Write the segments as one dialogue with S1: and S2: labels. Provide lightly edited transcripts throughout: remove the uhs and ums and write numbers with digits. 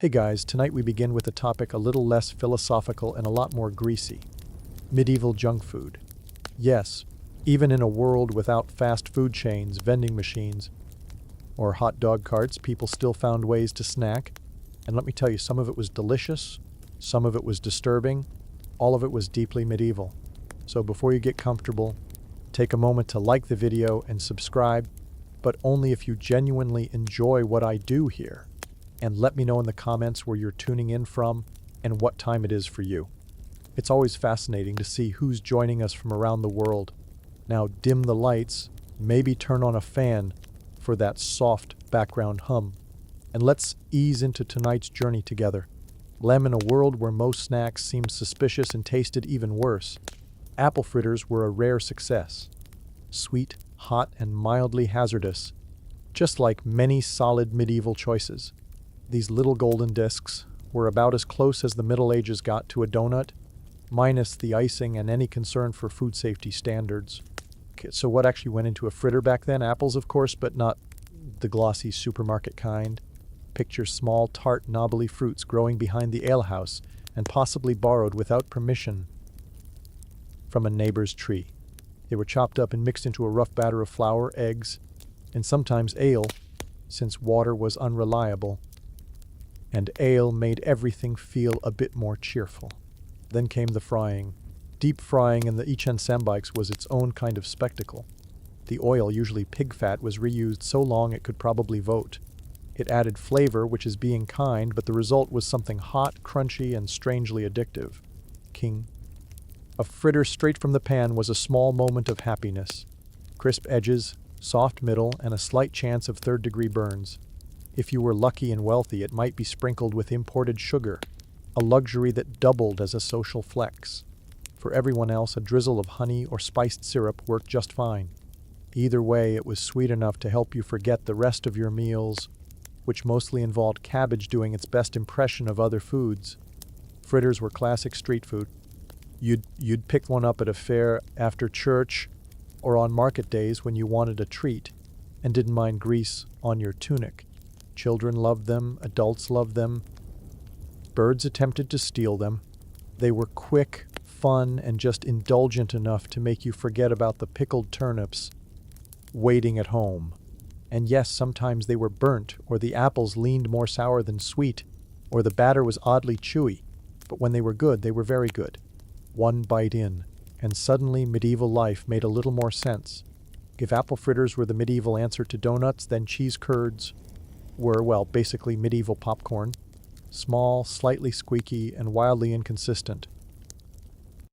S1: Hey guys, tonight we begin with a topic a little less philosophical and a lot more greasy. Medieval junk food. Yes, even in a world without fast food chains, vending machines, or hot dog carts, people still found ways to snack. And let me tell you, some of it was delicious, some of it was disturbing, all of it was deeply medieval. So before you get comfortable, take a moment to like the video and subscribe, but only if you genuinely enjoy what I do here. And let me know in the comments where you're tuning in from and what time it is for you. It's always fascinating to see who's joining us from around the world. Now dim the lights, maybe turn on a fan for that soft background hum. And let's ease into tonight's journey together. In a world where most snacks seemed suspicious and tasted even worse, apple fritters were a rare success. Sweet, hot, and mildly hazardous, just like many solid medieval choices. These little golden discs were about as close as the Middle Ages got to a donut, minus the icing and any concern for food safety standards. Okay, so what actually went into a fritter back then? Apples, of course, but not the glossy supermarket kind. Picture small, tart, knobbly fruits growing behind the alehouse and possibly borrowed without permission from a neighbor's tree. They were chopped up and mixed into a rough batter of flour, eggs, and sometimes ale, since water was unreliable. And ale made everything feel a bit more cheerful. Then came the frying. Deep frying in the Sambikes was its own kind of spectacle. The oil, usually pig fat, was reused so long it could probably vote. It added flavor, which is being kind, but the result was something hot, crunchy, and strangely addictive. King. A fritter straight from the pan was a small moment of happiness. Crisp edges, soft middle, and a slight chance of third-degree burns. If you were lucky and wealthy, it might be sprinkled with imported sugar, a luxury that doubled as a social flex. For everyone else, a drizzle of honey or spiced syrup worked just fine. Either way, it was sweet enough to help you forget the rest of your meals, which mostly involved cabbage doing its best impression of other foods. Fritters were classic street food. You'd pick one up at a fair after church or on market days when you wanted a treat and didn't mind grease on your tunic. Children loved them, adults loved them. Birds attempted to steal them. They were quick, fun, and just indulgent enough to make you forget about the pickled turnips waiting at home. And yes, sometimes they were burnt, or the apples leaned more sour than sweet, or the batter was oddly chewy. But when they were good, they were very good. One bite in, and suddenly medieval life made a little more sense. If apple fritters were the medieval answer to donuts, then cheese curds were, well, basically medieval popcorn. Small, slightly squeaky, and wildly inconsistent.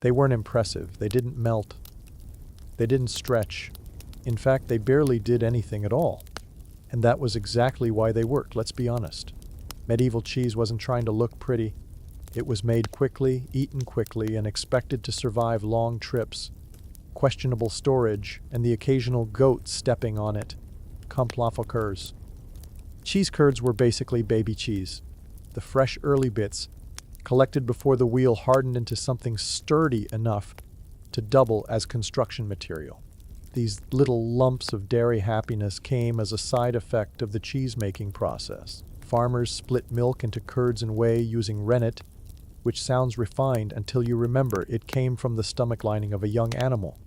S1: They weren't impressive. They didn't melt. They didn't stretch. In fact, they barely did anything at all. And that was exactly why they worked, let's be honest. Medieval cheese wasn't trying to look pretty. It was made quickly, eaten quickly, and expected to survive long trips, questionable storage, and the occasional goat stepping on it. Complot occurs. Cheese curds were basically baby cheese. The fresh early bits, collected before the wheel hardened into something sturdy enough to double as construction material. These little lumps of dairy happiness came as a side effect of the cheese-making process. Farmers split milk into curds and whey using rennet, which sounds refined until you remember it came from the stomach lining of a young animal.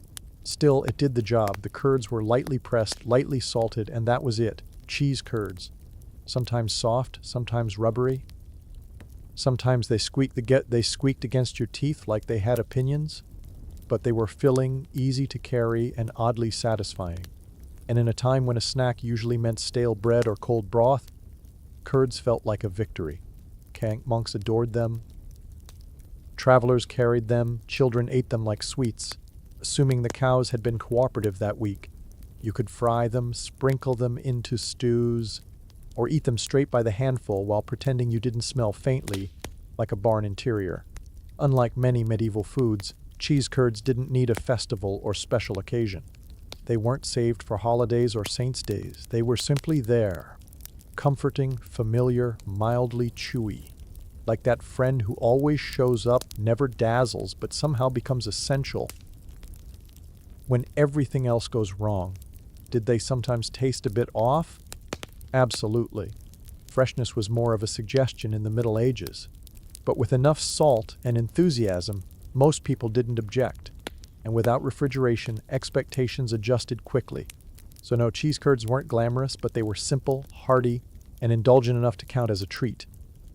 S1: Still, it did the job. The curds were lightly pressed, lightly salted, and that was it. Cheese curds. Sometimes soft, sometimes rubbery. Sometimes they squeaked against your teeth like they had opinions, but they were filling, easy to carry, and oddly satisfying. And in a time when a snack usually meant stale bread or cold broth, curds felt like a victory. Monks adored them. Travelers carried them. Children ate them like sweets, assuming the cows had been cooperative that week. You could fry them, sprinkle them into stews, or eat them straight by the handful while pretending you didn't smell faintly like a barn interior. Unlike many medieval foods, cheese curds didn't need a festival or special occasion. They weren't saved for holidays or saints' days. They were simply there. Comforting, familiar, mildly chewy. Like that friend who always shows up, never dazzles, but somehow becomes essential when everything else goes wrong. Did they sometimes taste a bit off? Absolutely. Freshness was more of a suggestion in the Middle Ages. But with enough salt and enthusiasm, most people didn't object. And without refrigeration, expectations adjusted quickly. So no, cheese curds weren't glamorous, but they were simple, hearty, and indulgent enough to count as a treat.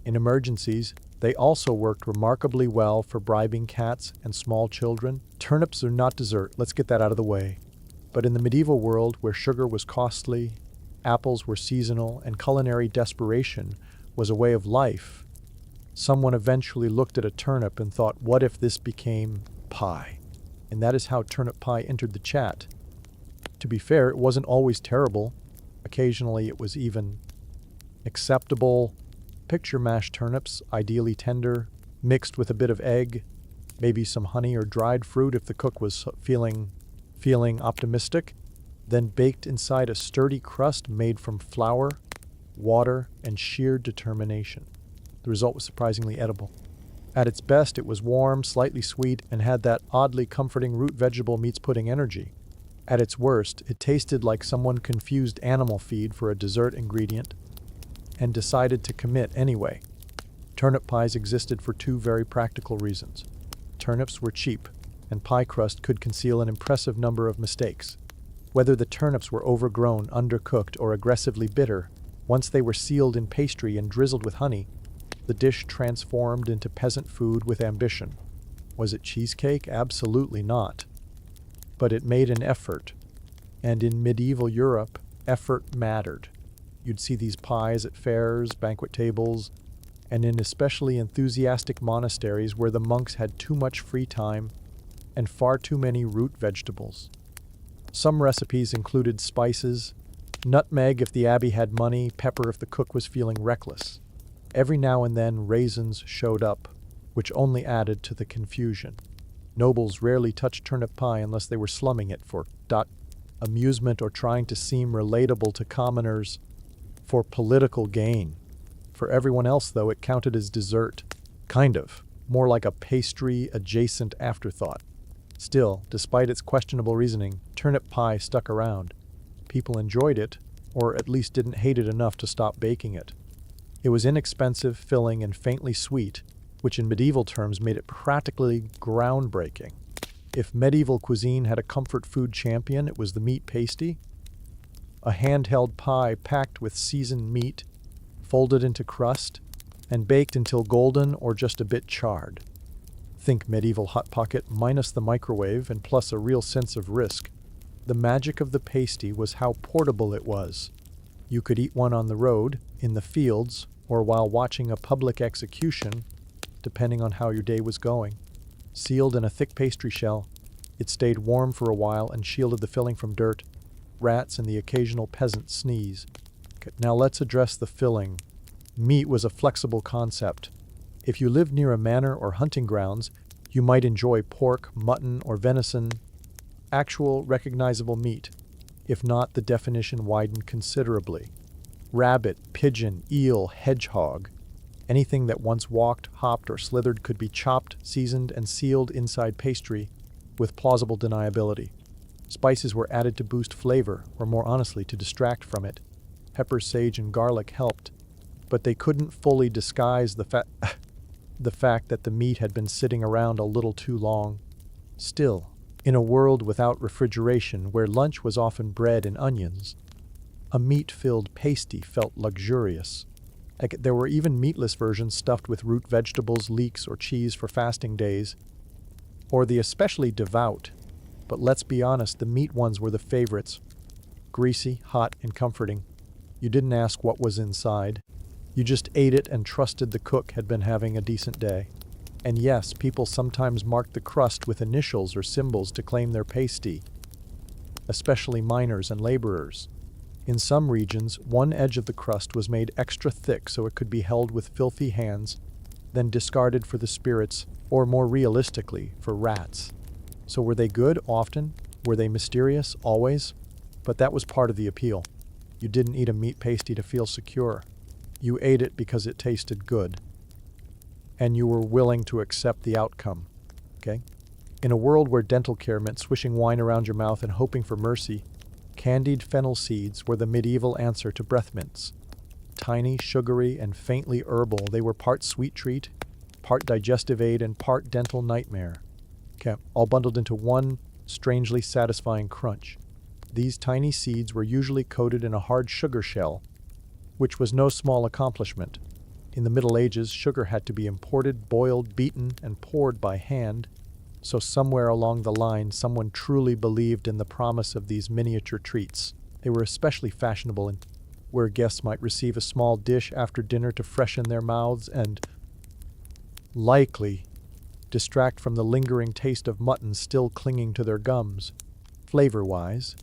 S1: In emergencies, they also worked remarkably well for bribing cats and small children. Turnips are not dessert, let's get that out of the way. But in the medieval world, where sugar was costly, apples were seasonal, and culinary desperation was a way of life, someone eventually looked at a turnip and thought, what if this became pie? And that is how turnip pie entered the chat. To be fair, it wasn't always terrible. Occasionally it was even acceptable. Picture mashed turnips, ideally tender, mixed with a bit of egg, maybe some honey or dried fruit if the cook was feeling optimistic, then baked inside a sturdy crust made from flour, water, and sheer determination. The result was surprisingly edible. At its best, it was warm, slightly sweet, and had that oddly comforting root vegetable meets pudding energy. At its worst, it tasted like someone confused animal feed for a dessert ingredient and decided to commit anyway. Turnip pies existed for two very practical reasons. Turnips were cheap, and pie crust could conceal an impressive number of mistakes. Whether the turnips were overgrown, undercooked, or aggressively bitter, once they were sealed in pastry and drizzled with honey, the dish transformed into peasant food with ambition. Was it cheesecake? Absolutely not. But it made an effort. And in medieval Europe, effort mattered. You'd see these pies at fairs, banquet tables, and in especially enthusiastic monasteries where the monks had too much free time and far too many root vegetables. Some recipes included spices, nutmeg if the abbey had money, pepper if the cook was feeling reckless. Every now and then raisins showed up, which only added to the confusion. Nobles rarely touched turnip pie unless they were slumming it for amusement or trying to seem relatable to commoners for political gain. For everyone else, though, it counted as dessert. Kind of. More like a pastry-adjacent afterthought. Still, despite its questionable reasoning, turnip pie stuck around. People enjoyed it, or at least didn't hate it enough to stop baking it. It was inexpensive, filling, and faintly sweet, which in medieval terms made it practically groundbreaking. If medieval cuisine had a comfort food champion, it was the meat pasty. A handheld pie packed with seasoned meat, folded into crust, and baked until golden or just a bit charred. Think medieval Hot Pocket minus the microwave and plus a real sense of risk. The magic of the pasty was how portable it was. You could eat one on the road, in the fields, or while watching a public execution, depending on how your day was going. Sealed in a thick pastry shell, it stayed warm for a while and shielded the filling from dirt, rats, and the occasional peasant sneeze. Now let's address the filling. Meat was a flexible concept. If you lived near a manor or hunting grounds, you might enjoy pork, mutton, or venison, actual recognizable meat. If not, the definition widened considerably. Rabbit, pigeon, eel, hedgehog. Anything that once walked, hopped, or slithered could be chopped, seasoned, and sealed inside pastry with plausible deniability. Spices were added to boost flavor, or more honestly, to distract from it. Pepper, sage, and garlic helped, but they couldn't fully disguise the fact that the meat had been sitting around a little too long. Still, in a world without refrigeration where lunch was often bread and onions, a meat-filled pasty felt luxurious. There were even meatless versions stuffed with root vegetables, leeks, or cheese for fasting days, or the especially devout. But let's be honest, the meat ones were the favorites. Greasy, hot, and comforting. You didn't ask what was inside. You just ate it and trusted the cook had been having a decent day. And yes, people sometimes marked the crust with initials or symbols to claim their pasty, especially miners and laborers. In some regions, one edge of the crust was made extra thick so it could be held with filthy hands, then discarded for the spirits, or more realistically, for rats. So were they good? Often. Were they mysterious? Always. But that was part of the appeal. You didn't eat a meat pasty to feel secure. You ate it because it tasted good. And you were willing to accept the outcome. Okay? In a world where dental care meant swishing wine around your mouth and hoping for mercy, candied fennel seeds were the medieval answer to breath mints. Tiny, sugary, and faintly herbal, they were part sweet treat, part digestive aid, and part dental nightmare. Okay, all bundled into one strangely satisfying crunch. These tiny seeds were usually coated in a hard sugar shell, which was no small accomplishment. In the Middle Ages, sugar had to be imported, boiled, beaten, and poured by hand, so somewhere along the line someone truly believed in the promise of these miniature treats. They were especially fashionable in where guests might receive a small dish after dinner to freshen their mouths and, likely, distract from the lingering taste of mutton still clinging to their gums. Flavor-wise,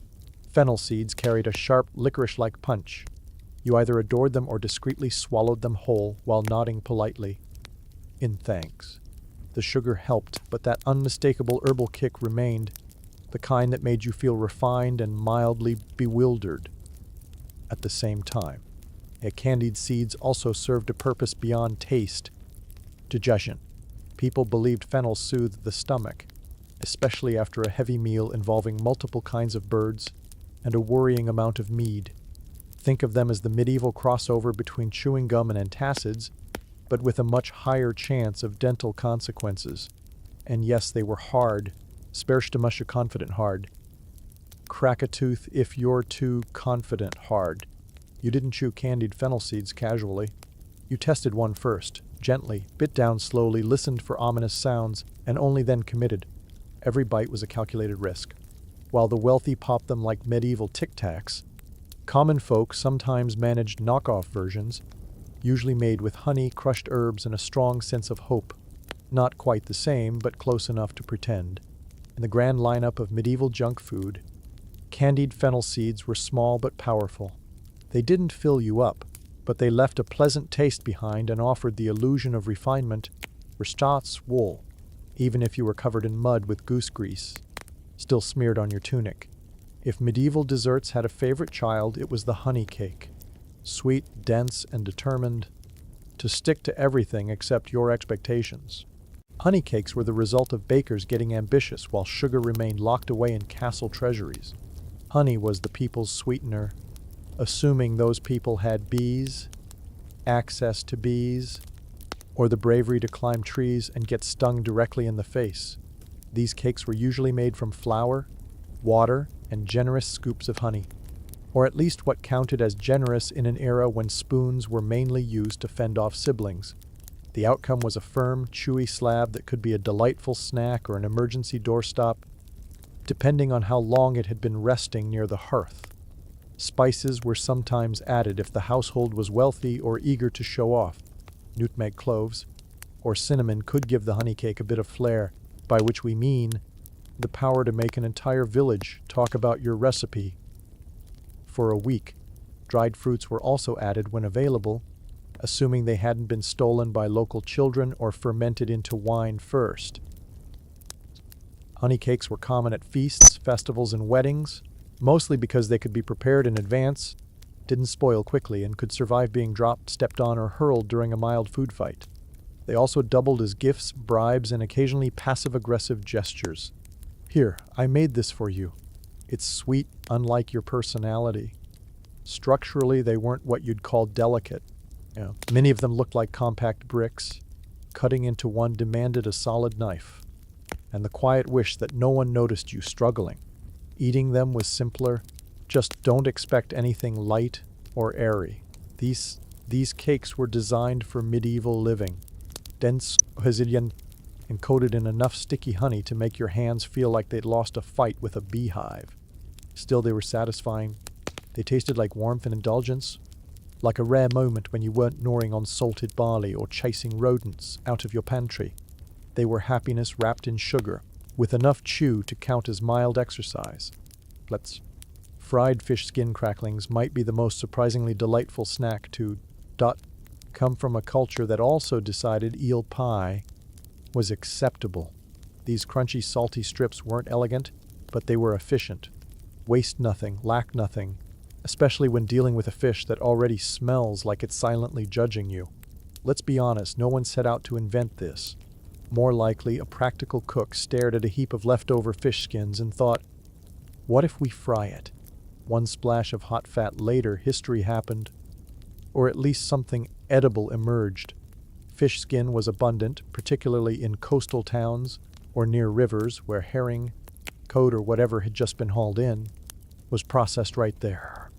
S1: fennel seeds carried a sharp, licorice-like punch. You either adored them or discreetly swallowed them whole while nodding politely in thanks. The sugar helped, but that unmistakable herbal kick remained, the kind that made you feel refined and mildly bewildered at the same time. Candied seeds also served a purpose beyond taste: digestion. People believed fennel soothed the stomach, especially after a heavy meal involving multiple kinds of birds and a worrying amount of mead. Think of them as the medieval crossover between chewing gum and antacids, but with a much higher chance of dental consequences. And yes, they were hard. Sperrstmusha confident hard. Crack a tooth if you're too confident hard. You didn't chew candied fennel seeds casually. You tested one first, gently, bit down slowly, listened for ominous sounds, and only then committed. Every bite was a calculated risk. While the wealthy popped them like medieval Tic Tacs, common folk sometimes managed knockoff versions, usually made with honey, crushed herbs, and a strong sense of hope. Not quite the same, but close enough to pretend. In the grand lineup of medieval junk food, candied fennel seeds were small but powerful. They didn't fill you up, but they left a pleasant taste behind and offered the illusion of refinement, restats wool, even if you were covered in mud with goose grease still smeared on your tunic. If medieval desserts had a favorite child, it was the honey cake. Sweet, dense, and determined to stick to everything except your expectations. Honey cakes were the result of bakers getting ambitious while sugar remained locked away in castle treasuries. Honey was the people's sweetener, assuming those people had bees, access to bees, or the bravery to climb trees and get stung directly in the face. These cakes were usually made from flour, water, and generous scoops of honey, or at least what counted as generous in an era when spoons were mainly used to fend off siblings. The outcome was a firm, chewy slab that could be a delightful snack or an emergency doorstop, depending on how long it had been resting near the hearth. Spices were sometimes added if the household was wealthy or eager to show off. Nutmeg, cloves, or cinnamon could give the honey cake a bit of flair, by which we mean the power to make an entire village talk about your recipe for a week. Dried fruits were also added when available, assuming they hadn't been stolen by local children or fermented into wine first. Honey cakes were common at feasts, festivals, and weddings, mostly because they could be prepared in advance, didn't spoil quickly, and could survive being dropped, stepped on, or hurled during a mild food fight. They also doubled as gifts, bribes, and occasionally passive-aggressive gestures. Here, I made this for you. It's sweet, unlike your personality. Structurally, they weren't what you'd call delicate. Many of them looked like compact bricks. Cutting into one demanded a solid knife, and the quiet wish that no one noticed you struggling. Eating them was simpler. Just don't expect anything light or airy. These cakes were designed for medieval living. Dense, Hasidian, and coated in enough sticky honey to make your hands feel like they'd lost a fight with a beehive. Still, they were satisfying. They tasted like warmth and indulgence, like a rare moment when you weren't gnawing on salted barley or chasing rodents out of your pantry. They were happiness wrapped in sugar, with enough chew to count as mild exercise. Fried fish skin cracklings might be the most surprisingly delightful snack to come from a culture that also decided eel pie was acceptable. These crunchy, salty strips weren't elegant, but they were efficient. Waste nothing, lack nothing, especially when dealing with a fish that already smells like it's silently judging you. Let's be honest, no one set out to invent this. More likely, a practical cook stared at a heap of leftover fish skins and thought, what if we fry it? One splash of hot fat later, history happened. or at least something edible emerged. Fish skin was abundant, particularly in coastal towns or near rivers where herring, cod, or whatever had just been hauled in, was processed right there.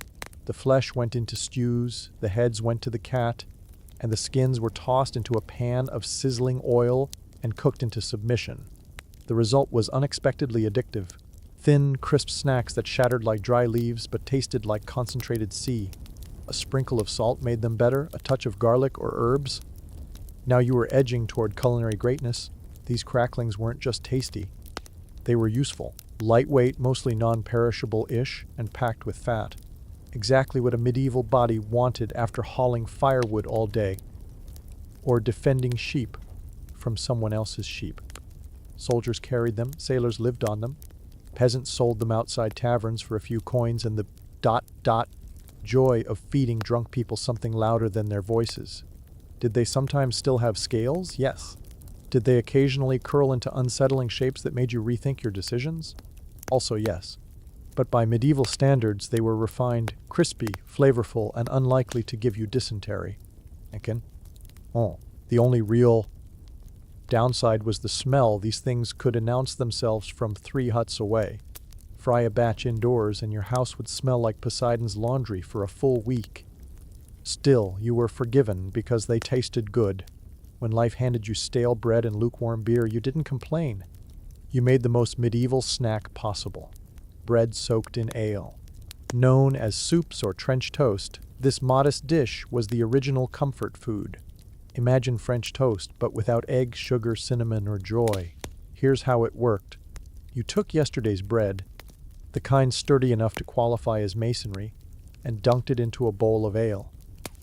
S1: The flesh went into stews, the heads went to the cat, and the skins were tossed into a pan of sizzling oil and cooked into submission. The result was unexpectedly addictive. Thin, crisp snacks that shattered like dry leaves but tasted like concentrated sea. A sprinkle of salt made them better, a touch of garlic or herbs. Now you were edging toward culinary greatness. These cracklings weren't just tasty. They were useful, lightweight, mostly non-perishable-ish, and packed with fat. Exactly what a medieval body wanted after hauling firewood all day. Or defending sheep from someone else's sheep. Soldiers carried them, sailors lived on them. Peasants sold them outside taverns for a few coins, and the joy of feeding drunk people something louder than their voices. Did they sometimes still have scales? Yes. Did they occasionally curl into unsettling shapes that made you rethink your decisions? Also yes. But by medieval standards, they were refined, crispy, flavorful, and unlikely to give you dysentery. The only real downside was the smell. These things could announce themselves from 3 huts away. Fry a batch indoors and your house would smell like Poseidon's laundry for a full week. Still, you were forgiven because they tasted good. When life handed you stale bread and lukewarm beer, you didn't complain. You made the most medieval snack possible. Bread soaked in ale. Known as soups or French toast, this modest dish was the original comfort food. Imagine French toast, but without egg, sugar, cinnamon, or joy. Here's how it worked. You took yesterday's bread, the kind sturdy enough to qualify as masonry, and dunked it into a bowl of ale.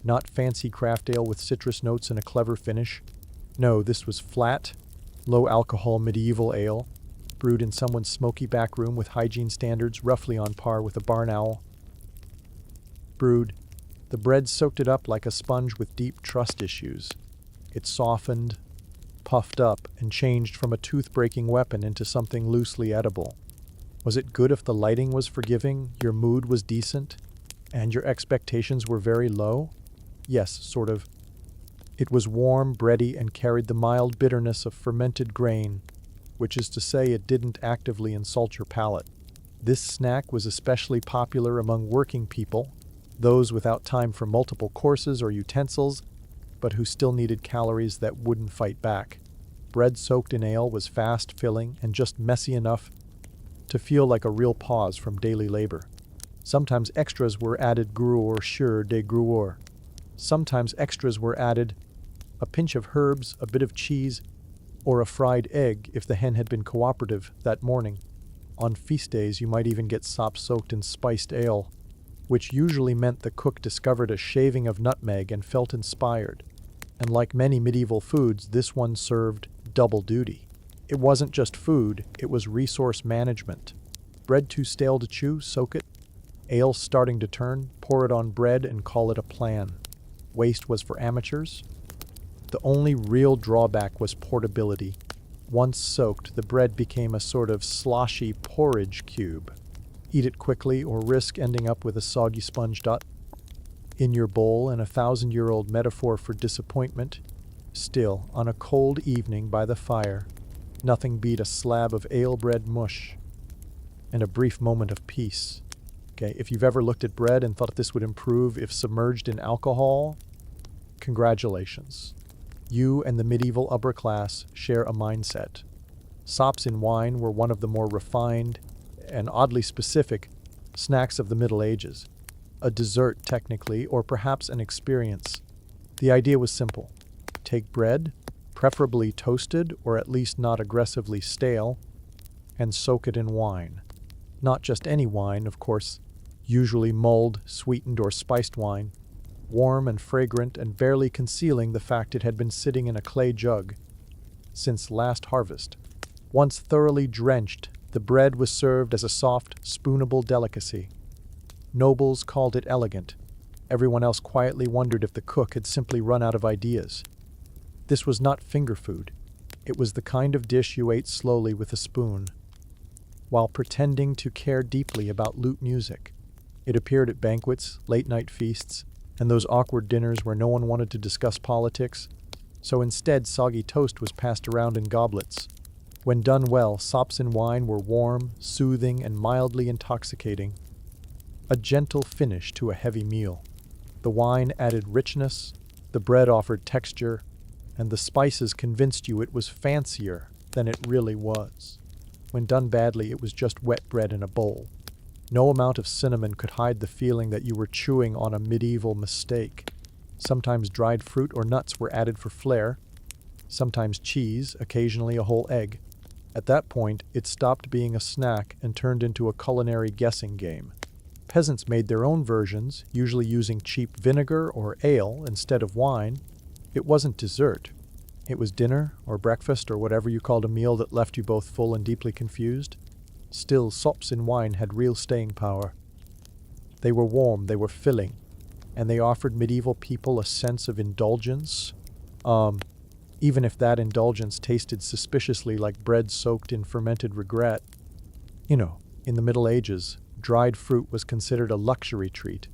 S1: Not fancy craft ale with citrus notes and a clever finish. No, this was flat, low-alcohol medieval ale, brewed in someone's smoky back room with hygiene standards roughly on par with a barn owl. Brewed. The bread soaked it up like a sponge with deep trust issues. It softened, puffed up, and changed from a tooth-breaking weapon into something loosely edible. Was it good if the lighting was forgiving, your mood was decent, and your expectations were very low? Yes, sort of. It was warm, bready, and carried the mild bitterness of fermented grain, which is to say it didn't actively insult your palate. This snack was especially popular among working people, those without time for multiple courses or utensils, but who still needed calories that wouldn't fight back. Bread soaked in ale was fast, filling, and just messy enough to feel like a real pause from daily labor. Sometimes extras were added grueur de grueur. Sometimes extras were added a pinch of herbs, a bit of cheese, or a fried egg if the hen had been cooperative that morning. On feast days, you might even get sop soaked in spiced ale, which usually meant the cook discovered a shaving of nutmeg and felt inspired. And like many medieval foods, this one served double duty. It wasn't just food, it was resource management. Bread too stale to chew, soak it. Ale starting to turn, pour it on bread and call it a plan. Waste was for amateurs. The only real drawback was portability. Once soaked, the bread became a sort of sloshy porridge cube. Eat it quickly or risk ending up with a soggy sponge in your bowl, and a 1,000-year-old metaphor for disappointment. Still, on a cold evening by the fire, nothing beat a slab of ale bread mush and a brief moment of peace. If you've ever looked at bread and thought this would improve if submerged in alcohol, congratulations. You and the medieval upper class share a mindset. Sops in wine were one of the more refined and oddly specific snacks of the Middle Ages. A dessert, technically, or perhaps an experience. The idea was simple. Take bread, preferably toasted or at least not aggressively stale, and soak it in wine. Not just any wine, of course, usually mulled, sweetened, or spiced wine, warm and fragrant and barely concealing the fact it had been sitting in a clay jug since last harvest. Once thoroughly drenched, the bread was served as a soft, spoonable delicacy. Nobles called it elegant. Everyone else quietly wondered if the cook had simply run out of ideas. This was not finger food. It was the kind of dish you ate slowly with a spoon, while pretending to care deeply about lute music. It appeared at banquets, late-night feasts, and those awkward dinners where no one wanted to discuss politics, so instead soggy toast was passed around in goblets. When done well, sops in wine were warm, soothing, and mildly intoxicating. A gentle finish to a heavy meal. The wine added richness, the bread offered texture, and the spices convinced you it was fancier than it really was. When done badly, it was just wet bread in a bowl. No amount of cinnamon could hide the feeling that you were chewing on a medieval mistake. Sometimes dried fruit or nuts were added for flair, sometimes cheese, occasionally a whole egg. At that point, it stopped being a snack and turned into a culinary guessing game. Peasants made their own versions, usually using cheap vinegar or ale instead of wine. It wasn't dessert. It was dinner or breakfast or whatever you called a meal that left you both full and deeply confused. Still, sops in wine had real staying power. They were warm, they were filling, and they offered medieval people a sense of indulgence. Even if that indulgence tasted suspiciously like bread soaked in fermented regret. In the Middle Ages, dried fruit was considered a luxury treat.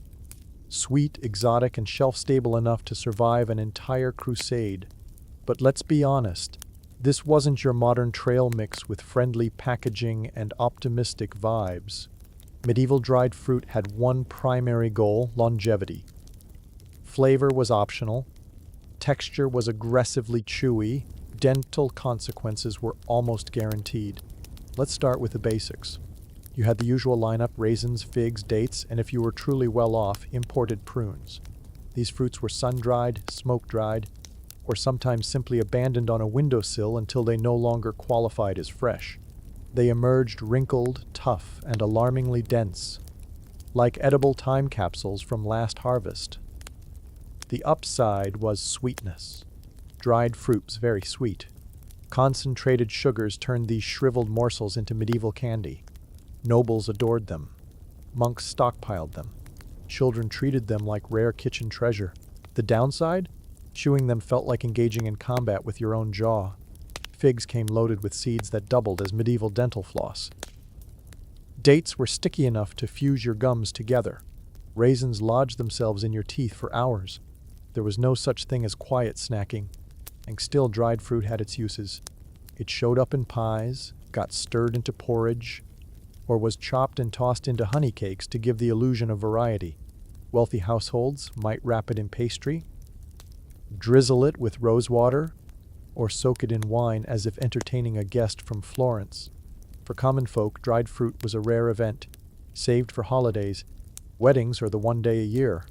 S1: Sweet, exotic, and shelf-stable enough to survive an entire crusade. But let's be honest, this wasn't your modern trail mix with friendly packaging and optimistic vibes. Medieval dried fruit had one primary goal: longevity. Flavor was optional. Texture was aggressively chewy. Dental consequences were almost guaranteed. Let's start with the basics. You had the usual lineup: raisins, figs, dates, and if you were truly well off, imported prunes. These fruits were sun-dried, smoke-dried, or sometimes simply abandoned on a windowsill until they no longer qualified as fresh. They emerged wrinkled, tough, and alarmingly dense, like edible time capsules from last harvest. The upside was sweetness. Dried fruit was very sweet. Concentrated sugars turned these shriveled morsels into medieval candy. Nobles adored them. Monks stockpiled them. Children treated them like rare kitchen treasure. The downside? Chewing them felt like engaging in combat with your own jaw. Figs came loaded with seeds that doubled as medieval dental floss. Dates were sticky enough to fuse your gums together. Raisins lodged themselves in your teeth for hours. There was no such thing as quiet snacking, and still dried fruit had its uses. It showed up in pies, got stirred into porridge, or was chopped and tossed into honey cakes to give the illusion of variety. Wealthy households might wrap it in pastry, drizzle it with rosewater, or soak it in wine as if entertaining a guest from Florence. For common folk, dried fruit was a rare event, saved for holidays, weddings, or the one day a year.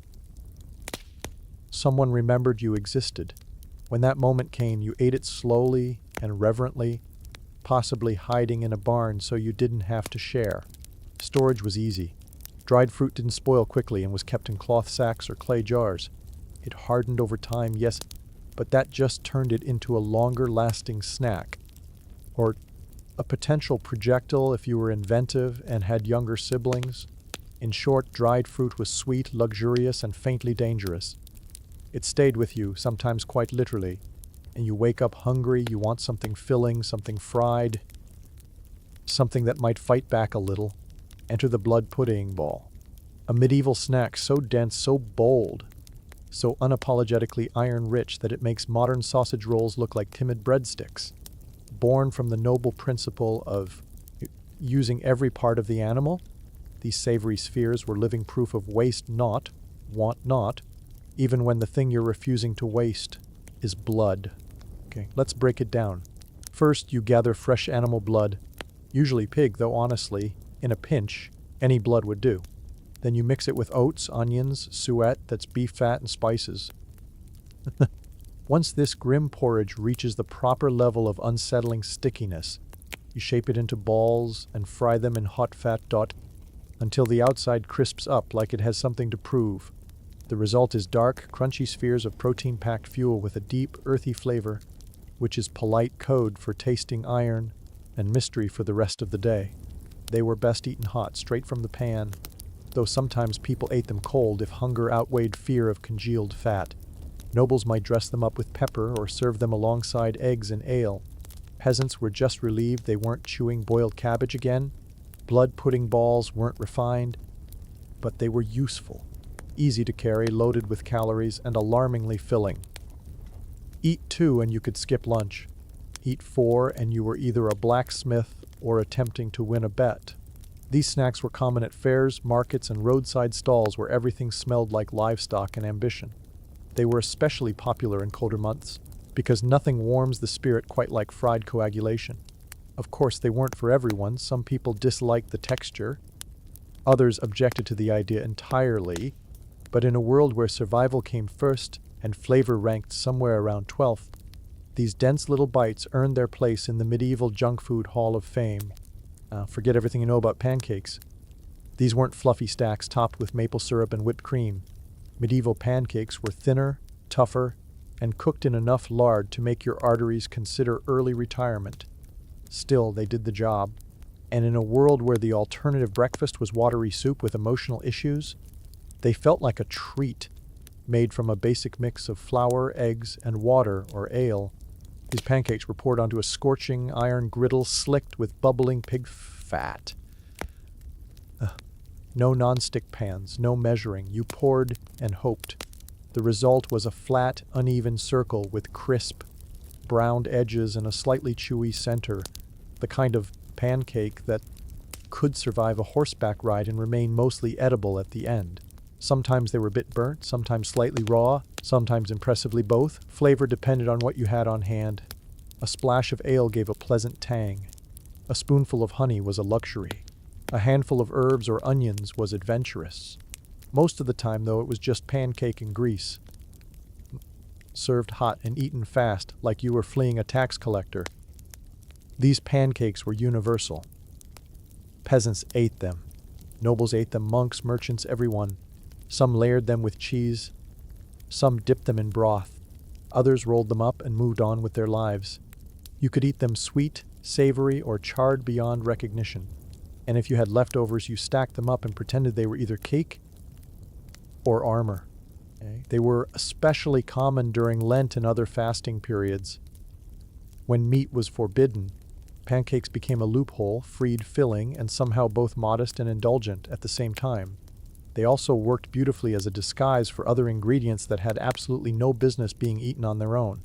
S1: Someone remembered you existed. When that moment came, you ate it slowly and reverently, possibly hiding in a barn so you didn't have to share. Storage was easy. Dried fruit didn't spoil quickly and was kept in cloth sacks or clay jars. It hardened over time, yes, but that just turned it into a longer-lasting snack, or a potential projectile if you were inventive and had younger siblings. In short, dried fruit was sweet, luxurious, and faintly dangerous. It stayed with you, sometimes quite literally, and you wake up hungry, you want something filling, something fried, something that might fight back a little. Enter the blood pudding ball. A medieval snack so dense, so bold, so unapologetically iron-rich that it makes modern sausage rolls look like timid breadsticks. Born from the noble principle of using every part of the animal, these savory spheres were living proof of waste not, want not, even when the thing you're refusing to waste is blood. Okay, let's break it down. First, you gather fresh animal blood, usually pig, though honestly, in a pinch, any blood would do. Then you mix it with oats, onions, suet, that's beef fat, and spices. Once this grim porridge reaches the proper level of unsettling stickiness, you shape it into balls and fry them in hot fat until the outside crisps up like it has something to prove. The result is dark, crunchy spheres of protein-packed fuel with a deep, earthy flavor, which is polite code for tasting iron and mystery for the rest of the day. They were best eaten hot, straight from the pan, though sometimes people ate them cold if hunger outweighed fear of congealed fat. Nobles might dress them up with pepper or serve them alongside eggs and ale. Peasants were just relieved they weren't chewing boiled cabbage again. Blood pudding balls weren't refined, but they were useful. easy to carry, loaded with calories, and alarmingly filling. Eat 2 and you could skip lunch. Eat 4 and you were either a blacksmith or attempting to win a bet. These snacks were common at fairs, markets, and roadside stalls where everything smelled like livestock and ambition. They were especially popular in colder months because nothing warms the spirit quite like fried coagulation. Of course, they weren't for everyone. Some people disliked the texture. Others objected to the idea entirely. But in a world where survival came first and flavor ranked somewhere around 12th, these dense little bites earned their place in the medieval junk food hall of fame. Forget everything you know about pancakes. These weren't fluffy stacks topped with maple syrup and whipped cream. Medieval pancakes were thinner, tougher, and cooked in enough lard to make your arteries consider early retirement. Still, they did the job. And in a world where the alternative breakfast was watery soup with emotional issues, they felt like a treat, made from a basic mix of flour, eggs, and water or ale. These pancakes were poured onto a scorching iron griddle slicked with bubbling pig fat. No non-stick pans, no measuring. You poured and hoped. The result was a flat, uneven circle with crisp, browned edges and a slightly chewy center, the kind of pancake that could survive a horseback ride and remain mostly edible at the end. Sometimes they were a bit burnt, sometimes slightly raw, sometimes impressively both. Flavor depended on what you had on hand. A splash of ale gave a pleasant tang. A spoonful of honey was a luxury. A handful of herbs or onions was adventurous. Most of the time, though, it was just pancake and grease. Served hot and eaten fast, like you were fleeing a tax collector. These pancakes were universal. Peasants ate them. Nobles ate them, monks, merchants, everyone. Some layered them with cheese. Some dipped them in broth. Others rolled them up and moved on with their lives. You could eat them sweet, savory, or charred beyond recognition. And if you had leftovers, you stacked them up and pretended they were either cake or armor. They were especially common during Lent and other fasting periods. When meat was forbidden, pancakes became a loophole, freed filling, and somehow both modest and indulgent at the same time. They also worked beautifully as a disguise for other ingredients that had absolutely no business being eaten on their own.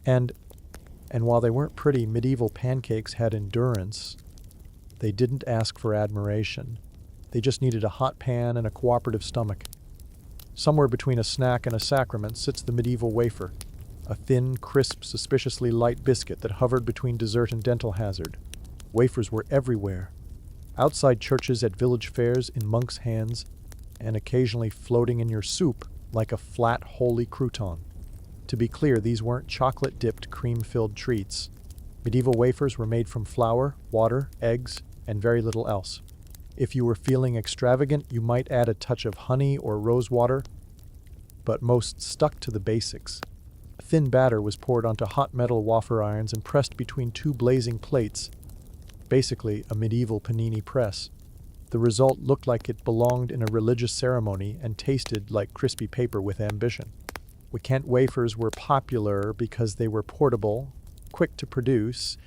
S1: And while they weren't pretty, medieval pancakes had endurance. They didn't ask for admiration. They just needed a hot pan and a cooperative stomach. Somewhere between a snack and a sacrament sits the medieval wafer, a thin, crisp, suspiciously light biscuit that hovered between dessert and dental hazard. Wafers were everywhere. Outside churches, at village fairs, in monks' hands, and occasionally floating in your soup like a flat, holy crouton. To be clear, these weren't chocolate-dipped, cream-filled treats. Medieval wafers were made from flour, water, eggs, and very little else. If you were feeling extravagant, you might add a touch of honey or rose water, but most stuck to the basics. A thin batter was poured onto hot metal wafer irons and pressed between two blazing plates, basically a medieval panini press. The result looked like it belonged in a religious ceremony and tasted like crispy paper with ambition. Kent wafers were popular because they were portable, quick to produce,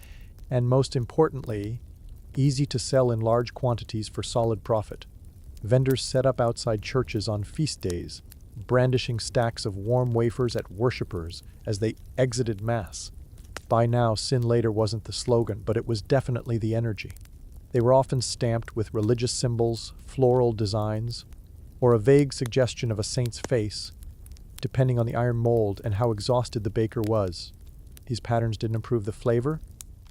S1: and most importantly, easy to sell in large quantities for solid profit. Vendors set up outside churches on feast days, brandishing stacks of warm wafers at worshippers as they exited Mass. By now, sin later wasn't the slogan, but it was definitely the energy. They were often stamped with religious symbols, floral designs, or a vague suggestion of a saint's face, depending on the iron mold and how exhausted the baker was. These patterns didn't improve the flavor,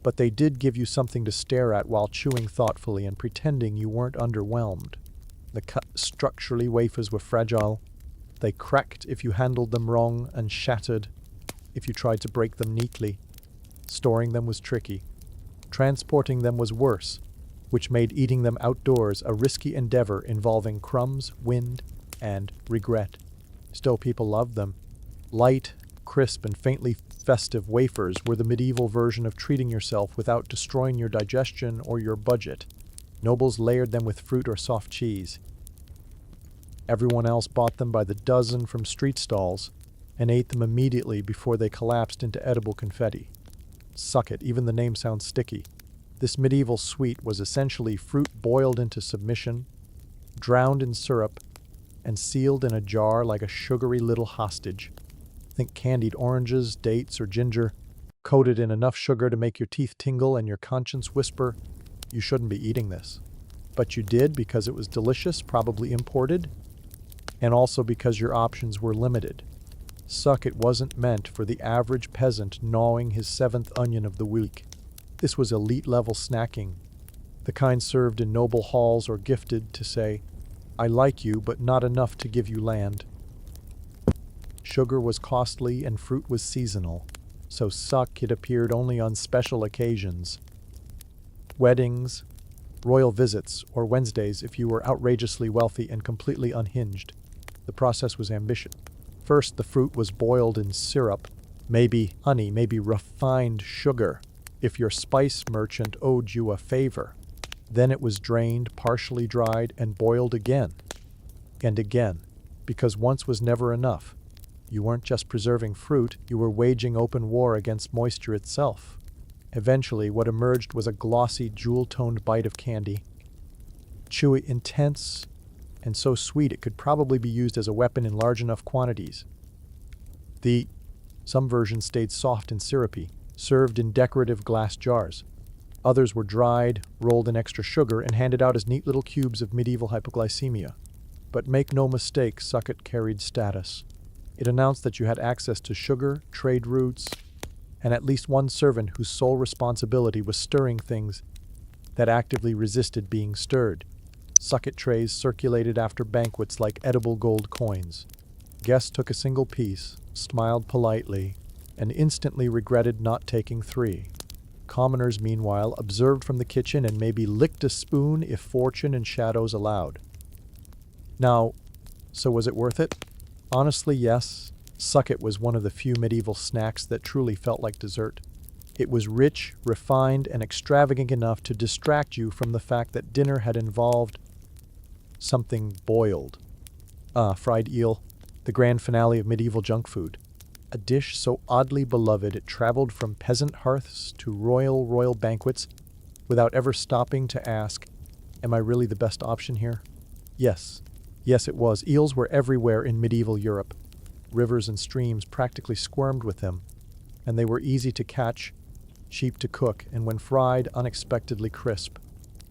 S1: but they did give you something to stare at while chewing thoughtfully and pretending you weren't underwhelmed. The cut structurally wafers were fragile. They cracked if you handled them wrong and shattered if you tried to break them neatly. Storing them was tricky. Transporting them was worse, which made eating them outdoors a risky endeavor involving crumbs, wind, and regret. Still, people loved them. Light, crisp, and faintly festive wafers were the medieval version of treating yourself without destroying your digestion or your budget. Nobles layered them with fruit or soft cheese. Everyone else bought them by the dozen from street stalls and ate them immediately before they collapsed into edible confetti. Sucket, even the name sounds sticky. This medieval sweet was essentially fruit boiled into submission, drowned in syrup, and sealed in a jar like a sugary little hostage. Think candied oranges, dates, or ginger, coated in enough sugar to make your teeth tingle and your conscience whisper, "You shouldn't be eating this." But you did because it was delicious, probably imported, and also because your options were limited. Sucket wasn't meant for the average peasant gnawing his seventh onion of the week. This was elite-level snacking, the kind served in noble halls or gifted to say, "I like you, but not enough to give you land." Sugar was costly and fruit was seasonal, so sucket appeared only on special occasions. Weddings, royal visits, or Wednesdays if you were outrageously wealthy and completely unhinged. The process was ambitious. First, the fruit was boiled in syrup, maybe honey, maybe refined sugar, if your spice merchant owed you a favor. Then it was drained, partially dried, and boiled again. And again, because once was never enough. You weren't just preserving fruit, you were waging open war against moisture itself. Eventually, what emerged was a glossy, jewel-toned bite of candy. Chewy, intense, and so sweet it could probably be used as a weapon in large enough quantities. Some versions stayed soft and syrupy, served in decorative glass jars. Others were dried, rolled in extra sugar, and handed out as neat little cubes of medieval hypoglycemia. But make no mistake, sucket carried status. It announced that you had access to sugar, trade routes, and at least one servant whose sole responsibility was stirring things that actively resisted being stirred. Sucket trays circulated after banquets like edible gold coins. Guests took a single piece, smiled politely, and instantly regretted not taking 3. Commoners, meanwhile, observed from the kitchen and maybe licked a spoon if fortune and shadows allowed. Now, so was it worth it? Honestly, yes. Sucket was one of the few medieval snacks that truly felt like dessert. It was rich, refined, and extravagant enough to distract you from the fact that dinner had involved something boiled. Fried eel, the grand finale of medieval junk food. A dish so oddly beloved it traveled from peasant hearths to royal banquets without ever stopping to ask, "Am I really the best option here?" Yes, it was. Eels were everywhere in medieval Europe. Rivers and streams practically squirmed with them, and they were easy to catch, cheap to cook, and when fried, unexpectedly crisp.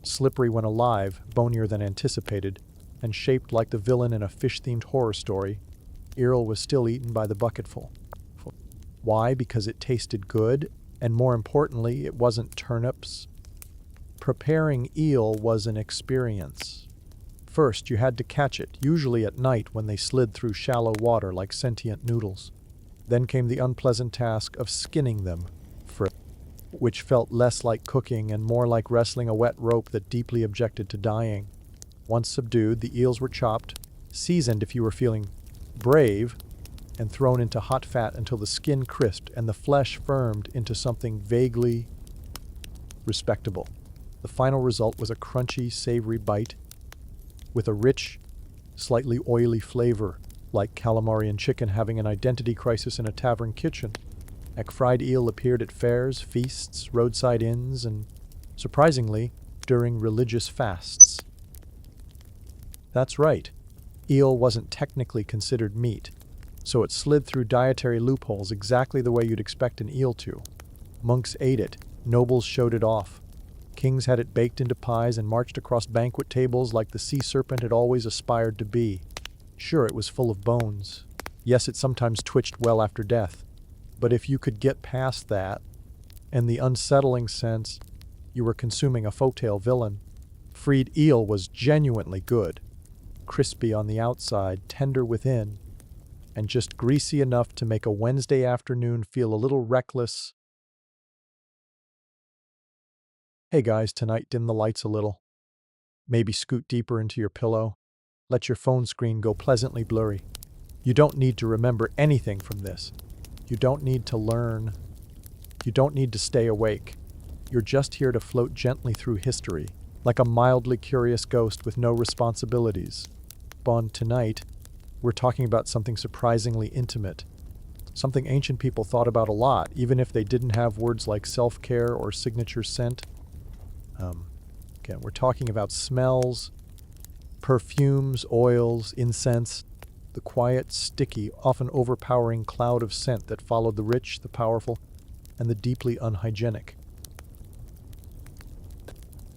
S1: Slippery when alive, bonier than anticipated, and shaped like the villain in a fish-themed horror story, eel was still eaten by the bucketful. Why? Because it tasted good, and more importantly, it wasn't turnips. Preparing eel was an experience. First, you had to catch it, usually at night when they slid through shallow water like sentient noodles. Then came the unpleasant task of skinning them, which felt less like cooking and more like wrestling a wet rope that deeply objected to dying. Once subdued, the eels were chopped, seasoned if you were feeling brave, and thrown into hot fat until the skin crisped and the flesh firmed into something vaguely respectable. The final result was a crunchy, savory bite with a rich, slightly oily flavor, like calamari and chicken having an identity crisis in a tavern kitchen. Fried eel appeared at fairs, feasts, roadside inns, and, surprisingly, during religious fasts. That's right, eel wasn't technically considered meat, so it slid through dietary loopholes exactly the way you'd expect an eel to. Monks ate it, nobles showed it off. Kings had it baked into pies and marched across banquet tables like the sea serpent had always aspired to be. Sure, it was full of bones. Yes, it sometimes twitched well after death. But if you could get past that, and the unsettling sense you were consuming a folktale villain, fried eel was genuinely good. Crispy on the outside, tender within, and just greasy enough to make a Wednesday afternoon feel a little reckless. Hey guys, tonight dim the lights a little. Maybe scoot deeper into your pillow. Let your phone screen go pleasantly blurry. You don't need to remember anything from this. You don't need to learn. You don't need to stay awake. You're just here to float gently through history, like a mildly curious ghost with no responsibilities. But tonight, we're talking about something surprisingly intimate. Something ancient people thought about a lot, even if they didn't have words like self-care or signature scent. Again, we're talking about smells Perfumes, oils, incense, the quiet, sticky, often overpowering cloud of scent that followed the rich, the powerful, and the deeply unhygienic.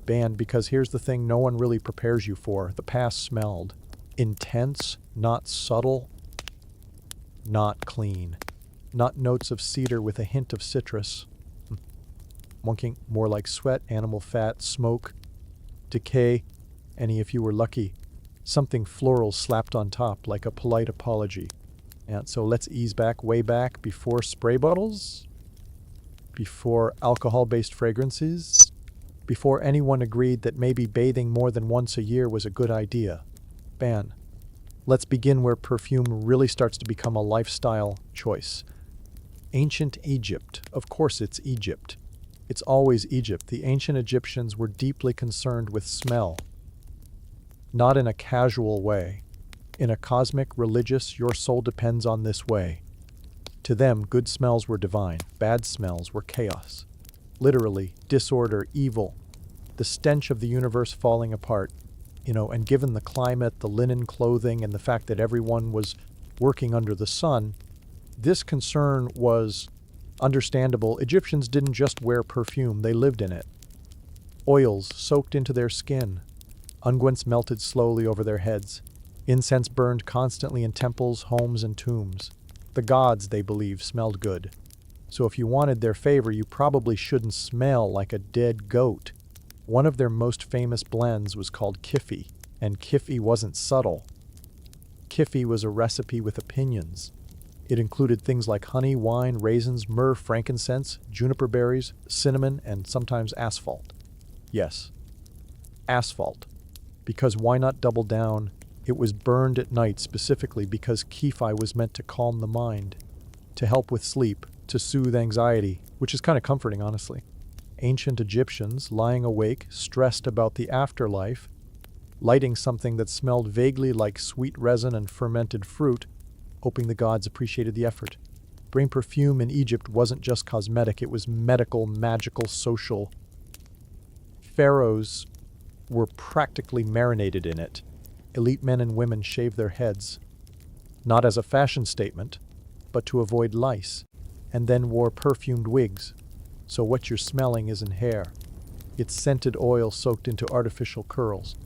S1: Banned because here's the thing no one really prepares you for. The past smelled intense, not subtle, not clean, not notes of cedar with a hint of citrus. Monking more like sweat, animal fat, smoke, decay, and if you were lucky, something floral slapped on top like a polite apology. And so let's ease back, way back, before spray bottles, before alcohol-based fragrances, before anyone agreed that maybe bathing more than once a year was a good idea. Ban. Let's begin where perfume really starts to become a lifestyle choice. Ancient Egypt. Of course it's Egypt. It's always Egypt. The ancient Egyptians were deeply concerned with smell. Not in a casual way. In a cosmic, religious, your soul depends on this way. To them, good smells were divine. Bad smells were chaos. Literally, disorder, evil. The stench of the universe falling apart. And given the climate, the linen clothing, and the fact that everyone was working under the sun, this concern was understandable. Egyptians didn't just wear perfume, they lived in it. Oils soaked into their skin. Unguents melted slowly over their heads. Incense burned constantly in temples, homes, and tombs. The gods, they believed, smelled good. So if you wanted their favor, you probably shouldn't smell like a dead goat. One of their most famous blends was called kifi, and kifi wasn't subtle. Kifi was a recipe with opinions. It included things like honey, wine, raisins, myrrh, frankincense, juniper berries, cinnamon, and sometimes asphalt. Yes, asphalt. Because why not double down? It was burned at night specifically because kifi was meant to calm the mind, to help with sleep, to soothe anxiety, which is kind of comforting, honestly. Ancient Egyptians, lying awake, stressed about the afterlife, lighting something that smelled vaguely like sweet resin and fermented fruit, hoping the gods appreciated the effort. Bring perfume in Egypt wasn't just cosmetic, it was medical, magical, social. Pharaohs were practically marinated in it. Elite men and women shaved their heads, not as a fashion statement, but to avoid lice, and then wore perfumed wigs. So what you're smelling isn't hair. It's scented oil soaked into artificial curls,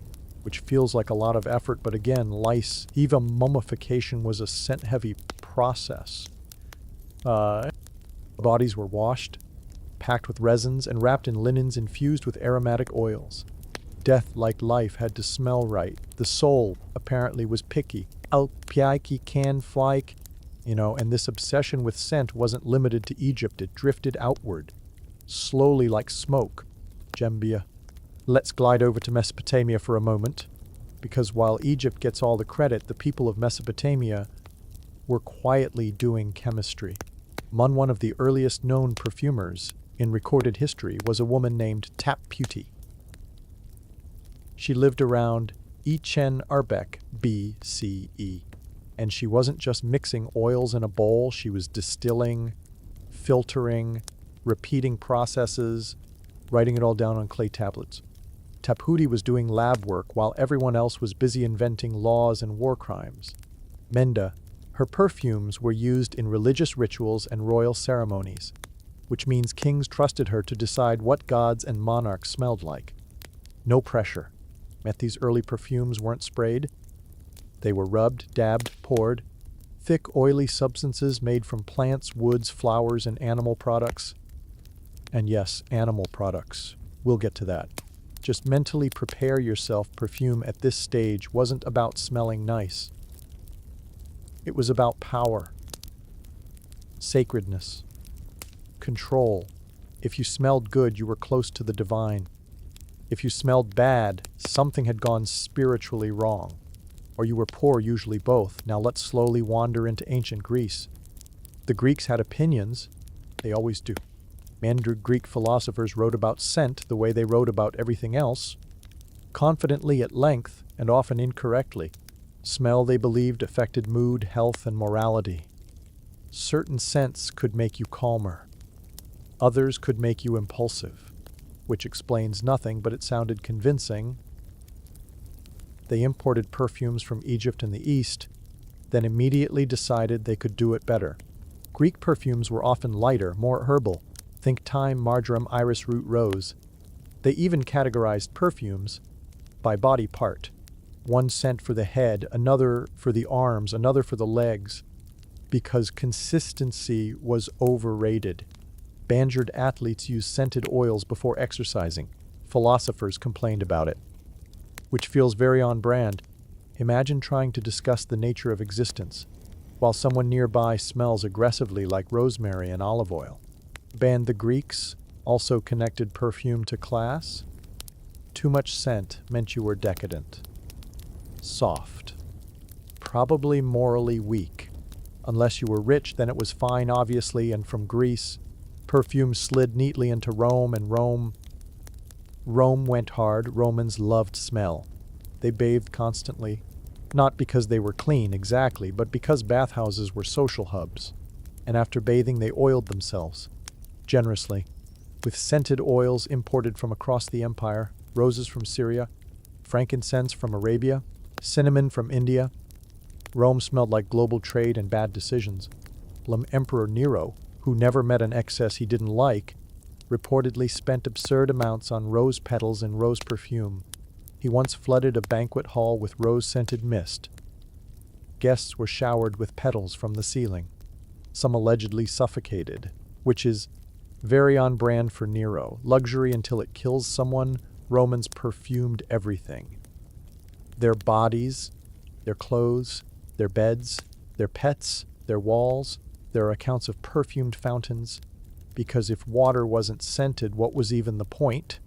S1: which feels like a lot of effort, but again, lice, even mummification was a scent-heavy process. Bodies were washed, packed with resins, and wrapped in linens infused with aromatic oils. Death, like life, had to smell right. The soul, apparently, was picky. And this obsession with scent wasn't limited to Egypt, it drifted outward. Slowly like smoke. Jembia. Let's glide over to Mesopotamia for a moment, because while Egypt gets all the credit, the people of Mesopotamia were quietly doing chemistry. One of the earliest known perfumers in recorded history was a woman named Tap-Puti. She lived around Echen Arbek, BCE, and she wasn't just mixing oils in a bowl, she was distilling, filtering, repeating processes, writing it all down on clay tablets. Tap-Puti was doing lab work while everyone else was busy inventing laws and war crimes. Menda, her perfumes were used in religious rituals and royal ceremonies, which means kings trusted her to decide what gods and monarchs smelled like. No pressure. These early perfumes weren't sprayed. They were rubbed, dabbed, poured. Thick, oily substances made from plants, woods, flowers, and animal products. And yes, animal products. We'll get to that. Just mentally prepare yourself. Perfume at this stage wasn't about smelling nice. It was about power, sacredness, control. If you smelled good, you were close to the divine. If you smelled bad, something had gone spiritually wrong. Or you were poor, usually both. Now let's slowly wander into ancient Greece. The Greeks had opinions. They always do. Greek philosophers wrote about scent the way they wrote about everything else, confidently at length and often incorrectly. Smell, they believed, affected mood, health, and morality. Certain scents could make you calmer. Others could make you impulsive, which explains nothing, but it sounded convincing. They imported perfumes from Egypt and the East, then immediately decided they could do it better. Greek perfumes were often lighter, more herbal. Think thyme, marjoram, iris root, rose. They even categorized perfumes by body part. One scent for the head, another for the arms, another for the legs, because consistency was overrated. Bangered athletes used scented oils before exercising. Philosophers complained about it, which feels very on brand. Imagine trying to discuss the nature of existence while someone nearby smells aggressively like rosemary and olive oil. The Greeks also connected perfume to class. Too much scent meant you were decadent. Soft. Probably morally weak. Unless you were rich, then it was fine, obviously, and from Greece, perfume slid neatly into Rome, and Rome went hard. Romans loved smell. They bathed constantly, not because they were clean exactly, but because bathhouses were social hubs, and after bathing they oiled themselves, generously, with scented oils imported from across the empire, roses from Syria, frankincense from Arabia, cinnamon from India. Rome smelled like global trade and bad decisions. Emperor Nero, who never met an excess he didn't like, reportedly spent absurd amounts on rose petals and rose perfume. He once flooded a banquet hall with rose-scented mist. Guests were showered with petals from the ceiling. Some allegedly suffocated, which is very on brand for Nero. Luxury until it kills someone. Romans perfumed everything. Their bodies, their clothes, their beds, their pets, their walls. There are accounts of perfumed fountains, because if water wasn't scented, what was even the point?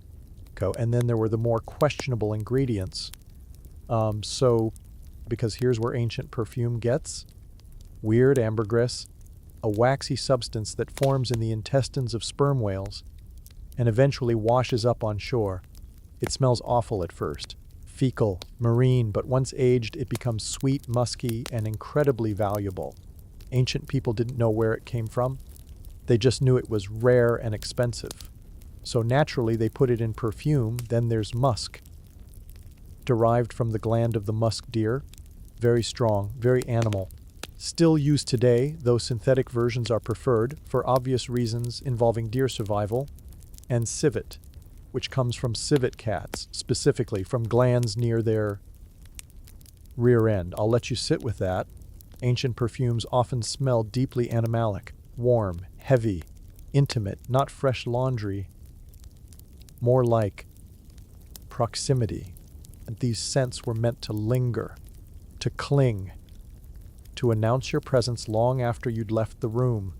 S1: And then there were the more questionable ingredients. Because here's where ancient perfume gets weird: ambergris, a waxy substance that forms in the intestines of sperm whales and eventually washes up on shore. It smells awful at first, fecal, marine, but once aged it becomes sweet, musky, and incredibly valuable. Ancient people didn't know where it came from. They just knew it was rare and expensive. So naturally they put it in perfume. Then there's musk, derived from the gland of the musk deer. Very strong, very animal. Still used today, though synthetic versions are preferred for obvious reasons involving deer survival. And civet, which comes from civet cats, specifically from glands near their rear end. I'll let you sit with that. Ancient perfumes often smell deeply animalic, warm, heavy, intimate, not fresh laundry, more like proximity. And these scents were meant to linger, to cling, to announce your presence long after you'd left the room,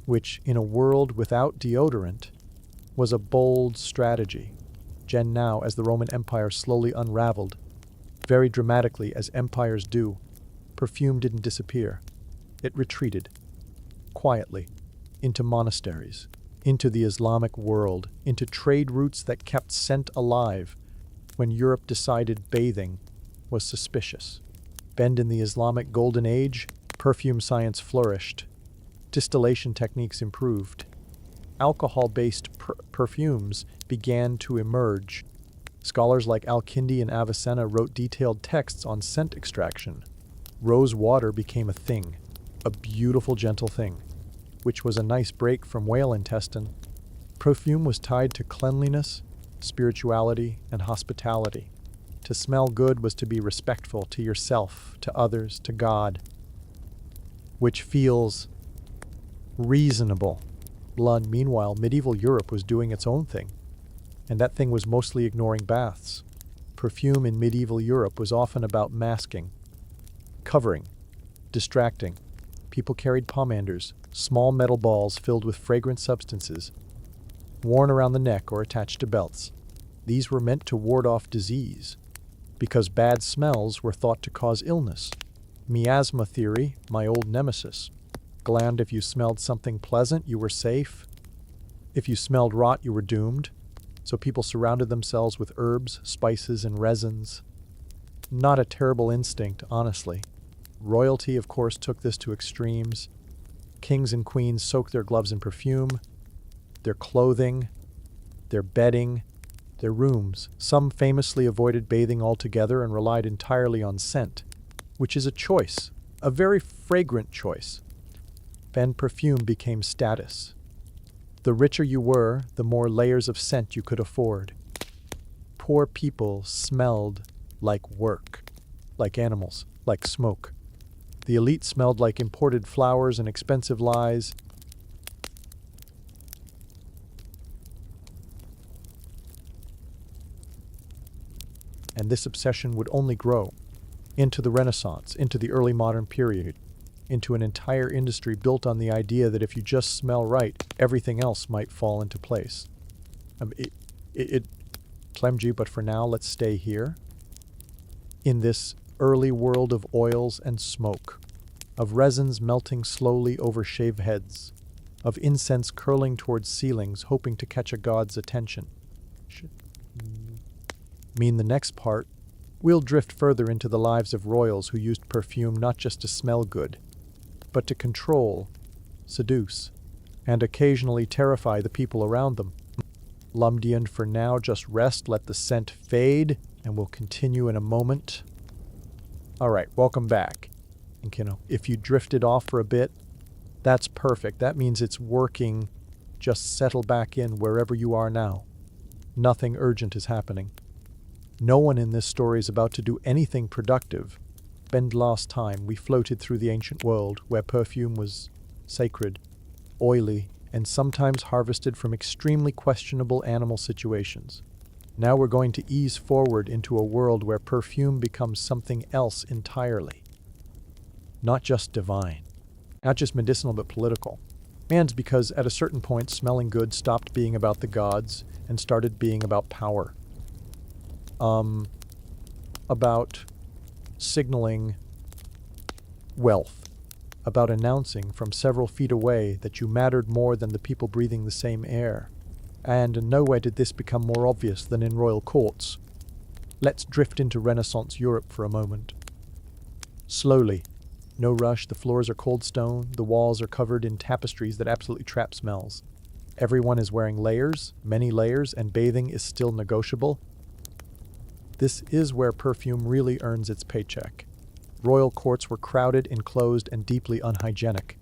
S1: which, in a world without deodorant, was a bold strategy. Now, as the Roman Empire slowly unraveled, very dramatically as empires do, perfume didn't disappear. It retreated, quietly, into monasteries, into the Islamic world, into trade routes that kept scent alive when Europe decided bathing was suspicious. In the Islamic Golden Age, perfume science flourished. Distillation techniques improved. Alcohol-based perfumes began to emerge. Scholars like Al-Kindi and Avicenna wrote detailed texts on scent extraction. Rose water became a thing, a beautiful, gentle thing, which was a nice break from whale intestine. Perfume was tied to cleanliness, spirituality, and hospitality. To smell good was to be respectful to yourself, to others, to God, which feels reasonable. Meanwhile, medieval Europe was doing its own thing, and that thing was mostly ignoring baths. Perfume in medieval Europe was often about masking, covering, distracting. People carried pomanders, small metal balls filled with fragrant substances, worn around the neck or attached to belts. These were meant to ward off disease, because bad smells were thought to cause illness. Miasma theory, my old nemesis. Gland, if you smelled something pleasant, you were safe. If you smelled rot, you were doomed. So people surrounded themselves with herbs, spices, and resins. Not a terrible instinct, honestly. Royalty, of course, took this to extremes. Kings and queens soaked their gloves in perfume, their clothing, their bedding, their rooms. Some famously avoided bathing altogether and relied entirely on scent, which is a choice, a very fragrant choice. Then perfume became status. The richer you were, the more layers of scent you could afford. Poor people smelled like work, like animals, like smoke. The elite smelled like imported flowers and expensive lies. And this obsession would only grow into the Renaissance, into the early modern period, into an entire industry built on the idea that if you just smell right, everything else might fall into place. But for now, let's stay here in this early world of oils and smoke, of resins melting slowly over shaved heads, of incense curling towards ceilings, hoping to catch a god's attention. The next part, we'll drift further into the lives of royals who used perfume not just to smell good, but to control, seduce, and occasionally terrify the people around them. Lumdian, for now, just rest, let the scent fade, and we'll continue in a moment. Alright, welcome back. And, if you drifted off for a bit, that's perfect. That means it's working. Just settle back in wherever you are now. Nothing urgent is happening. No one in this story is about to do anything productive. Last time, we floated through the ancient world where perfume was sacred, oily, and sometimes harvested from extremely questionable animal situations. Now we're going to ease forward into a world where perfume becomes something else entirely. Not just divine, not just medicinal, but political. And because at a certain point, smelling good stopped being about the gods and started being about power. About signaling wealth, about announcing from several feet away that you mattered more than the people breathing the same air. And in no way did this become more obvious than in royal courts. Let's drift into Renaissance Europe for a moment. Slowly, no rush, the floors are cold stone, the walls are covered in tapestries that absolutely trap smells. Everyone is wearing layers, many layers, and bathing is still negotiable. This is where perfume really earns its paycheck. Royal courts were crowded, enclosed, and deeply unhygienic.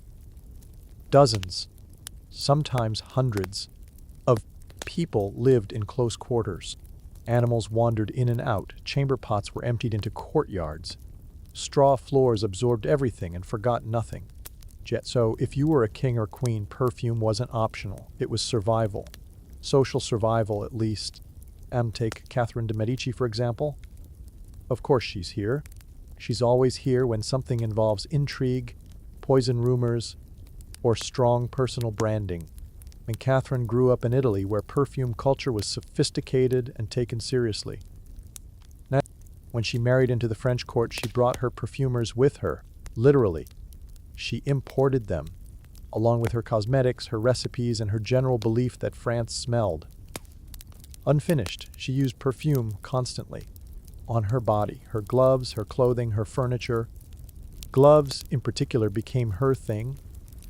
S1: Dozens, sometimes hundreds, of people lived in close quarters. Animals wandered in and out. Chamber pots were emptied into courtyards. Straw floors absorbed everything and forgot nothing. So if you were a king or queen, perfume wasn't optional. It was survival. Social survival, at least. Take Catherine de' Medici, for example. Of course she's here. She's always here when something involves intrigue, poison rumors, or strong personal branding. And Catherine grew up in Italy, where perfume culture was sophisticated and taken seriously. Now, when she married into the French court, she brought her perfumers with her, literally. She imported them, along with her cosmetics, her recipes, and her general belief that France smelled. Unfinished, she used perfume constantly. On her body, her gloves, her clothing, her furniture. Gloves, in particular, became her thing.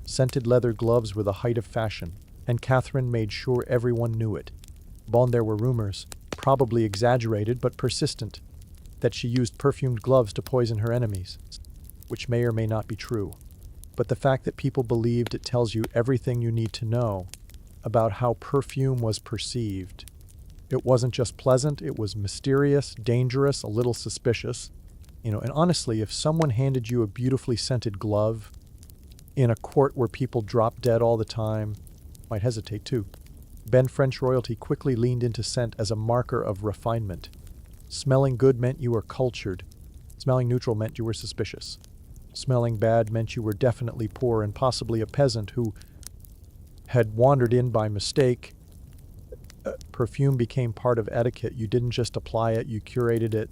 S1: Scented leather gloves were the height of fashion, and Catherine made sure everyone knew it. There were rumors, probably exaggerated but persistent, that she used perfumed gloves to poison her enemies, which may or may not be true. But the fact that people believed it tells you everything you need to know about how perfume was perceived. It wasn't just pleasant, it was mysterious, dangerous, a little suspicious. And honestly, if someone handed you a beautifully scented glove in a court where people drop dead all the time, might hesitate too. French royalty quickly leaned into scent as a marker of refinement. Smelling good meant you were cultured. Smelling neutral meant you were suspicious. Smelling bad meant you were definitely poor and possibly a peasant who had wandered in by mistake. Perfume became part of etiquette. You didn't just apply it, you curated it.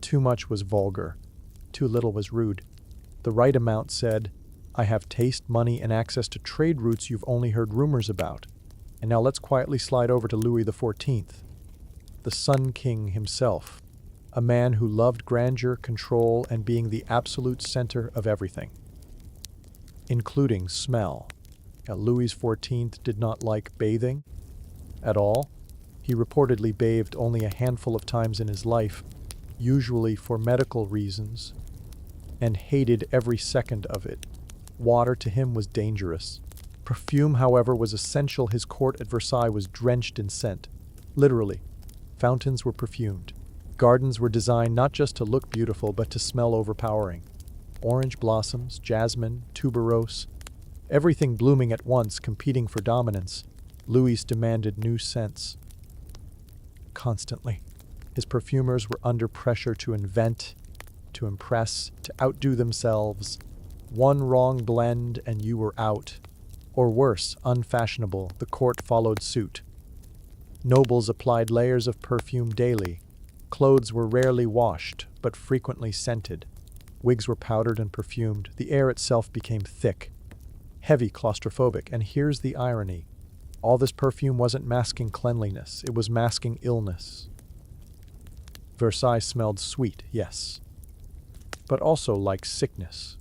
S1: Too much was vulgar. Too little was rude. The right amount said, I have taste, money, and access to trade routes you've only heard rumors about. And now let's quietly slide over to Louis XIV, the Sun King himself, a man who loved grandeur, control, and being the absolute center of everything, including smell. Louis XIV did not like bathing at all. He reportedly bathed only a handful of times in his life, usually for medical reasons, and hated every second of it. Water to him was dangerous. Perfume, however, was essential. His court at Versailles was drenched in scent. Literally, fountains were perfumed. Gardens were designed not just to look beautiful, but to smell overpowering. Orange blossoms, jasmine, tuberose, everything blooming at once, competing for dominance. Louis demanded new scents. Constantly. His perfumers were under pressure to invent, to impress, to outdo themselves. One wrong blend and you were out. Or worse, unfashionable, the court followed suit. Nobles applied layers of perfume daily. Clothes were rarely washed, but frequently scented. Wigs were powdered and perfumed. The air itself became thick, heavy, claustrophobic. And here's the irony. All this perfume wasn't masking cleanliness, it was masking illness. Versailles smelled sweet, yes, but also like sickness.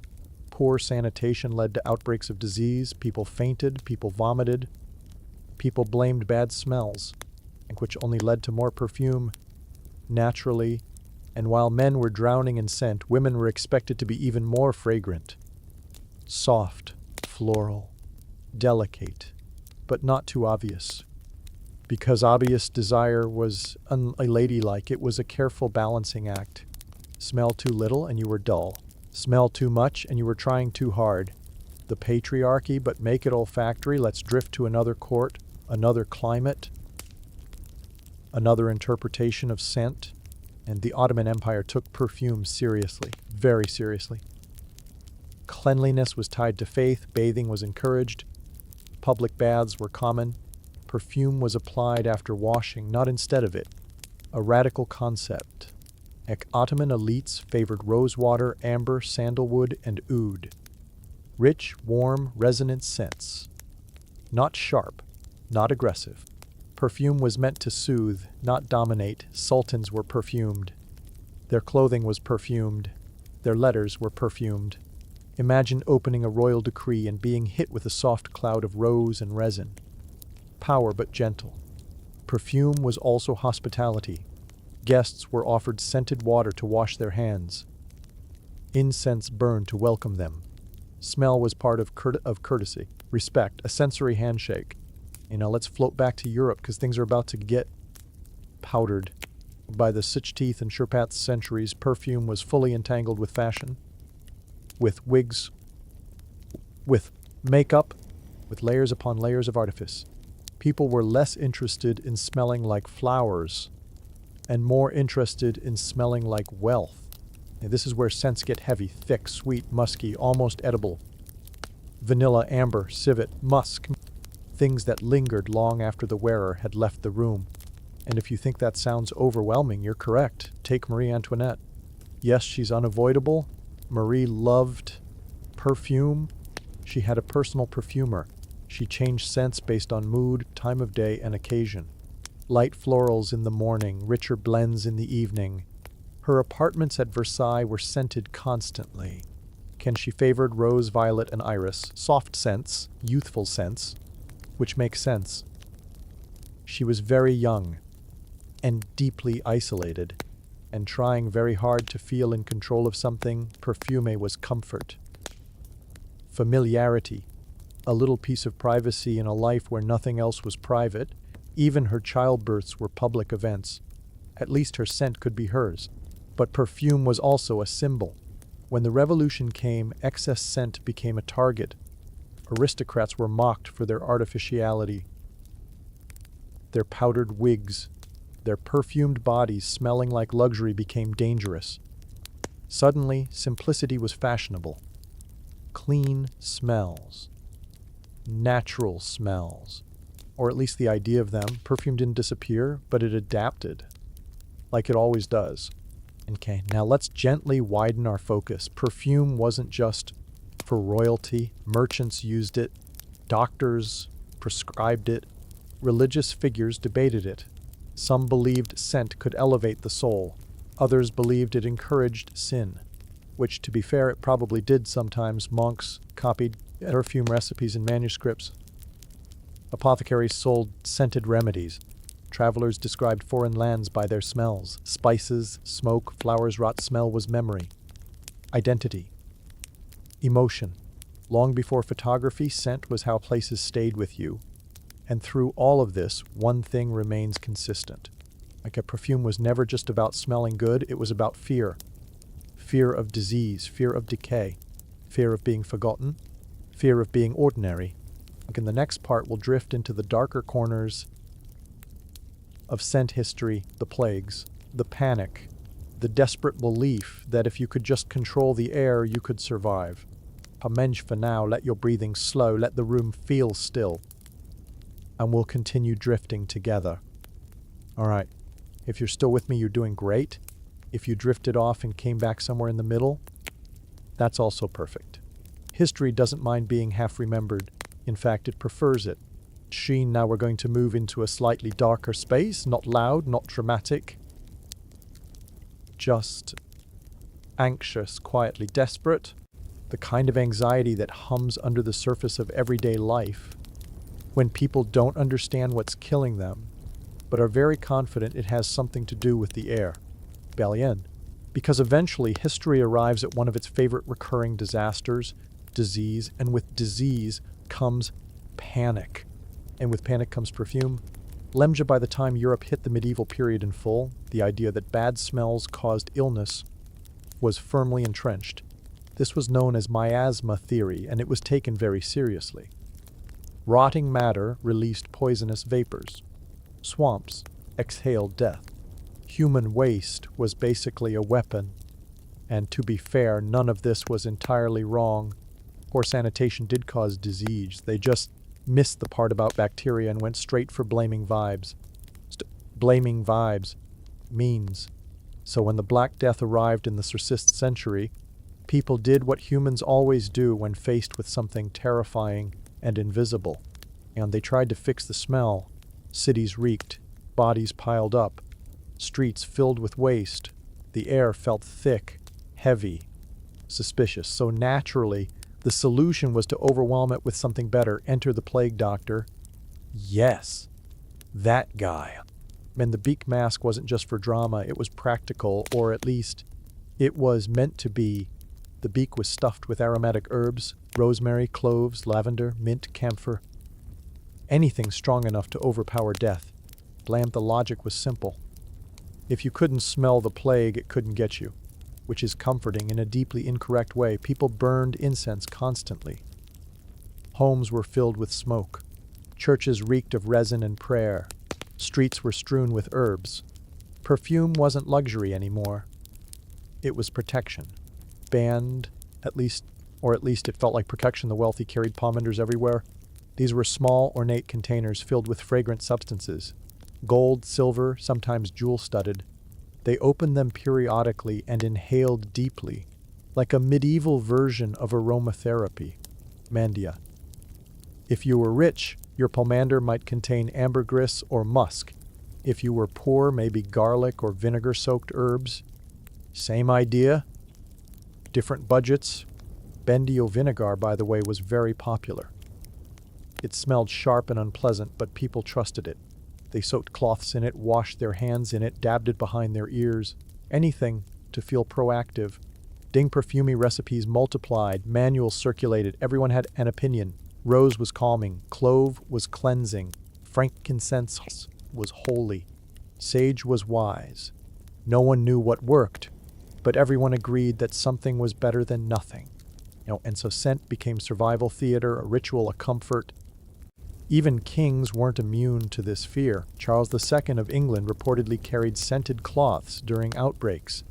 S1: Poor sanitation led to outbreaks of disease. People fainted, people vomited, people blamed bad smells, which only led to more perfume, naturally. And while men were drowning in scent, women were expected to be even more fragrant. Soft, floral, delicate, but not too obvious. Because obvious desire was unladylike, it was a careful balancing act. Smell too little and you were dull. Smell too much and you were trying too hard. The patriarchy, but make it olfactory. Let's drift to another court, another climate, another interpretation of scent. And the Ottoman Empire took perfume seriously, very seriously. Cleanliness was tied to faith, bathing was encouraged, public baths were common, perfume was applied after washing, not instead of it. A radical concept. Ottoman elites favored rosewater, amber, sandalwood, and oud. Rich, warm, resonant scents. Not sharp, not aggressive. Perfume was meant to soothe, not dominate. Sultans were perfumed. Their clothing was perfumed. Their letters were perfumed. Imagine opening a royal decree and being hit with a soft cloud of rose and resin. Power but gentle. Perfume was also hospitality. Guests were offered scented water to wash their hands. Incense burned to welcome them. Smell was part of courtesy, respect, a sensory handshake. Let's float back to Europe because things are about to get powdered. By the Sitch teeth and Sherpat's centuries, perfume was fully entangled with fashion, with wigs, with makeup, with layers upon layers of artifice. People were less interested in smelling like flowers and more interested in smelling like wealth. And this is where scents get heavy, thick, sweet, musky, almost edible. Vanilla, amber, civet, musk. Things that lingered long after the wearer had left the room. And if you think that sounds overwhelming, you're correct. Take Marie Antoinette. Yes, she's unavoidable. Marie loved perfume. She had a personal perfumer. She changed scents based on mood, time of day, and occasion. Light florals in the morning, richer blends in the evening. Her apartments at Versailles were scented constantly. She favored rose, violet, and iris, soft scents, youthful scents, which makes sense. She was very young and deeply isolated, and trying very hard to feel in control of something. Perfume was comfort, familiarity, a little piece of privacy in a life where nothing else was private. Even her childbirths were public events. At least her scent could be hers. But perfume was also a symbol. When the revolution came, excess scent became a target. Aristocrats were mocked for their artificiality, their powdered wigs, their perfumed bodies smelling like luxury became dangerous. Suddenly, simplicity was fashionable. Clean smells, natural smells, or at least the idea of them. Perfume didn't disappear, but it adapted, like it always does. Okay, now let's gently widen our focus. Perfume wasn't just for royalty. Merchants used it. Doctors prescribed it. Religious figures debated it. Some believed scent could elevate the soul. Others believed it encouraged sin, which, to be fair, it probably did sometimes. Monks copied perfume recipes in manuscripts. Apothecaries sold scented remedies. Travelers described foreign lands by their smells. Spices, smoke, flowers, rot. Smell was memory. Identity. Emotion. Long before photography, scent was how places stayed with you. And through all of this, one thing remains consistent. Like a perfume was never just about smelling good, it was about fear. Fear of disease, fear of decay, fear of being forgotten, fear of being ordinary. Like in the next part, we'll drift into the darker corners of scent history, the plagues, the panic, the desperate belief that if you could just control the air, you could survive. Hamenge for now, let your breathing slow, let the room feel still. And we'll continue drifting together. All right, if you're still with me, you're doing great. If you drifted off and came back somewhere in the middle, that's also perfect. History doesn't mind being half remembered. In fact, it prefers it. Sheen, now we're going to move into a slightly darker space, not loud, not dramatic. Just anxious, quietly desperate. The kind of anxiety that hums under the surface of everyday life when people don't understand what's killing them, but are very confident it has something to do with the air. Belien. Because eventually history arrives at one of its favorite recurring disasters, disease, and with disease comes panic. And with panic comes perfume. Lemja, by the time Europe hit the medieval period in full, the idea that bad smells caused illness was firmly entrenched. This was known as miasma theory, and it was taken very seriously. Rotting matter released poisonous vapors. Swamps exhaled death. Human waste was basically a weapon. And to be fair, none of this was entirely wrong. Poor sanitation did cause disease. They just missed the part about bacteria and went straight for blaming vibes. Blaming vibes means. So when the Black Death arrived in the 6th century, people did what humans always do when faced with something terrifying and invisible. And they tried to fix the smell. Cities reeked, bodies piled up, streets filled with waste. The air felt thick, heavy, suspicious. So naturally, the solution was to overwhelm it with something better. Enter the plague doctor. Yes, that guy. And the beak mask wasn't just for drama, it was practical, or at least it was meant to be. The beak was stuffed with aromatic herbs, rosemary, cloves, lavender, mint, camphor. Anything strong enough to overpower death. Bland, the logic was simple. If you couldn't smell the plague, it couldn't get you. Which is comforting in a deeply incorrect way. People burned incense constantly. Homes were filled with smoke. Churches reeked of resin and prayer. Streets were strewn with herbs. Perfume wasn't luxury anymore. It was protection. Banned, at least it felt like protection. The wealthy carried pomanders everywhere. These were small, ornate containers filled with fragrant substances. Gold, silver, sometimes jewel-studded. They opened them periodically and inhaled deeply, like a medieval version of aromatherapy. Mandia. If you were rich, your pomander might contain ambergris or musk. If you were poor, maybe garlic or vinegar-soaked herbs. Same idea. Different budgets. Bendio vinegar, by the way, was very popular. It smelled sharp and unpleasant, but people trusted it. They soaked cloths in it, washed their hands in it, dabbed it behind their ears. Anything to feel proactive. Ding perfumey recipes multiplied, manuals circulated, everyone had an opinion. Rose was calming, clove was cleansing, frankincense was holy, sage was wise. No one knew what worked, but everyone agreed that something was better than nothing. And so scent became survival theater, a ritual, a comfort. Even kings weren't immune to this fear. Charles II of England reportedly carried scented cloths during outbreaks.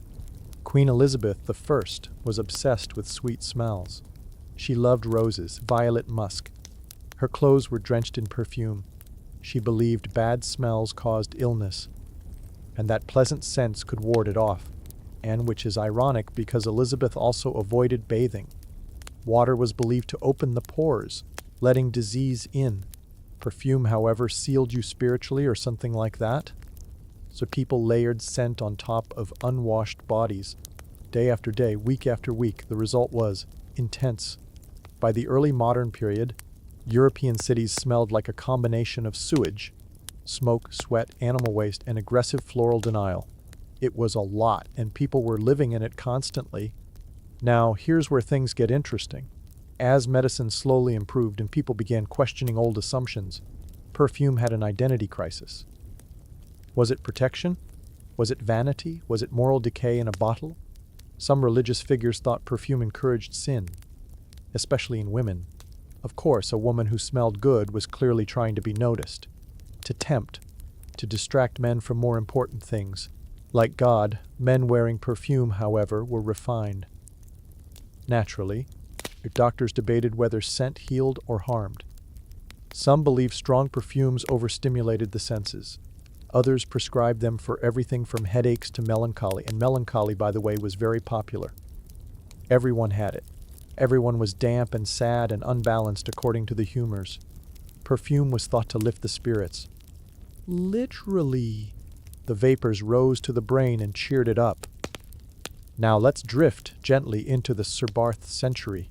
S1: Queen Elizabeth I was obsessed with sweet smells. She loved roses, violet musk. Her clothes were drenched in perfume. She believed bad smells caused illness, and that pleasant scents could ward it off. And which is ironic because Elizabeth also avoided bathing. Water was believed to open the pores, letting disease in. Perfume, however, sealed you spiritually or something like that. So people layered scent on top of unwashed bodies. Day after day, week after week, the result was intense. By the early modern period, European cities smelled like a combination of sewage, Smoke, sweat, animal waste, and aggressive floral denial. It was a lot, and people were living in it constantly. Now, here's where things get interesting. As medicine slowly improved and people began questioning old assumptions, perfume had an identity crisis. Was it protection? Was it vanity? Was it moral decay in a bottle? Some religious figures thought perfume encouraged sin, especially in women. Of course, a woman who smelled good was clearly trying to be noticed, to tempt, to distract men from more important things. Like God, men wearing perfume, however, were refined. Naturally, doctors debated whether scent healed or harmed. Some believed strong perfumes overstimulated the senses. Others prescribed them for everything from headaches to melancholy, and melancholy, by the way, was very popular. Everyone had it. Everyone was damp and sad and unbalanced according to the humors. Perfume was thought to lift the spirits. Literally. The vapors rose to the brain and cheered it up. Now let's drift gently into the Serbarth century,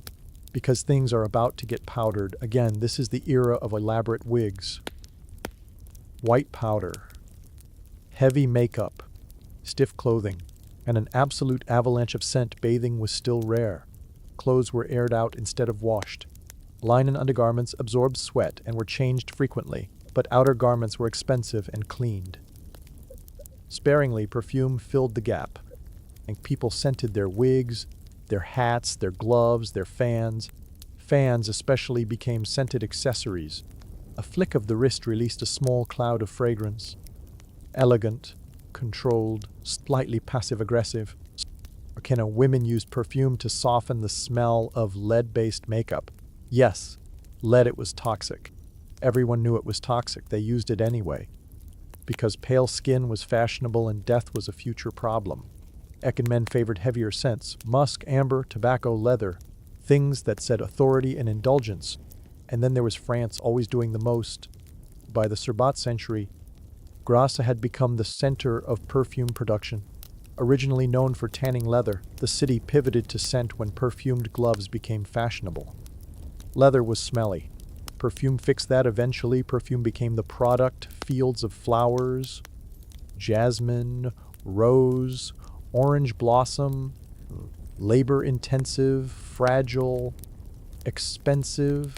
S1: because things are about to get powdered. Again, this is the era of elaborate wigs. White powder, heavy makeup, stiff clothing, and an absolute avalanche of scent. Bathing was still rare. Clothes were aired out instead of washed. Linen undergarments absorbed sweat and were changed frequently, but outer garments were expensive and cleaned. Sparingly, perfume filled the gap, and people scented their wigs, their hats, their gloves, their fans. Fans especially became scented accessories. A flick of the wrist released a small cloud of fragrance. Elegant, controlled, slightly passive-aggressive. Or can a women use perfume to soften the smell of lead-based makeup? Yes, lead. It was toxic. Everyone knew it was toxic. They used it anyway. Because pale skin was fashionable and death was a future problem. Ekin men favored heavier scents, musk, amber, tobacco, leather, things that said authority and indulgence. And then there was France, always doing the most. By the Serbat century, Grasse had become the center of perfume production. Originally known for tanning leather, the city pivoted to scent when perfumed gloves became fashionable. Leather was smelly. Perfume fixed that eventually. Perfume became the product. Fields of flowers, jasmine, rose, orange blossom, labor-intensive, fragile, expensive.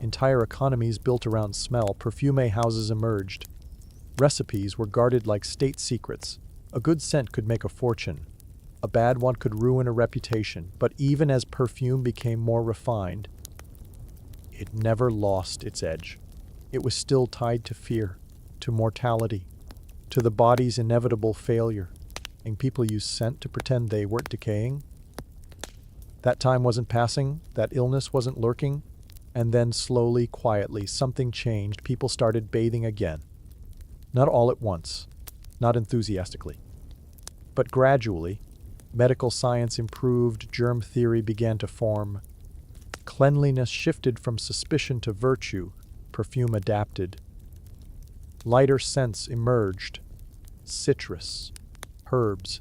S1: Entire economies built around smell. Perfume houses emerged. Recipes were guarded like state secrets. A good scent could make a fortune. A bad one could ruin a reputation. But even as perfume became more refined, it never lost its edge. It was still tied to fear, to mortality, to the body's inevitable failure. And people used scent to pretend they weren't decaying. That time wasn't passing, that illness wasn't lurking. And then slowly, quietly, something changed. People started bathing again. Not all at once, not enthusiastically. But gradually, medical science improved, germ theory began to form. Cleanliness shifted from suspicion to virtue. Perfume adapted. Lighter scents emerged. Citrus, herbs.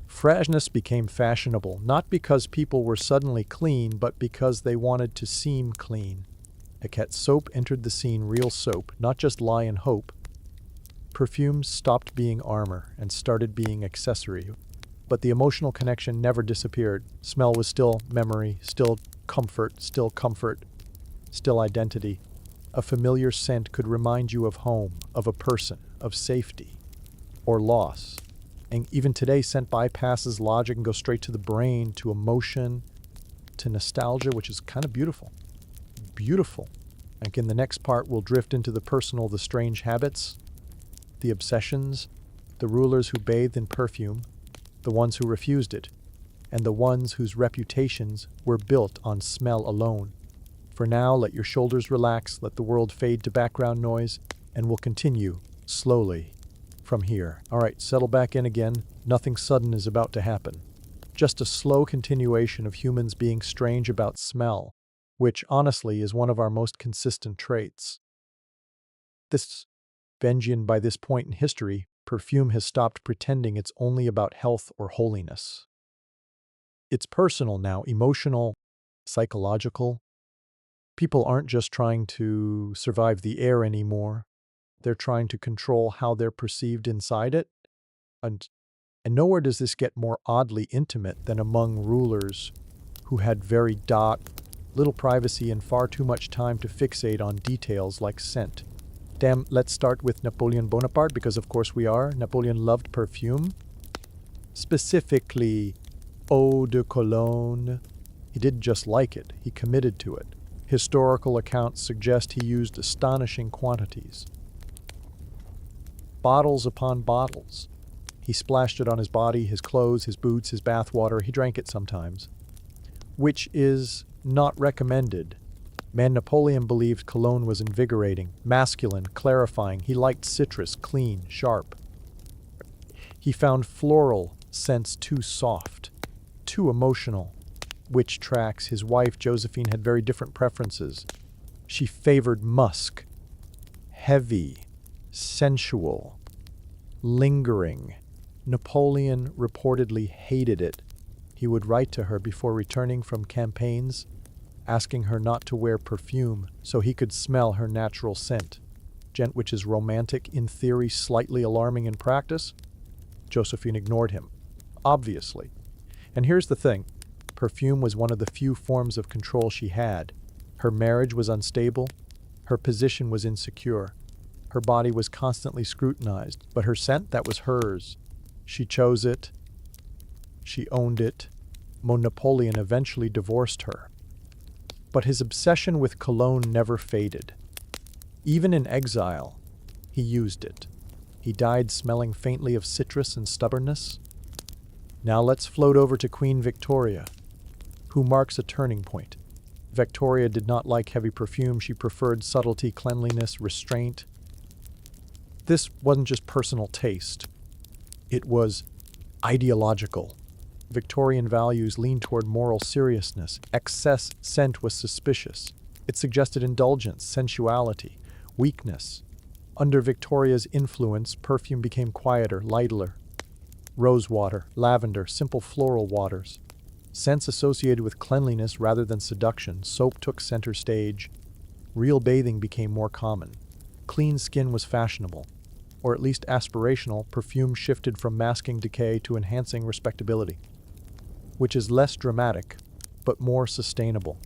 S1: Freshness became fashionable, not because people were suddenly clean, but because they wanted to seem clean. Aket soap entered the scene, real soap, not just lie and hope. Perfumes stopped being armor and started being accessory. But the emotional connection never disappeared. Smell was still memory, still comfort, still identity. A familiar scent could remind you of home, of a person, of safety, or loss. And even today, scent bypasses logic and goes straight to the brain, to emotion, to nostalgia, which is kind of beautiful. Beautiful. And in the next part, we'll drift into the personal, the strange habits, the obsessions, the rulers who bathed in perfume, the ones who refused it, and the ones whose reputations were built on smell alone. For now, let your shoulders relax, let the world fade to background noise, and we'll continue, slowly, from here. All right, settle back in again. Nothing sudden is about to happen. Just a slow continuation of humans being strange about smell, which, honestly, is one of our most consistent traits. This Benjian, by this point in history, perfume has stopped pretending it's only about health or holiness. It's personal now, emotional, psychological. People aren't just trying to survive the air anymore. They're trying to control how they're perceived inside it. And, and nowhere does this get more oddly intimate than among rulers who had very little privacy and far too much time to fixate on details like scent. Let's start with Napoleon Bonaparte, because of course we are. Napoleon loved perfume, specifically eau de cologne. He didn't just like it, he committed to it. Historical accounts suggest he used astonishing quantities. Bottles upon bottles. He splashed it on his body, his clothes, his boots, his bath water. He drank it sometimes, which is not recommended. Man, Napoleon believed cologne was invigorating, masculine, clarifying. He liked citrus, clean, sharp. He found floral scents too soft, too emotional. Which tracks. His wife, Josephine, had very different preferences. She favored musk, heavy, sensual, lingering. Napoleon reportedly hated it. He would write to her before returning from campaigns, asking her not to wear perfume so he could smell her natural scent. Which is romantic in theory, slightly alarming in practice. Josephine ignored him, obviously. And here's the thing. Perfume was one of the few forms of control she had. Her marriage was unstable. Her position was insecure. Her body was constantly scrutinized, but her scent, that was hers. She chose it. She owned it. Napoleon eventually divorced her. But his obsession with cologne never faded. Even in exile, he used it. He died smelling faintly of citrus and stubbornness. Now let's float over to Queen Victoria, who marks a turning point. Victoria did not like heavy perfume. She preferred subtlety, cleanliness, restraint. This wasn't just personal taste. It was ideological. Victorian values leaned toward moral seriousness. Excess scent was suspicious. It suggested indulgence, sensuality, weakness. Under Victoria's influence, perfume became quieter, lighter. Rose water, lavender, simple floral waters. Scents associated with cleanliness rather than seduction. Soap took center stage. Real bathing became more common. Clean skin was fashionable, or at least aspirational. Perfume shifted from masking decay to enhancing respectability, which is less dramatic, but more sustainable.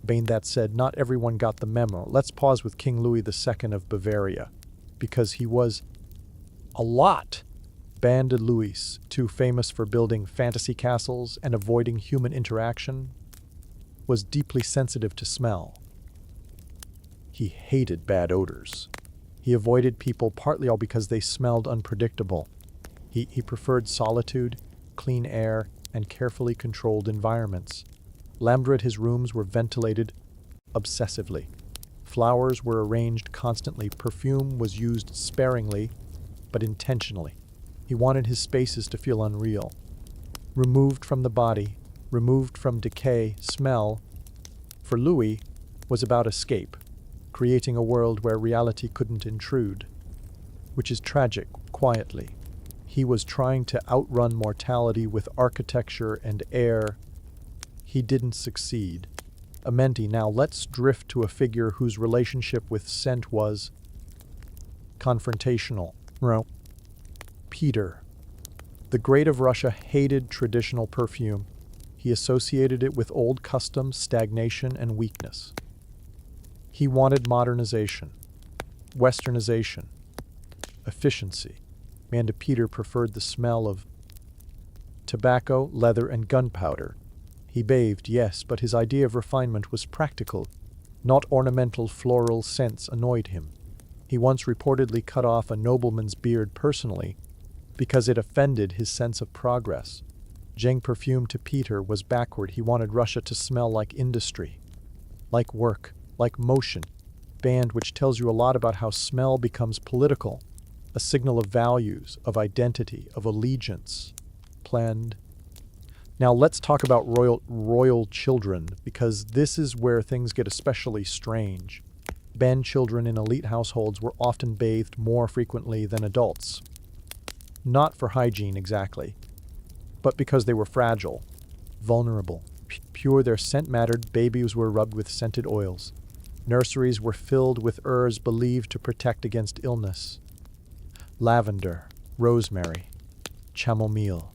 S1: That said, not everyone got the memo. Let's pause with King Louis II of Bavaria, because he was a lot. Banded Louis, too famous for building fantasy castles and avoiding human interaction, was deeply sensitive to smell. He hated bad odors. He avoided people partly all because they smelled unpredictable. He preferred solitude, clean air, and carefully controlled environments. His rooms were ventilated obsessively. Flowers were arranged constantly. Perfume was used sparingly, but intentionally. He wanted his spaces to feel unreal. Removed from the body, removed from decay, smell, for Louis, was about escape, creating a world where reality couldn't intrude, which is tragic, quietly. He was trying to outrun mortality with architecture and air. He didn't succeed. Amenti, now let's drift to a figure whose relationship with scent was confrontational. Peter. The Great of Russia hated traditional perfume. He associated it with old customs, stagnation, and weakness. He wanted modernization, westernization, efficiency. Peter preferred the smell of tobacco, leather, and gunpowder. He bathed, yes, but his idea of refinement was practical. Not ornamental floral scents annoyed him. He once reportedly cut off a nobleman's beard personally because it offended his sense of progress. Perfume to Peter was backward. He wanted Russia to smell like industry, like work, like motion. Which tells you a lot about how smell becomes political, a signal of values, of identity, of allegiance. Planned. Now let's talk about royal children, because this is where things get especially strange. Children in elite households were often bathed more frequently than adults. Not for hygiene exactly, but because they were fragile, vulnerable, pure. Their scent mattered. Babies were rubbed with scented oils. Nurseries were filled with herbs believed to protect against illness. Lavender, rosemary, chamomile.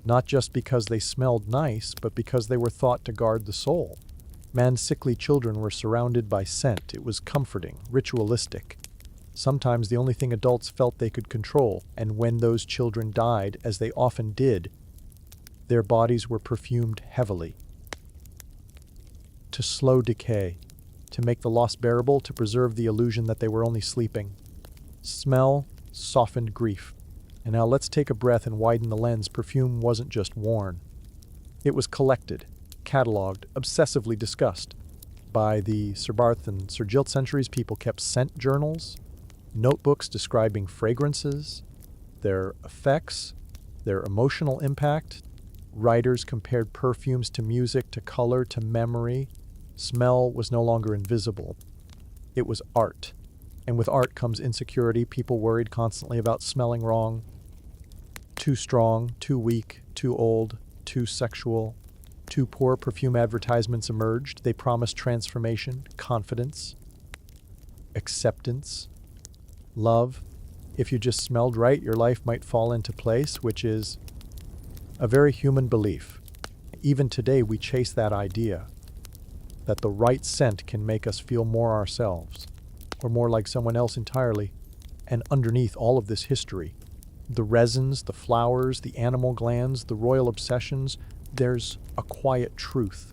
S1: Not just because they smelled nice, but because they were thought to guard the soul. Man's sickly children were surrounded by scent. It was comforting, ritualistic. Sometimes the only thing adults felt they could control, and when those children died, as they often did, their bodies were perfumed heavily. To slow decay, to make the loss bearable, to preserve the illusion that they were only sleeping. Smell softened grief. And now let's take a breath and widen the lens. Perfume wasn't just worn. It was collected, catalogued, obsessively discussed. By the Sir Barth and Sir Jilt centuries, people kept scent journals, notebooks describing fragrances, their effects, their emotional impact. Writers compared perfumes to music, to color, to memory. Smell was no longer invisible. It was art. And with art comes insecurity. People worried constantly about smelling wrong. Too strong, too weak, too old, too sexual. Too poor. Perfume advertisements emerged. They promised transformation, confidence, acceptance, love. If you just smelled right, your life might fall into place, which is a very human belief. Even today, we chase that idea that the right scent can make us feel more ourselves, or more like someone else entirely. And underneath all of this history, the resins, the flowers, the animal glands, the royal obsessions, there's a quiet truth.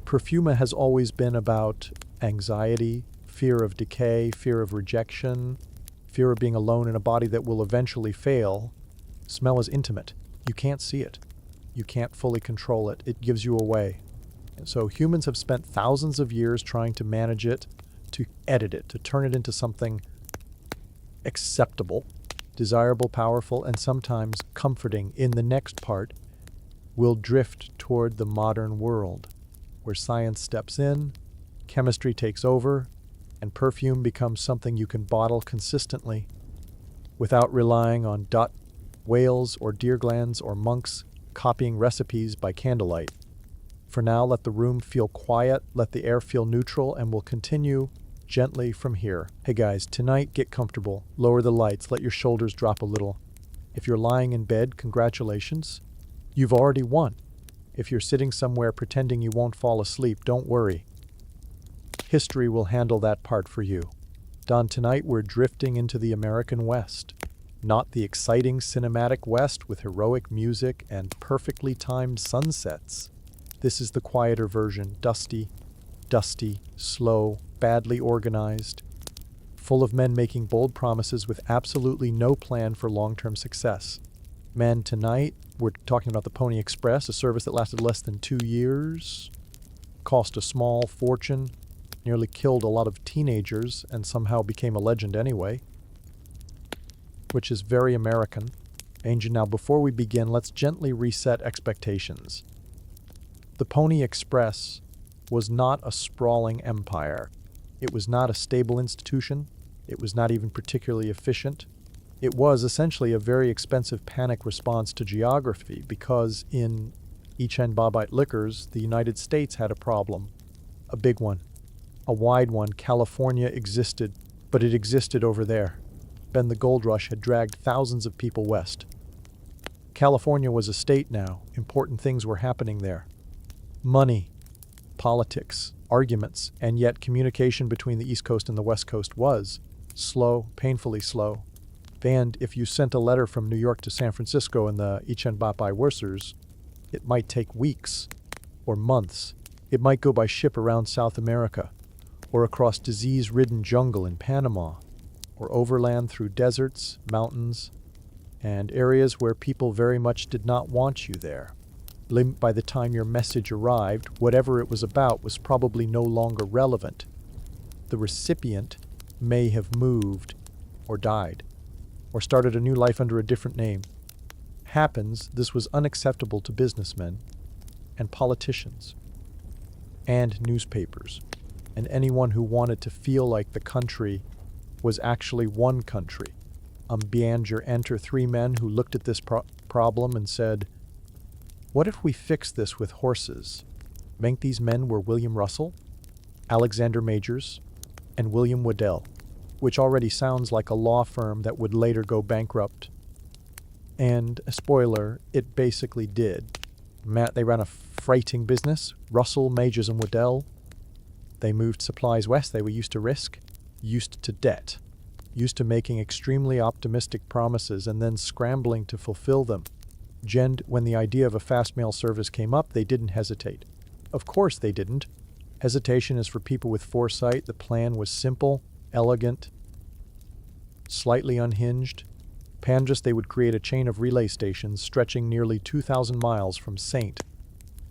S1: Perfume has always been about anxiety, fear of decay, fear of rejection, fear of being alone in a body that will eventually fail. Smell is intimate. You can't see it. You can't fully control it. It gives you away. And so humans have spent thousands of years trying to manage it, to edit it, to turn it into something acceptable, desirable, powerful, and sometimes comforting. In the next part, we'll drift toward the modern world, where science steps in, chemistry takes over, and perfume becomes something you can bottle consistently without relying on whales or deer glands or monks copying recipes by candlelight. For now, let the room feel quiet, let the air feel neutral, and we'll continue gently from here. Hey guys, tonight get comfortable, lower the lights, let your shoulders drop a little. If you're lying in bed, congratulations. You've already won. If you're sitting somewhere pretending you won't fall asleep, don't worry. History will handle that part for you. Tonight we're drifting into the American West. Not the exciting cinematic West with heroic music and perfectly timed sunsets. This is the quieter version, dusty, slow, badly organized, full of men making bold promises with absolutely no plan for long-term success. Men, tonight we're talking about the Pony Express, a service that lasted less than 2 years, cost a small fortune, nearly killed a lot of teenagers, and somehow became a legend anyway, which is very American. Angel, now before we begin, let's gently reset expectations. The Pony Express was not a sprawling empire. It was not a stable institution. It was not even particularly efficient. It was essentially a very expensive panic response to geography, because in Chen Bobite Liquors, the United States had a problem. A big one. A wide one. California existed, but it existed over there. The gold rush had dragged thousands of people west. California was a state now. Important things were happening there. Money, politics, arguments, and yet communication between the East Coast and the West Coast was slow, painfully slow. And if you sent a letter from New York to San Francisco in the Ichenbapai Wursers, it might take weeks or months. It might go by ship around South America, or across disease-ridden jungle in Panama, or overland through deserts, mountains, and areas where people very much did not want you there. By the time your message arrived, whatever it was about was probably no longer relevant. The recipient may have moved, or died, or started a new life under a different name. This was unacceptable to businessmen, and politicians, and newspapers, and anyone who wanted to feel like the country was actually one country. Bianger enter 3 men who looked at this problem and said, "What if we fix this with horses?" These men were William Russell, Alexander Majors, and William Waddell, which already sounds like a law firm that would later go bankrupt. And, a spoiler, it basically did. They ran a freighting business, Russell, Majors, and Waddell. They moved supplies west. They were used to risk, used to debt, used to making extremely optimistic promises and then scrambling to fulfill them. When the idea of a fast mail service came up, they didn't hesitate. Of course they didn't. Hesitation is for people with foresight. The plan was simple, elegant, slightly unhinged. Pandas, they would create a chain of relay stations stretching nearly 2,000 miles from St.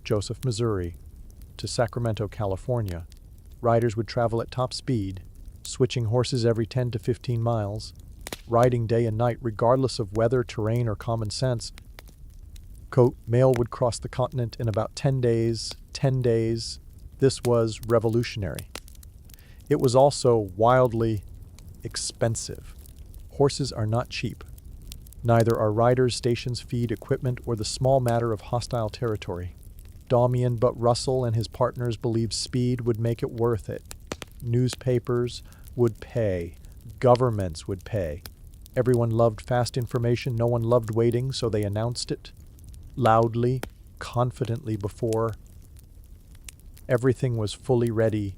S1: Joseph, Missouri, to Sacramento, California. Riders would travel at top speed, switching horses every 10 to 15 miles, riding day and night regardless of weather, terrain, or common sense. Mail would cross the continent in about 10 days. 10 days. This was revolutionary. It was also wildly expensive. Horses are not cheap. Neither are riders, stations, feed, equipment, or the small matter of hostile territory. Damian but Russell and his partners believed speed would make it worth it. Newspapers would pay. Governments would pay. Everyone loved fast information. No one loved waiting, so they announced it loudly, confidently before everything was fully ready.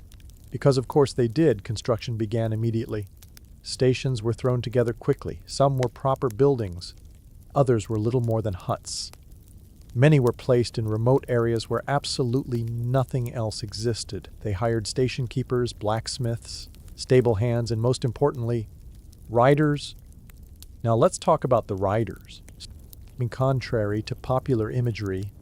S1: Because of course they did, construction began immediately. Stations were thrown together quickly. Some were proper buildings. Others were little more than huts. Many were placed in remote areas where absolutely nothing else existed. They hired station keepers, blacksmiths, stable hands, and most importantly, riders. Now let's talk about the riders. Contrary to popular imagery,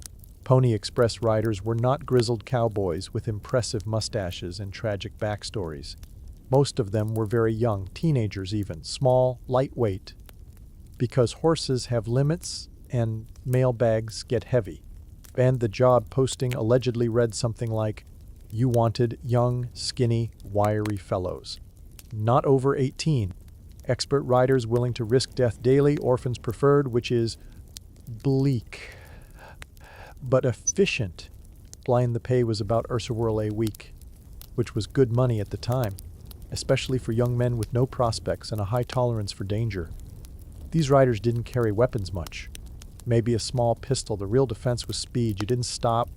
S1: Pony Express riders were not grizzled cowboys with impressive mustaches and tragic backstories. Most of them were very young, teenagers even, small, lightweight. Because horses have limits and mail bags get heavy. And the job posting allegedly read something like, "You wanted young, skinny, wiry fellows. Not over 18. Expert riders willing to risk death daily, orphans preferred," which is bleak but efficient. The pay was about Ursuwurl a week, which was good money at the time, especially for young men with no prospects and a high tolerance for danger. These riders didn't carry weapons much. Maybe a small pistol. The real defense was speed. You didn't stop,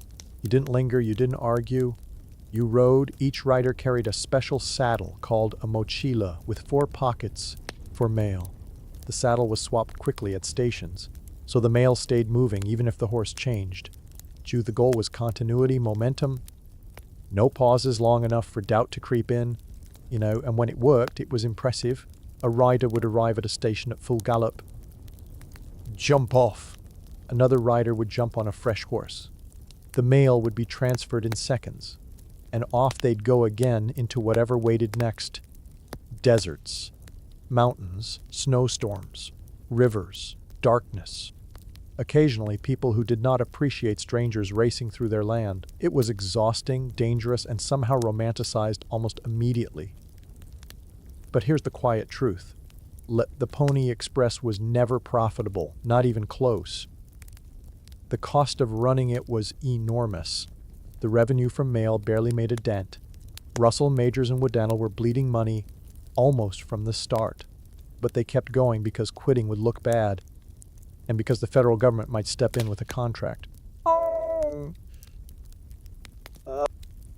S1: you didn't linger, you didn't argue. You rode. Each rider carried a special saddle called a mochila with 4 pockets for mail. The saddle was swapped quickly at stations, so the mail stayed moving even if the horse changed. The goal was continuity, momentum, no pauses long enough for doubt to creep in, and when it worked, it was impressive. A rider would arrive at a station at full gallop, jump off. Another rider would jump on a fresh horse. The mail would be transferred in seconds, and off they'd go again into whatever waited next. Deserts, mountains, snowstorms, rivers, darkness. Occasionally, people who did not appreciate strangers racing through their land. It was exhausting, dangerous, and somehow romanticized almost immediately. But here's the quiet truth. The Pony Express was never profitable, not even close. The cost of running it was enormous. The revenue from mail barely made a dent. Russell, Majors, and Waddell were bleeding money almost from the start. But they kept going because quitting would look bad, and because the federal government might step in with a contract.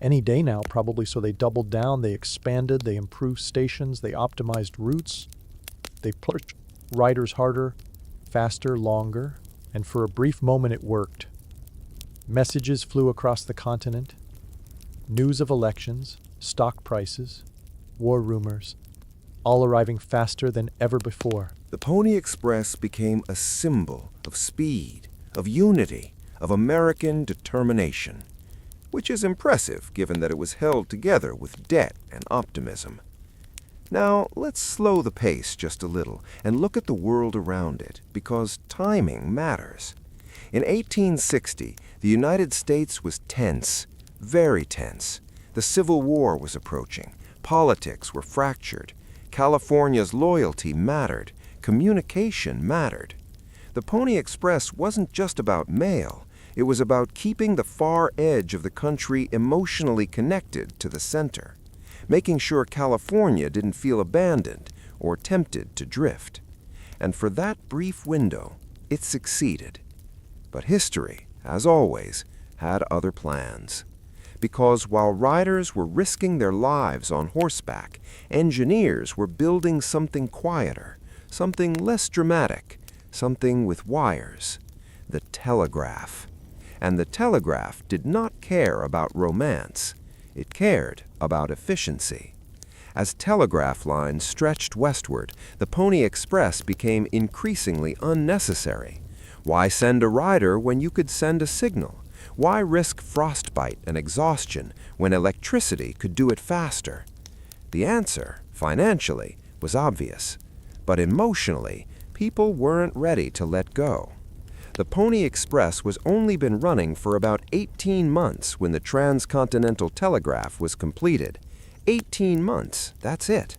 S1: Any day now, probably, so they doubled down, they expanded, they improved stations, they optimized routes, they pushed riders harder, faster, longer, and for a brief moment it worked. Messages flew across the continent, news of elections, stock prices, war rumors, all arriving faster than ever before.
S2: The Pony Express became a symbol of speed, of unity, of American determination, which is impressive given that it was held together with debt and optimism. Now, let's slow the pace just a little and look at the world around it, because timing matters. In 1860, the United States was tense, very tense. The Civil War was approaching. Politics were fractured. California's loyalty mattered. Communication mattered. The Pony Express wasn't just about mail. It was about keeping the far edge of the country emotionally connected to the center, making sure California didn't feel abandoned or tempted to drift. And for that brief window, it succeeded. But history, as always, had other plans. Because while riders were risking their lives on horseback, engineers were building something quieter, something less dramatic, something with wires: the telegraph. And the telegraph did not care about romance. It cared about efficiency. As telegraph lines stretched westward, the Pony Express became increasingly unnecessary. Why send a rider when you could send a signal? Why risk frostbite and exhaustion when electricity could do it faster? The answer, financially, was obvious. But emotionally, people weren't ready to let go. The Pony Express was only been running for about 18 months when the transcontinental telegraph was completed. 18 months, that's it.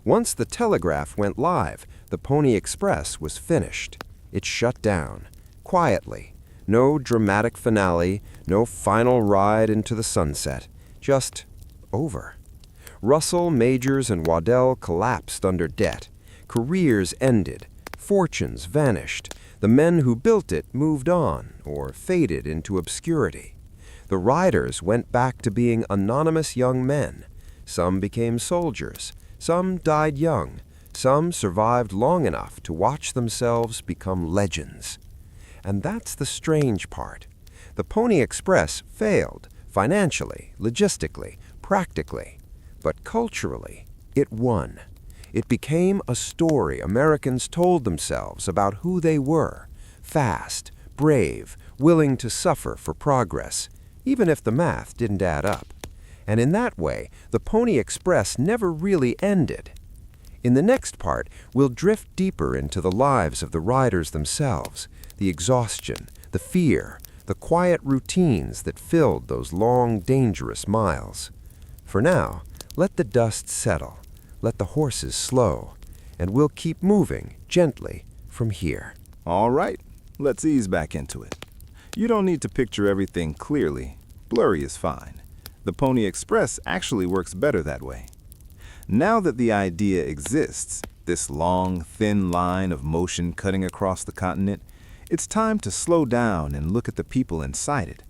S2: Once the telegraph went live, the Pony Express was finished. It shut down, quietly. No dramatic finale, no final ride into the sunset. Just over. Russell, Majors, and Waddell collapsed under debt. Careers ended. Fortunes vanished. The men who built it moved on or faded into obscurity. The riders went back to being anonymous young men. Some became soldiers. Some died young. Some survived long enough to watch themselves become legends. And that's the strange part. The Pony Express failed, financially, logistically, practically. But culturally, it won. It became a story Americans told themselves about who they were: fast, brave, willing to suffer for progress, even if the math didn't add up. And in that way, the Pony Express never really ended. In the next part, we'll drift deeper into the lives of the riders themselves, the exhaustion, the fear, the quiet routines that filled those long, dangerous miles. For now, let the dust settle, let the horses slow, and we'll keep moving gently from here.
S3: All right, let's ease back into it. You don't need to picture everything clearly. Blurry is fine. The Pony Express actually works better that way. Now that the idea exists, this long, thin line of motion cutting across the continent, it's time to slow down and look at the people inside it.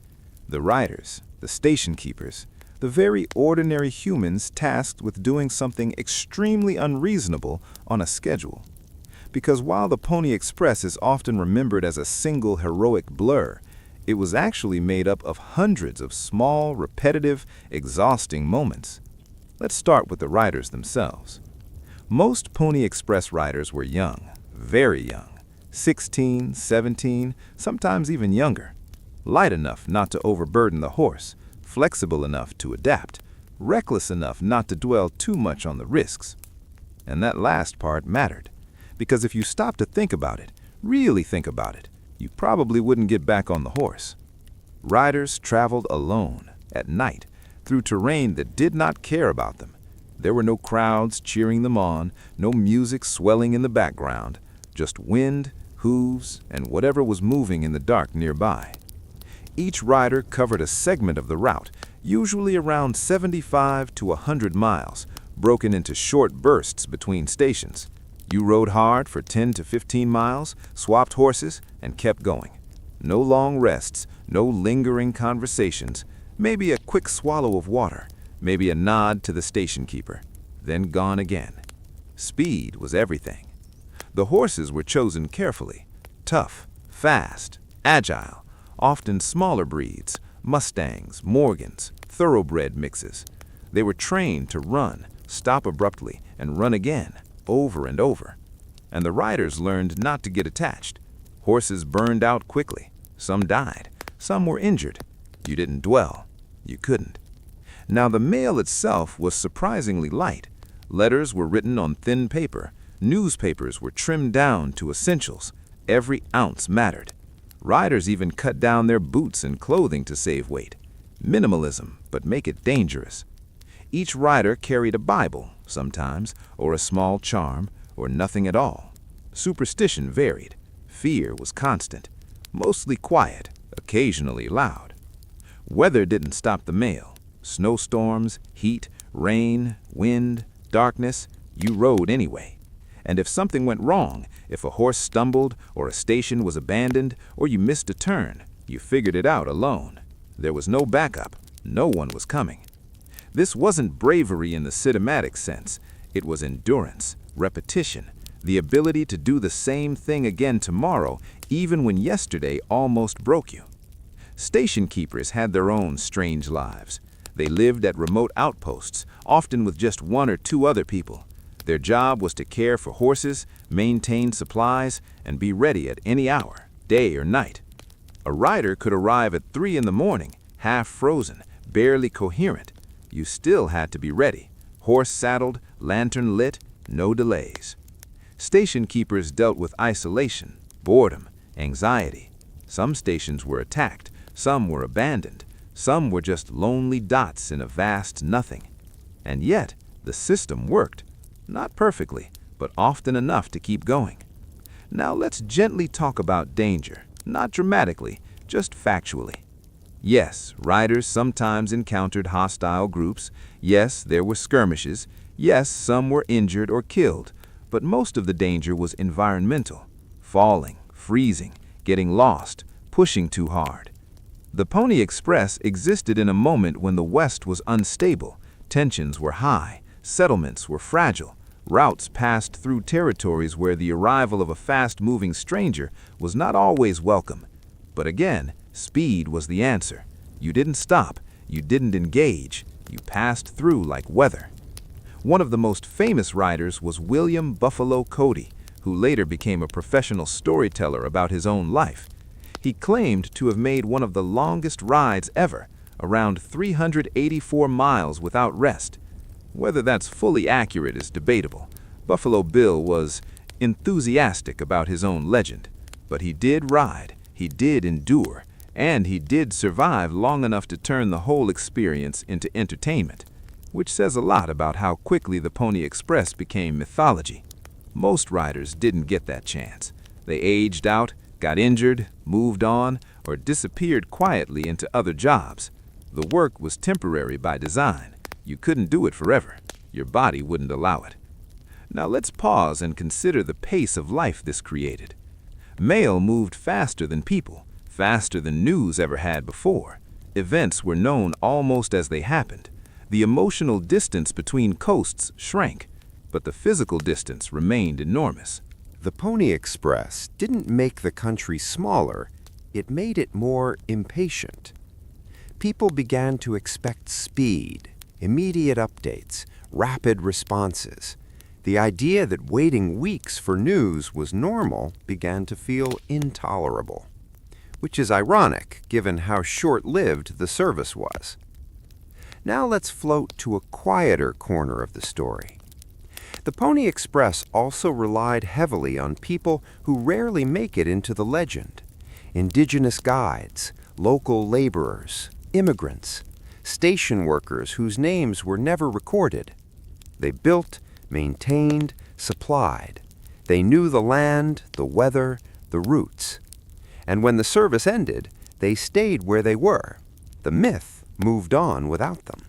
S3: The riders, the station keepers, the very ordinary humans tasked with doing something extremely unreasonable on a schedule. Because while the Pony Express is often remembered as a single heroic blur, it was actually made up of hundreds of small, repetitive, exhausting moments. Let's start with the riders themselves. Most Pony Express riders were young, very young, 16, 17, sometimes even younger. Light enough not to overburden the horse, flexible enough to adapt, reckless enough not to dwell too much on the risks. And that last part mattered, because if you stop to think about it, really think about it, you probably wouldn't get back on the horse. Riders traveled alone, at night, through terrain that did not care about them. There were no crowds cheering them on, no music swelling in the background, just wind, hooves, and whatever was moving in the dark nearby. Each rider covered a segment of the route, usually around 75 to 100 miles, broken into short bursts between stations. You rode hard for 10 to 15 miles, swapped horses, and kept going. No long rests, no lingering conversations, maybe a quick swallow of water, maybe a nod to the station keeper, then gone again. Speed was everything. The horses were chosen carefully, tough, fast, agile, often smaller breeds, Mustangs, Morgans, thoroughbred mixes. They were trained to run, stop abruptly, and run again, over and over. And the riders learned not to get attached. Horses burned out quickly. Some died. Some were injured. You didn't dwell. You couldn't. Now the mail itself was surprisingly light. Letters were written on thin paper. Newspapers were trimmed down to essentials. Every ounce mattered. Riders even cut down their boots and clothing to save weight. Minimalism, but make it dangerous. Each rider carried a Bible, sometimes, or a small charm, or nothing at all. Superstition varied. Fear was constant. Mostly quiet, occasionally loud. Weather didn't stop the mail. Snowstorms, heat, rain, wind, darkness, you rode anyway. And if something went wrong, if a horse stumbled or a station was abandoned or you missed a turn, you figured it out alone. There was no backup. No one was coming. This wasn't bravery in the cinematic sense. It was endurance, repetition, the ability to do the same thing again tomorrow, even when yesterday almost broke you. Station keepers had their own strange lives. They lived at remote outposts, often with just one or two other people. Their job was to care for horses, maintain supplies, and be ready at any hour, day or night. A rider could arrive at 3 in the morning, half frozen, barely coherent. You still had to be ready. Horse saddled, lantern lit, no delays. Station keepers dealt with isolation, boredom, anxiety. Some stations were attacked, some were abandoned, some were just lonely dots in a vast nothing. And yet, the system worked. Not perfectly, but often enough to keep going. Now let's gently talk about danger, not dramatically, just factually. Yes, riders sometimes encountered hostile groups. Yes, there were skirmishes. Yes, some were injured or killed. But most of the danger was environmental. Falling, freezing, getting lost, pushing too hard. The Pony Express existed in a moment when the West was unstable. Tensions were high. Settlements were fragile. Routes passed through territories where the arrival of a fast-moving stranger was not always welcome. But again, speed was the answer. You didn't stop. You didn't engage. You passed through like weather. One of the most famous riders was William Buffalo Cody, who later became a professional storyteller about his own life. He claimed to have made one of the longest rides ever, around 384 miles without rest. Whether that's fully accurate is debatable. Buffalo Bill was enthusiastic about his own legend, but he did ride, he did endure, and he did survive long enough to turn the whole experience into entertainment, which says a lot about how quickly the Pony Express became mythology. Most riders didn't get that chance. They aged out, got injured, moved on, or disappeared quietly into other jobs. The work was temporary by design. You couldn't do it forever. Your body wouldn't allow it. Now let's pause and consider the pace of life this created. Mail moved faster than people, faster than news ever had before. Events were known almost as they happened. The emotional distance between coasts shrank, but the physical distance remained enormous.
S2: The Pony Express didn't make the country smaller, it made it more impatient. People began to expect speed, immediate updates, rapid responses. The idea that waiting weeks for news was normal began to feel intolerable, which is ironic given how short-lived the service was. Now let's float to a quieter corner of the story. The Pony Express also relied heavily on people who rarely make it into the legend. Indigenous guides, local laborers, immigrants, station workers whose names were never recorded. They built, maintained, supplied. They knew the land, the weather, the routes. And when the service ended, they stayed where they were. The myth moved on without them.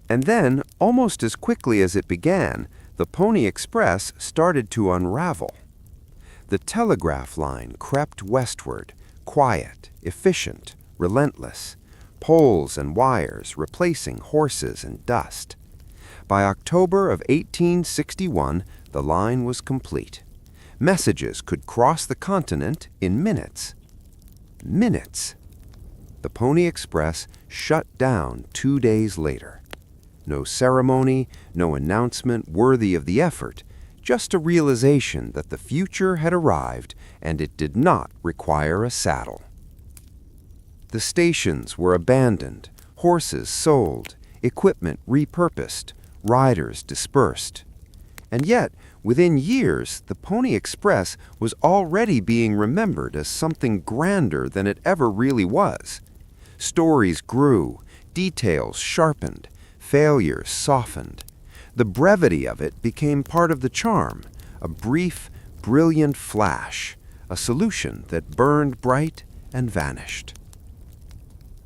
S2: And then, almost as quickly as it began, the Pony Express started to unravel. The telegraph line crept westward, quiet, efficient, relentless. Poles and wires replacing horses and dust. By October of 1861, the line was complete. Messages could cross the continent in minutes. Minutes. The Pony Express shut down 2 days later. No ceremony, no announcement worthy of the effort, just a realization that the future had arrived and it did not require a saddle. The stations were abandoned, horses sold, equipment repurposed, riders dispersed. And yet, within years, the Pony Express was already being remembered as something grander than it ever really was. Stories grew, details sharpened, failures softened. The brevity of it became part of the charm, a brief, brilliant flash, a solution that burned bright and vanished.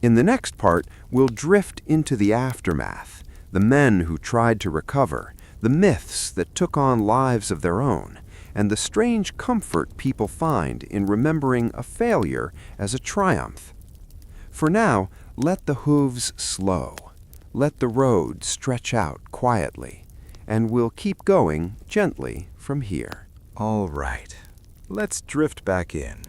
S2: In the next part, we'll drift into the aftermath, the men who tried to recover, the myths that took on lives of their own, and the strange comfort people find in remembering a failure as a triumph. For now, let the hooves slow. Let the road stretch out quietly, and we'll keep going gently from here.
S3: All right, let's drift back in.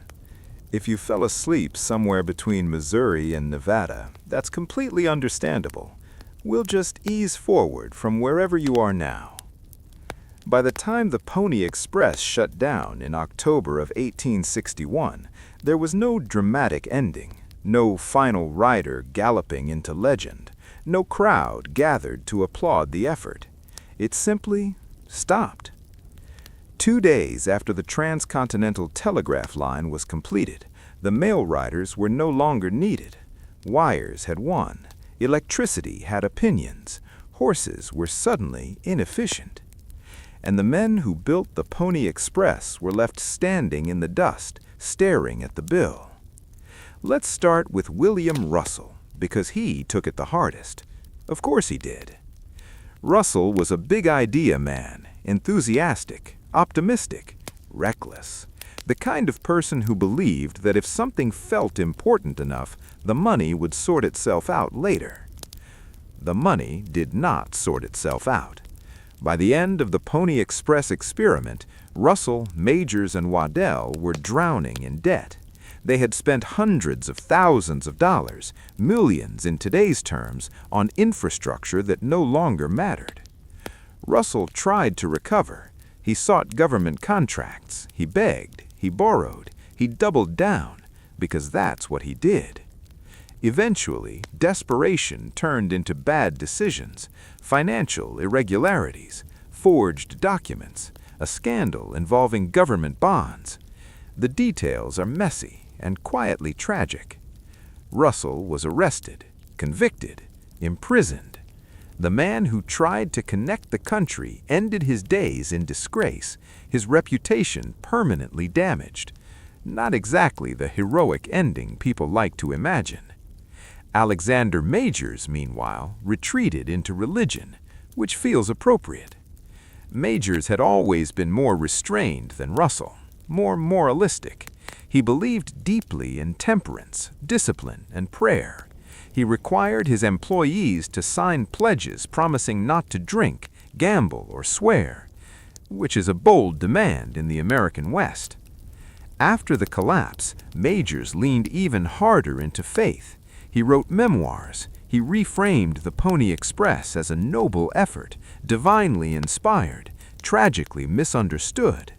S3: If you fell asleep somewhere between Missouri and Nevada, that's completely understandable. We'll just ease forward from wherever you are now. By the time the Pony Express shut down in October of 1861, there was no dramatic ending, no final rider galloping into legend, no crowd gathered to applaud the effort. It simply stopped. 2 days after the transcontinental telegraph line was completed, the mail riders were no longer needed. Wires had won. Electricity had opinions. Horses were suddenly inefficient. And the men who built the Pony Express were left standing in the dust, staring at the bill. Let's start with William Russell, because he took it the hardest. Of course he did. Russell was a big idea man, enthusiastic, optimistic, reckless, the kind of person who believed that if something felt important enough, the money would sort itself out later. The money did not sort itself out. By the end of the Pony Express experiment, Russell, Majors, and Waddell were drowning in debt. They had spent hundreds of thousands of dollars, millions in today's terms, on infrastructure that no longer mattered. Russell tried to recover. He sought government contracts. He begged. He borrowed. He doubled down, because that's what he did. Eventually, desperation turned into bad decisions, financial irregularities, forged documents, a scandal involving government bonds. The details are messy and quietly tragic. Russell was arrested, convicted, imprisoned. The man who tried to connect the country ended his days in disgrace, his reputation permanently damaged. Not exactly the heroic ending people like to imagine. Alexander Majors, meanwhile, retreated into religion, which feels appropriate. Majors had always been more restrained than Russell, more moralistic. He believed deeply in temperance, discipline, and prayer. He required his employees to sign pledges promising not to drink, gamble, or swear, which is a bold demand in the American West. After the collapse, Majors leaned even harder into faith. He wrote memoirs. He reframed the Pony Express as a noble effort, divinely inspired, tragically misunderstood.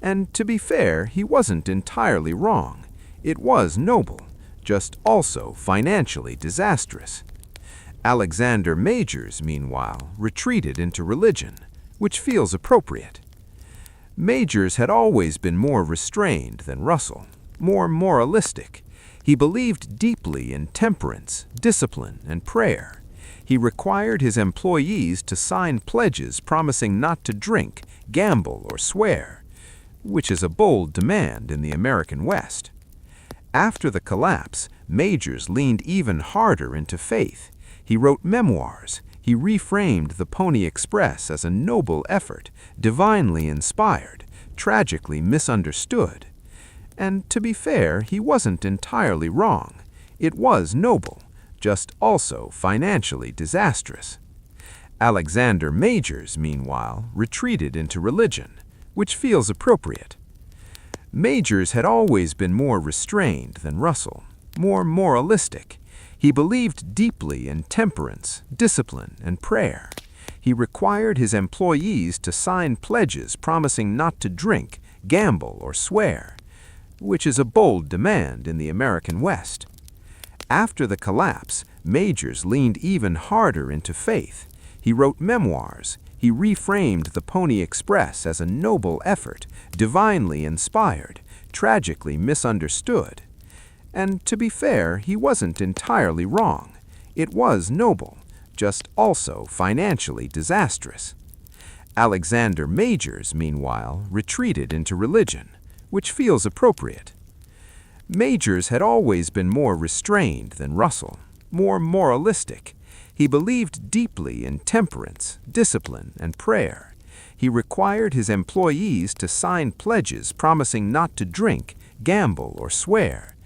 S3: And to be fair, he wasn't entirely wrong. It was noble, just also financially disastrous. Alexander Majors, meanwhile, retreated into religion, which feels appropriate. Majors had always been more restrained than Russell, more moralistic. He believed deeply in temperance, discipline, and prayer. He required his employees to sign pledges promising not to drink, gamble, or swear, which is a bold demand in the American West. After the collapse, Majors leaned even harder into faith. He wrote memoirs. He reframed the Pony Express as a noble effort, divinely inspired, tragically misunderstood. And to be fair, he wasn't entirely wrong. It was noble, just also financially disastrous. Alexander Majors, meanwhile, retreated into religion, which feels appropriate. Majors had always been more restrained than Russell, more moralistic. He believed deeply in temperance, discipline, and prayer. He required his employees to sign pledges promising not to drink, gamble, or swear, which is a bold demand in the American West. After the collapse, Majors leaned even harder into faith. He wrote memoirs. He reframed the Pony Express as a noble effort, divinely inspired, tragically misunderstood. And to be fair, he wasn't entirely wrong. It was noble, just also financially disastrous. Alexander Majors, meanwhile, retreated into religion, which feels appropriate. Majors had always been more restrained than Russell, more moralistic. He believed deeply in temperance, discipline, and prayer. He required his employees to sign pledges promising not to drink, gamble, or swear,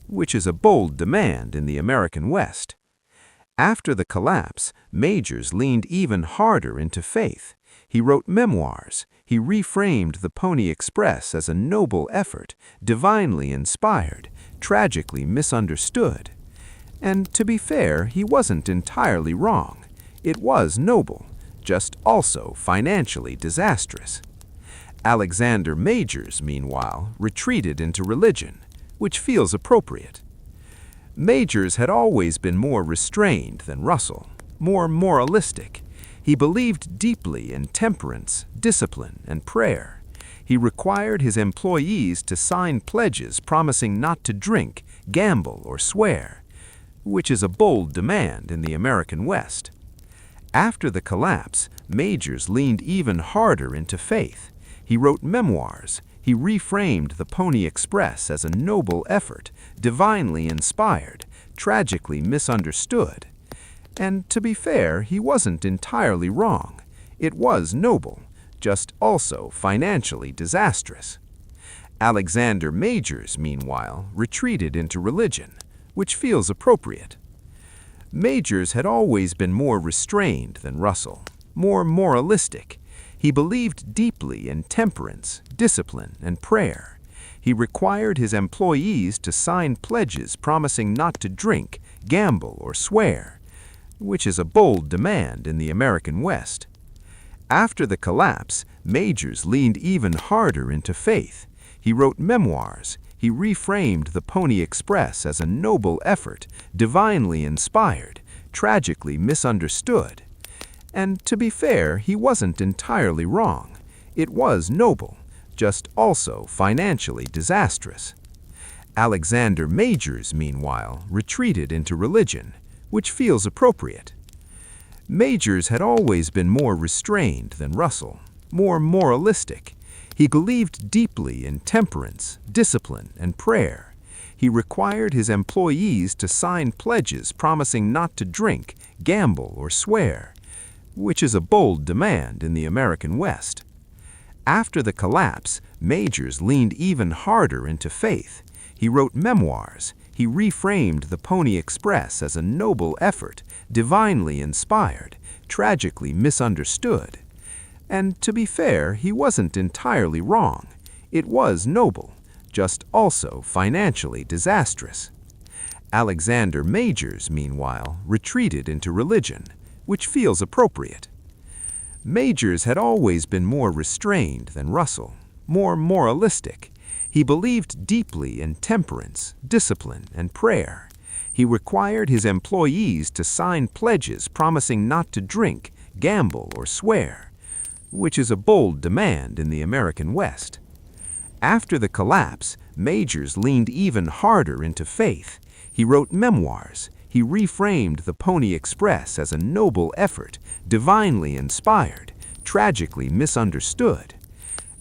S3: which is a bold demand in the American West. After the collapse, Majors leaned even harder into faith. He wrote memoirs. He reframed the Pony Express as a noble effort, divinely inspired, tragically misunderstood. And to be fair, he wasn't entirely wrong. It was noble, just also financially disastrous. Alexander Majors, meanwhile, retreated into religion, which feels appropriate. Majors had always been more restrained than Russell, more moralistic. He believed deeply in temperance, discipline, and prayer. He required his employees to sign pledges promising not to drink, gamble, or swear, which is a bold demand in the American West. After the collapse, Majors leaned even harder into faith. He wrote memoirs. He reframed the Pony Express as a noble effort, divinely inspired, tragically misunderstood. And to be fair, he wasn't entirely wrong. It was noble, just also financially disastrous. Alexander Majors, meanwhile, retreated into religion, which feels appropriate. Majors had always been more restrained than Russell, more moralistic. He believed deeply in temperance, discipline, and prayer. He required his employees to sign pledges promising not to drink, gamble, or swear, which is a bold demand in the American West. After the collapse, Majors leaned even harder into faith. He wrote memoirs. He reframed the Pony Express as a noble effort, divinely inspired, tragically misunderstood. And to be fair, he wasn't entirely wrong. It was noble, just also financially disastrous. Alexander Majors, meanwhile, retreated into religion, which feels appropriate. Majors had always been more restrained than Russell, more moralistic. He believed deeply in temperance, discipline, and prayer. He required his employees to sign pledges promising not to drink, gamble, or swear, which is a bold demand in the American West. After the collapse, Majors leaned even harder into faith. He wrote memoirs. He reframed the Pony Express as a noble effort, divinely inspired, tragically misunderstood. And to be fair, he wasn't entirely wrong. It was noble, just also financially disastrous. Alexander Majors, meanwhile, retreated into religion, which feels appropriate. Majors had always been more restrained than Russell, more moralistic. He believed deeply in temperance, discipline, and prayer. He required his employees to sign pledges promising not to drink, gamble, or swear, which is a bold demand in the American West. After the collapse, Majors leaned even harder into faith. He wrote memoirs. He reframed the Pony Express as a noble effort, divinely inspired, tragically misunderstood.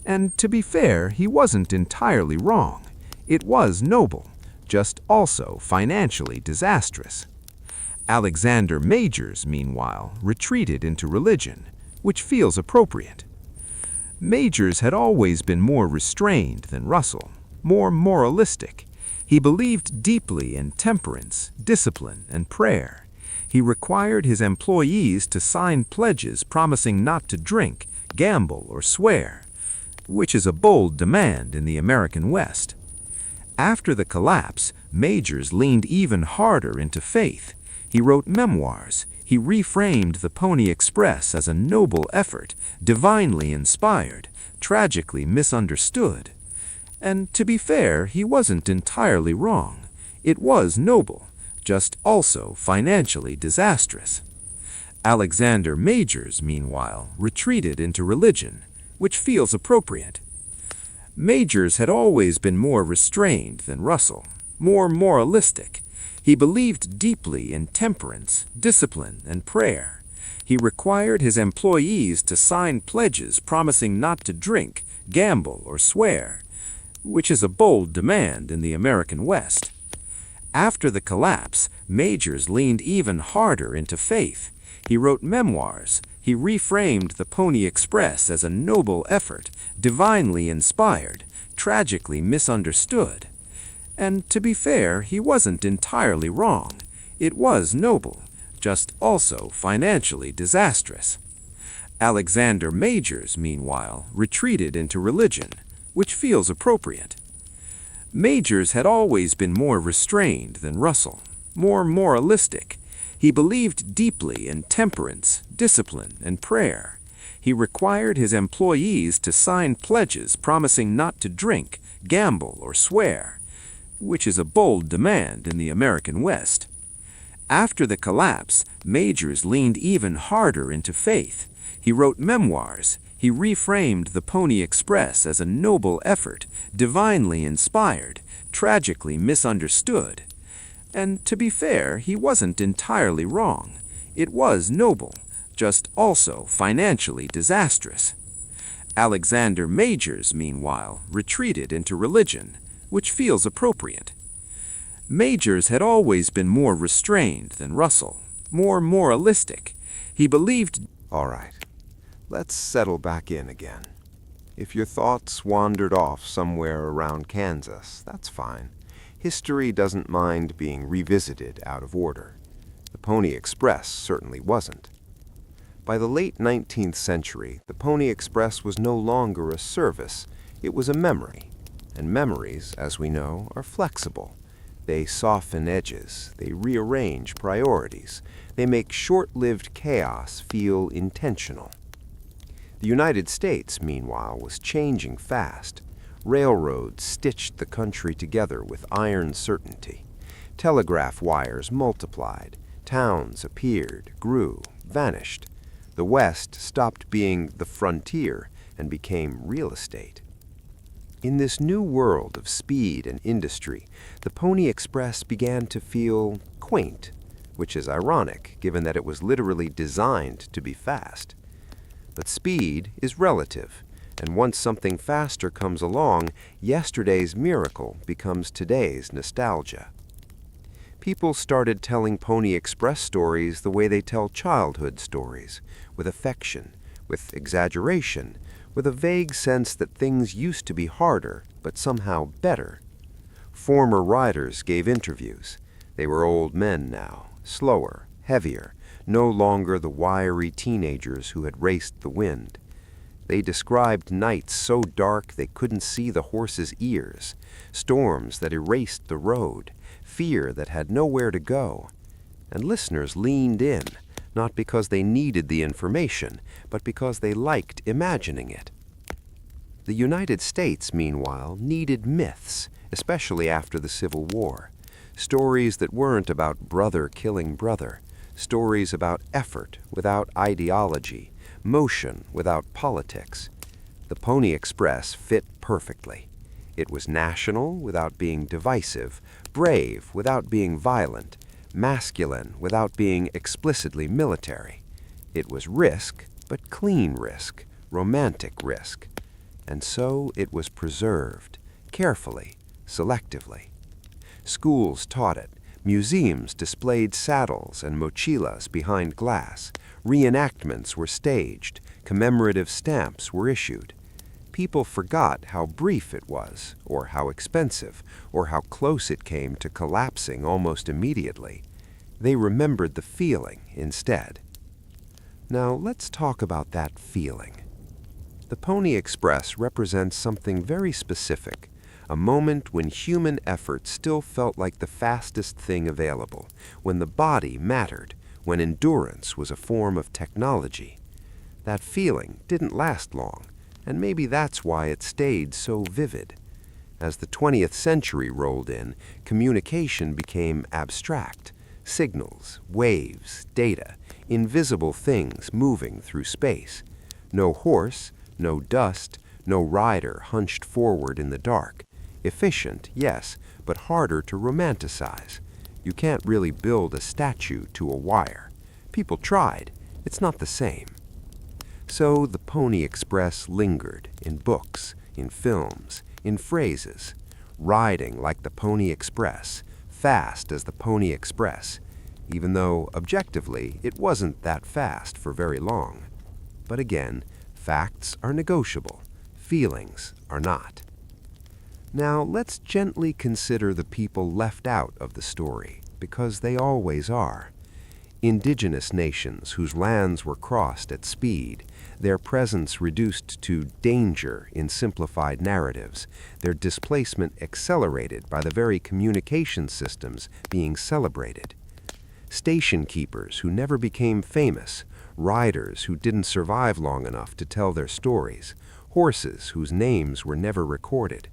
S3: And to be fair, he wasn't entirely wrong. It was noble, just also financially disastrous. Alexander Majors, meanwhile, retreated into religion, which feels appropriate. Majors had always been more restrained than Russell, more moralistic. He believed deeply in temperance, discipline, and prayer. He required his employees to sign pledges promising not to drink, gamble, or swear, which is a bold demand in the American West. After the collapse, Majors leaned even harder into faith. He wrote memoirs. He reframed the Pony Express as a noble effort, divinely inspired, tragically misunderstood. And to be fair, he wasn't entirely wrong. It was noble, just also financially disastrous. Alexander Majors, meanwhile, retreated into religion, which feels appropriate. Majors had always been more restrained than Russell, more moralistic. He believed deeply in temperance, discipline, and prayer. He required his employees to sign pledges promising not to drink, gamble, or swear,
S4: which is a bold demand in the American West. After the collapse, Majors leaned even harder into faith. He wrote memoirs. He reframed the Pony Express as a noble effort, divinely inspired, tragically misunderstood. And to be fair, he wasn't entirely wrong. It was noble, just also financially disastrous. Alexander Majors, meanwhile, retreated into religion, which feels appropriate. Majors had always been more restrained than Russell, more moralistic. He believed deeply in temperance, discipline, and prayer. He required his employees to sign pledges promising not to drink, gamble, or swear, which is a bold demand in the American West. After the collapse, Majors leaned even harder into faith. He wrote memoirs. He reframed the Pony Express as a noble effort, divinely inspired, tragically misunderstood. And to be fair, he wasn't entirely wrong. It was noble, just also financially disastrous. Alexander Majors, meanwhile, retreated into religion, which feels appropriate. Majors had always been more restrained than Russell, more moralistic. He believed...
S2: All right, let's settle back in again. If your thoughts wandered off somewhere around Kansas, that's fine. History doesn't mind being revisited out of order. The Pony Express certainly wasn't. By the late 19th century, the Pony Express was no longer a service, it was a memory. And memories, as we know, are flexible. They soften edges, they rearrange priorities, they make short-lived chaos feel intentional. The United States, meanwhile, was changing fast. Railroads stitched the country together with iron certainty. Telegraph wires multiplied. Towns appeared, grew, vanished. The West stopped being the frontier and became real estate. In this new world of speed and industry, the Pony Express began to feel quaint, which is ironic given that it was literally designed to be fast. But speed is relative, and once something faster comes along, yesterday's miracle becomes today's nostalgia. People started telling Pony Express stories the way they tell childhood stories, with affection, with exaggeration, with a vague sense that things used to be harder, but somehow better. Former riders gave interviews. They were old men now, slower, heavier, no longer the wiry teenagers who had raced the wind. They described nights so dark they couldn't see the horses' ears, storms that erased the road, fear that had nowhere to go. And listeners leaned in, not because they needed the information, but because they liked imagining it. The United States, meanwhile, needed myths, especially after the Civil War. Stories that weren't about brother killing brother, stories about effort without ideology, motion without politics. The Pony Express fit perfectly. It was national without being divisive, brave without being violent, masculine without being explicitly military. It was risk, but clean risk, romantic risk. And so it was preserved, carefully, selectively. Schools taught it. Museums displayed saddles and mochilas behind glass. Reenactments were staged. Commemorative stamps were issued. People forgot how brief it was, or how expensive, or how close it came to collapsing almost immediately. They remembered the feeling instead. Now let's talk about that feeling. The Pony Express represents something very specific, a moment when human effort still felt like the fastest thing available, when the body mattered, when endurance was a form of technology. That feeling didn't last long, and maybe that's why it stayed so vivid. As the 20th century rolled in, communication became abstract. Signals, waves, data, invisible things moving through space. No horse, no dust, no rider hunched forward in the dark. Efficient, yes, but harder to romanticize. You can't really build a statue to a wire. People tried. It's not the same. So the Pony Express lingered in books, in films, in phrases. Riding like the Pony Express, fast as the Pony Express, even though, objectively, it wasn't that fast for very long. But again, facts are negotiable. Feelings are not. Now, let's gently consider the people left out of the story, because they always are. Indigenous nations whose lands were crossed at speed, their presence reduced to danger in simplified narratives, their displacement accelerated by the very communication systems being celebrated. Station keepers who never became famous, riders who didn't survive long enough to tell their stories, horses whose names were never recorded.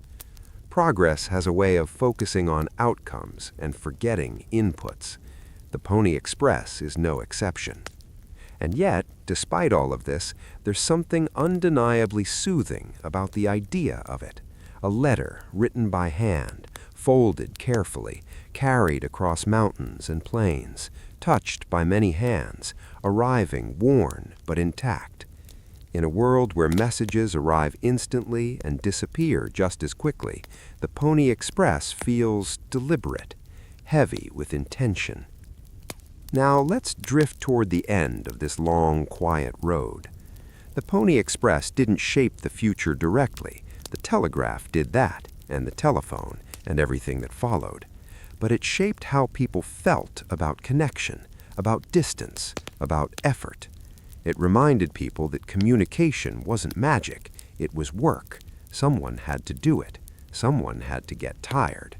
S2: Progress has a way of focusing on outcomes and forgetting inputs. The Pony Express is no exception. And yet, despite all of this, there's something undeniably soothing about the idea of it. A letter written by hand, folded carefully, carried across mountains and plains, touched by many hands, arriving worn but intact. In a world where messages arrive instantly and disappear just as quickly, the Pony Express feels deliberate, heavy with intention. Now let's drift toward the end of this long, quiet road. The Pony Express didn't shape the future directly. The telegraph did that, and the telephone, and everything that followed. But it shaped how people felt about connection, about distance, about effort. It reminded people that communication wasn't magic, it was work. Someone had to do it. Someone had to get tired.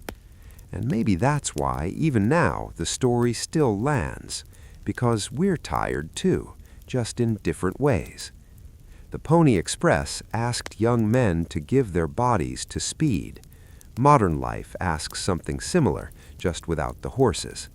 S2: And maybe that's why, even now, the story still lands, because we're tired too, just in different ways. The Pony Express asked young men to give their bodies to speed. Modern life asks something similar, just without the horses.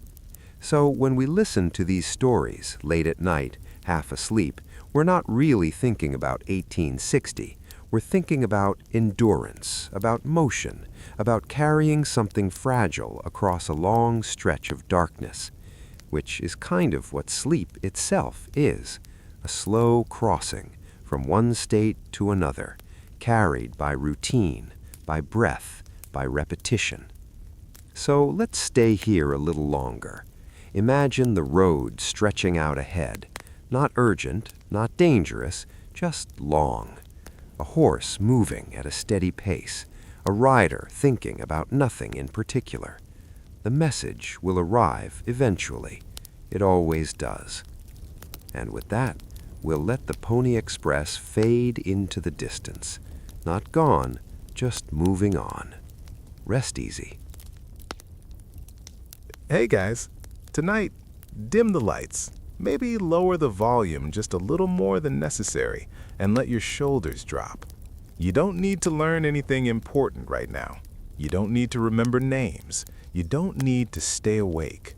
S2: So when we listen to these stories late at night, half asleep, we're not really thinking about 1860. We're thinking about endurance, about motion, about carrying something fragile across a long stretch of darkness, which is kind of what sleep itself is, a slow crossing from one state to another, carried by routine, by breath, by repetition. So let's stay here a little longer. Imagine the road stretching out ahead, not urgent, not dangerous, just long. A horse moving at a steady pace, a rider thinking about nothing in particular. The message will arrive eventually. It always does. And with that, we'll let the Pony Express fade into the distance. Not gone, just moving on. Rest easy.
S3: Hey guys, tonight, dim the lights. Maybe lower the volume just a little more than necessary and let your shoulders drop. You don't need to learn anything important right now. You don't need to remember names. You don't need to stay awake.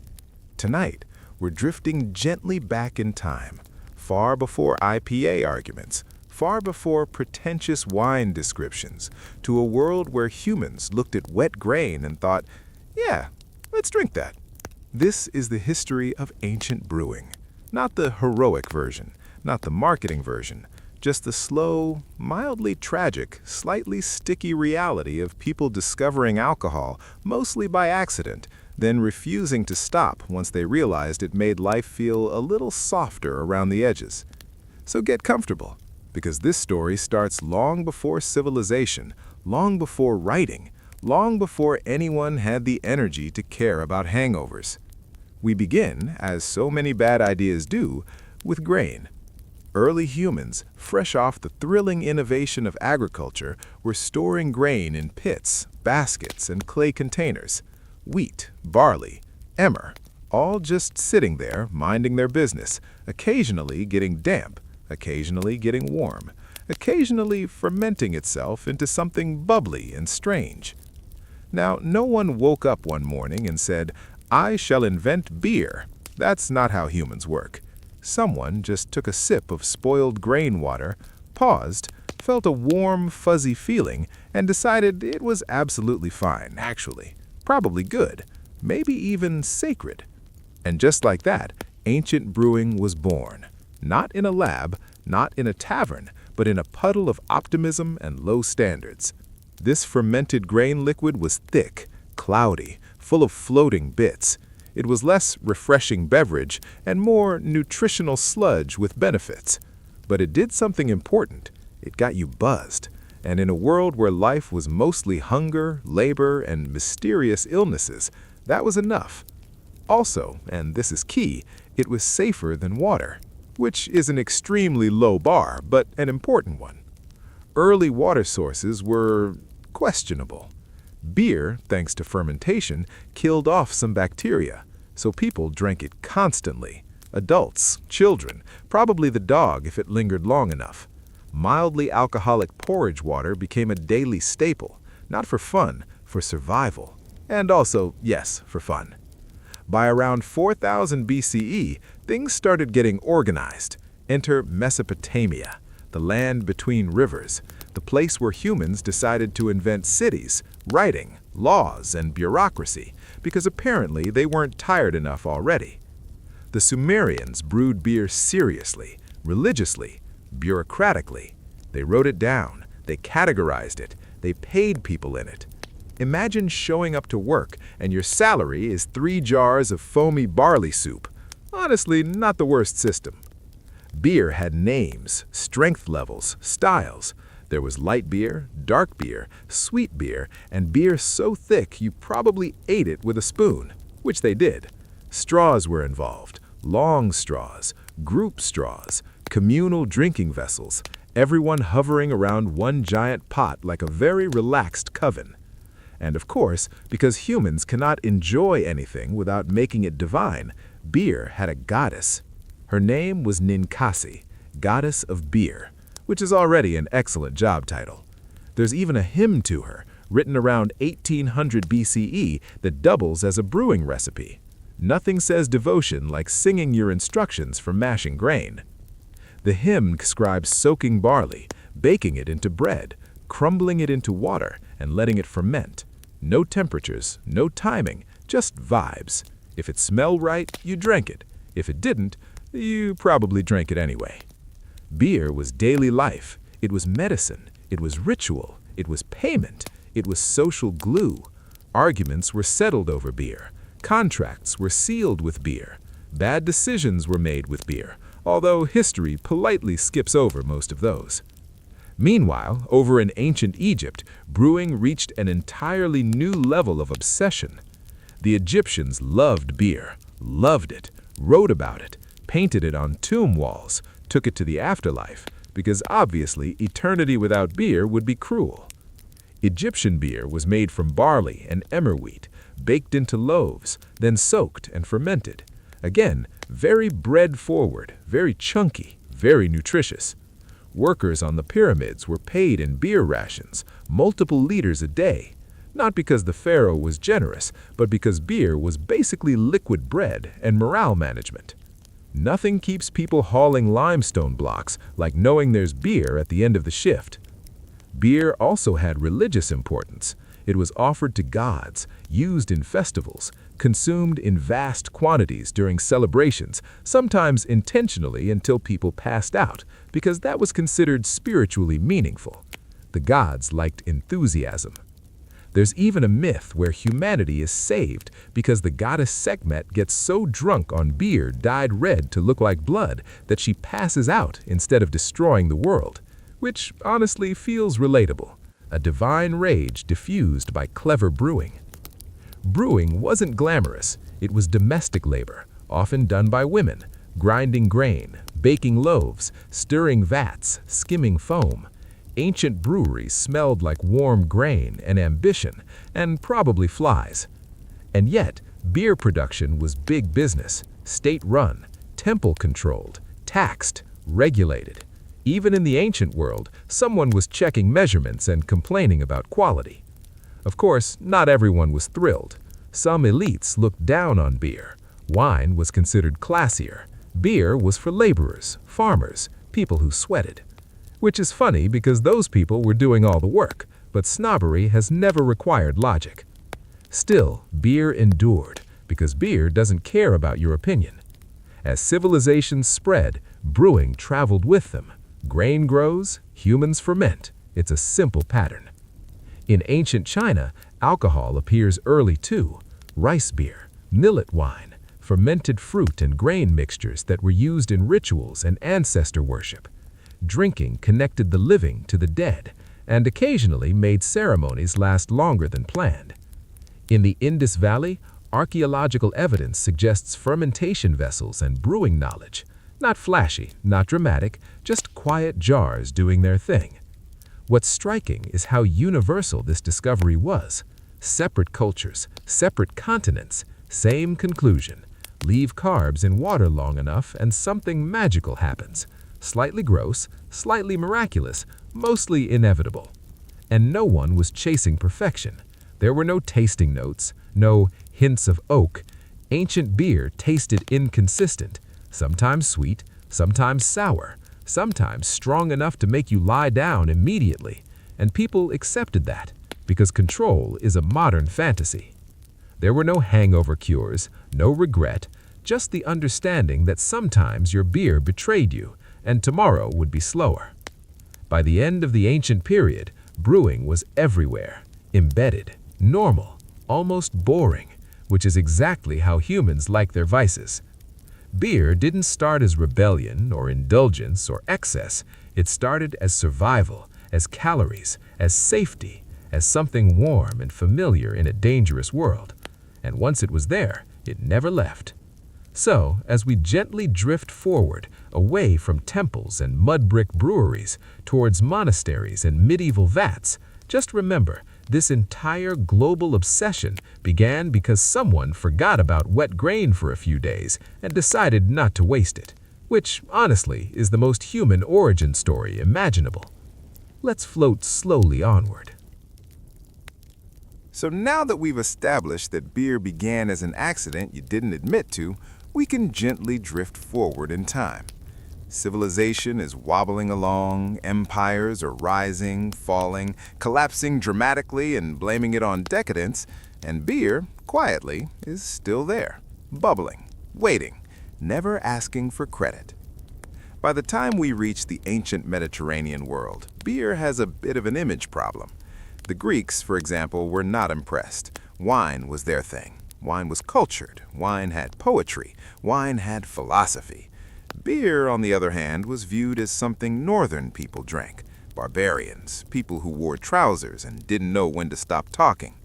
S3: Tonight, we're drifting gently back in time, far before IPA arguments, far before pretentious wine descriptions, to a world where humans looked at wet grain and thought, yeah, let's drink that. This is the history of ancient brewing. Not the heroic version, not the marketing version, just the slow, mildly tragic, slightly sticky reality of people discovering alcohol, mostly by accident, then refusing to stop once they realized it made life feel a little softer around the edges. So get comfortable, because this story starts long before civilization, long before writing, long before anyone had the energy to care about hangovers. We begin, as so many bad ideas do, with grain. Early humans, fresh off the thrilling innovation of agriculture, were storing grain in pits, baskets, and clay containers. Wheat, barley, emmer, all just sitting there, minding their business, occasionally getting damp, occasionally getting warm, occasionally fermenting itself into something bubbly and strange. Now, no one woke up one morning and said, I shall invent beer. That's not how humans work. Someone just took a sip of spoiled grain water, paused, felt a warm, fuzzy feeling, and decided it was absolutely fine, actually. Probably good. Maybe even sacred. And just like that, ancient brewing was born. Not in a lab, not in a tavern, but in a puddle of optimism and low standards. This fermented grain liquid was thick, cloudy, full of floating bits. It was less refreshing beverage and more nutritional sludge with benefits. But it did something important. It got you buzzed. And in a world where life was mostly hunger, labor, and mysterious illnesses, that was enough. Also, and this is key, it was safer than water, which is an extremely low bar, but an important one. Early water sources were questionable. Beer, thanks to fermentation, killed off some bacteria, so people drank it constantly. Adults, children, probably the dog if it lingered long enough. Mildly alcoholic porridge water became a daily staple, not for fun, for survival. And also, yes, for fun. By around 4000 BCE, things started getting organized. Enter Mesopotamia, the land between rivers, the place where humans decided to invent cities, writing, laws, and bureaucracy, because apparently they weren't tired enough already. The Sumerians brewed beer seriously, religiously, bureaucratically. They wrote it down, they categorized it, they paid people in it. Imagine showing up to work and your salary is 3 jars of foamy barley soup. Honestly, not the worst system. Beer had names, strength levels, styles. There was light beer, dark beer, sweet beer, and beer so thick you probably ate it with a spoon, which they did. Straws were involved, long straws, group straws, communal drinking vessels, everyone hovering around one giant pot like a very relaxed coven. And of course, because humans cannot enjoy anything without making it divine, beer had a goddess. Her name was Ninkasi, goddess of beer, which is already an excellent job title. There's even a hymn to her, written around 1800 BCE, that doubles as a brewing recipe. Nothing says devotion like singing your instructions for mashing grain. The hymn describes soaking barley, baking it into bread, crumbling it into water, and letting it ferment. No temperatures, no timing, just vibes. If it smelled right, you drank it. If it didn't, you probably drank it anyway. Beer was daily life. It was medicine. It was ritual. It was payment. It was social glue. Arguments were settled over beer. Contracts were sealed with beer. Bad decisions were made with beer, although history politely skips over most of those. Meanwhile, over in ancient Egypt, brewing reached an entirely new level of obsession. The Egyptians loved beer, loved it, wrote about it, painted it on tomb walls, took it to the afterlife, because obviously eternity without beer would be cruel. Egyptian beer was made from barley and emmer wheat, baked into loaves, then soaked and fermented. Again, very bread-forward, very chunky, very nutritious. Workers on the pyramids were paid in beer rations, multiple liters a day, not because the pharaoh was generous, but because beer was basically liquid bread and morale management. Nothing keeps people hauling limestone blocks like knowing there's beer at the end of the shift. Beer also had religious importance. It was offered to gods, used in festivals, consumed in vast quantities during celebrations, sometimes intentionally until people passed out, because that was considered spiritually meaningful. The gods liked enthusiasm. There's even a myth where humanity is saved because the goddess Sekhmet gets so drunk on beer dyed red to look like blood that she passes out instead of destroying the world, which honestly feels relatable. A divine rage diffused by clever brewing. Brewing wasn't glamorous. It was domestic labor, often done by women, grinding grain, baking loaves, stirring vats, skimming foam. Ancient breweries smelled like warm grain and ambition, and probably flies. And yet, beer production was big business, state-run, temple-controlled, taxed, regulated. Even in the ancient world, someone was checking measurements and complaining about quality. Of course, not everyone was thrilled. Some elites looked down on beer. Wine was considered classier. Beer was for laborers, farmers, people who sweated. Which is funny because those people were doing all the work, but snobbery has never required logic. Still, beer endured, because beer doesn't care about your opinion. As civilizations spread, brewing traveled with them. Grain grows, humans ferment. It's a simple pattern.
S5: In ancient China, alcohol appears early too: rice beer, millet wine, fermented fruit and grain mixtures that were used in rituals and ancestor worship. Drinking connected the living to the dead and occasionally made ceremonies last longer than planned. In the Indus Valley, archaeological evidence suggests fermentation vessels and brewing knowledge. Not flashy, not dramatic, just quiet jars doing their thing. What's striking is how universal this discovery was. Separate cultures, separate continents, same conclusion. Leave carbs in water long enough and something magical happens. Slightly gross, slightly miraculous, mostly inevitable. And no one was chasing perfection. There were no tasting notes, no hints of oak. Ancient beer tasted inconsistent, sometimes sweet, sometimes sour, sometimes strong enough to make you lie down immediately. And people accepted that, because control is a modern fantasy. There were no hangover cures, no regret, just the understanding that sometimes your beer betrayed you, and tomorrow would be slower. By the end of the ancient period, brewing was everywhere, embedded, normal, almost boring, which is exactly how humans like their vices. Beer didn't start as rebellion or indulgence or excess. It started as survival, as calories, as safety, as something warm and familiar in a dangerous world. And once it was there, it never left. So, as we gently drift forward, away from temples and mud-brick breweries, towards monasteries and medieval vats, just remember, this entire global obsession began because someone forgot about wet grain for a few days and decided not to waste it, which, honestly, is the most human origin story imaginable. Let's float slowly onward.
S3: So now that we've established that beer began as an accident you didn't admit to, we can gently drift forward in time. Civilization is wobbling along, empires are rising, falling, collapsing dramatically and blaming it on decadence, and beer, quietly, is still there, bubbling, waiting, never asking for credit. By the time we reach the ancient Mediterranean world, beer has a bit of an image problem. The Greeks, for example, were not impressed. Wine was their thing. Wine was cultured. Wine had poetry. Wine had philosophy. Beer, on the other hand, was viewed as something northern people drank. Barbarians, people who wore trousers and didn't know when to stop talking.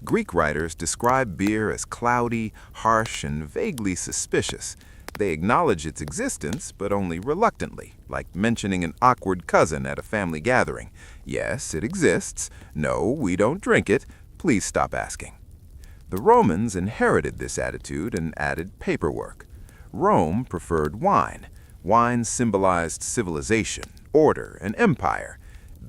S3: Greek writers describe beer as cloudy, harsh, and vaguely suspicious. They acknowledge its existence, but only reluctantly, like mentioning an awkward cousin at a family gathering. Yes, it exists. No, we don't drink it. Please stop asking. The Romans inherited this attitude and added paperwork. Rome preferred wine. Wine symbolized civilization, order, and empire.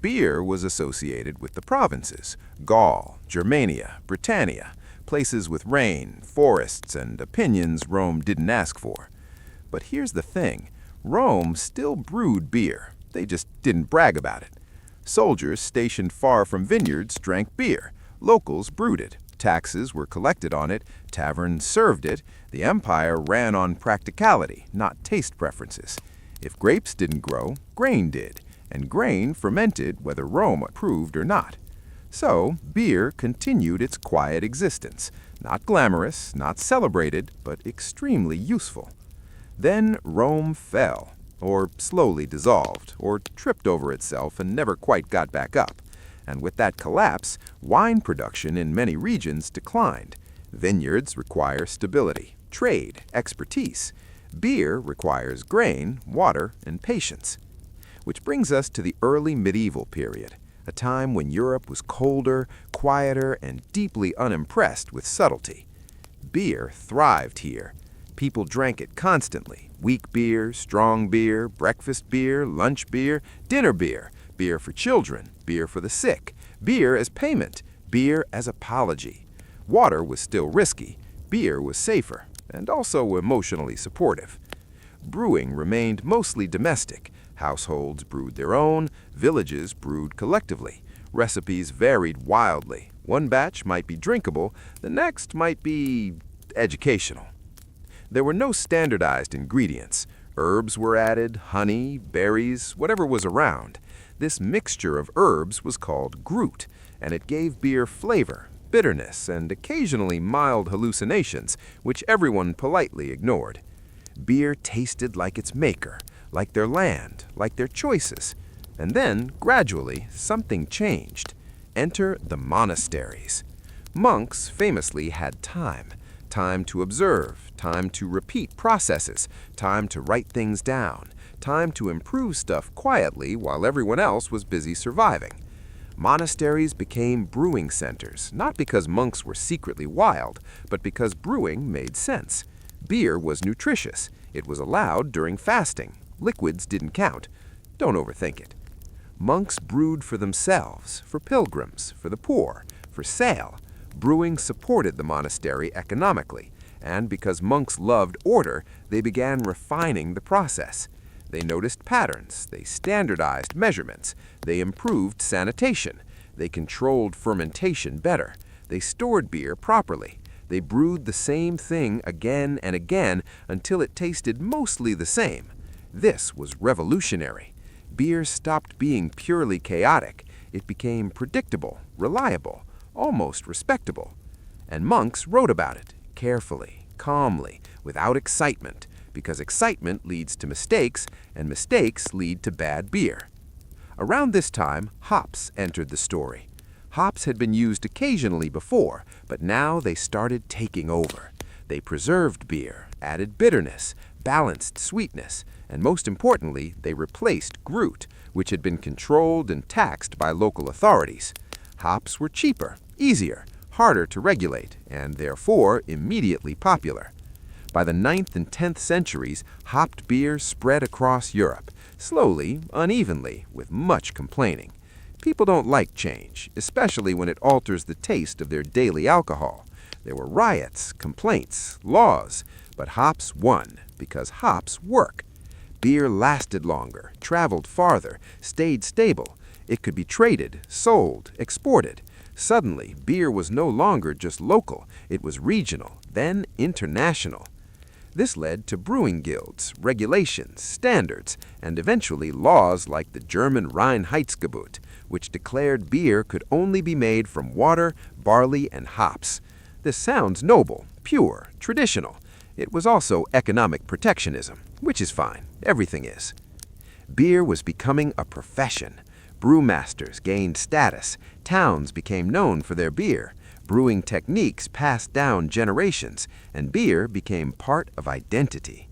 S3: Beer was associated with the provinces: Gaul, Germania, Britannia, places with rain, forests, and opinions Rome didn't ask for. But here's the thing: Rome still brewed beer. They just didn't brag about it. Soldiers stationed far from vineyards drank beer. Locals brewed it. Taxes were collected on it. Taverns served it. The empire ran on practicality, not taste preferences. If grapes didn't grow, grain did, and grain fermented whether Rome approved or not. So, beer continued its quiet existence, not glamorous, not celebrated, but extremely useful. Then Rome fell, or slowly dissolved, or tripped over itself and never quite got back up. And with that collapse, wine production in many regions declined. Vineyards require stability, trade, expertise. Beer requires grain, water, and patience. Which brings us to the early medieval period, a time when Europe was colder, quieter, and deeply unimpressed with subtlety. Beer thrived here. People drank it constantly: weak beer, strong beer, breakfast beer, lunch beer, dinner beer, beer for children, beer for the sick, beer as payment, beer as apology. Water was still risky. Beer was safer, and also emotionally supportive. Brewing remained mostly domestic. Households brewed their own, villages brewed collectively. Recipes varied wildly. One batch might be drinkable, the next might be educational. There were no standardized ingredients. Herbs were added, honey, berries, whatever was around. This mixture of herbs was called grut,
S2: and it gave beer flavor, bitterness, and occasionally mild hallucinations, which everyone politely ignored. Beer tasted like its maker, like their land, like their choices. And then, gradually, something changed. Enter the monasteries. Monks famously had time. Time to observe, time to repeat processes, time to write things down, time to improve stuff quietly while everyone else was busy surviving. Monasteries became brewing centers, not because monks were secretly wild, but because brewing made sense. Beer was nutritious. It was allowed during fasting. Liquids didn't count. Don't overthink it. Monks brewed for themselves, for pilgrims, for the poor, for sale. Brewing supported the monastery economically, and because monks loved order, they began refining the process. They noticed patterns, they standardized measurements, they improved sanitation, they controlled fermentation better, they stored beer properly, they brewed the same thing again and again until it tasted mostly the same. This was revolutionary. Beer stopped being purely chaotic. It became predictable, reliable, almost respectable. And monks wrote about it, carefully, calmly, without excitement, because excitement leads to mistakes, and mistakes lead to bad beer. Around this time, hops entered the story. Hops had been used occasionally before, but now they started taking over. They preserved beer, added bitterness, balanced sweetness, and most importantly, they replaced Groot, which had been controlled and taxed by local authorities. Hops were cheaper, easier, harder to regulate, and therefore immediately popular. By the 9th and 10th centuries, hopped beer spread across Europe, slowly, unevenly, with much complaining. People don't like change, especially when it alters the taste of their daily alcohol. There were riots, complaints, laws, but hops won because hops work. Beer lasted longer, traveled farther, stayed stable. It could be traded, sold, exported. Suddenly, beer was no longer just local. It was regional, then international. This led to brewing guilds, regulations, standards, and eventually laws like the German Reinheitsgebot, which declared beer could only be made from water, barley, and hops. This sounds noble, pure, traditional. It was also economic protectionism, which is fine. Everything is. Beer was becoming a profession. Brewmasters gained status. Towns became known for their beer. Brewing techniques passed down generations, and beer became part of identity.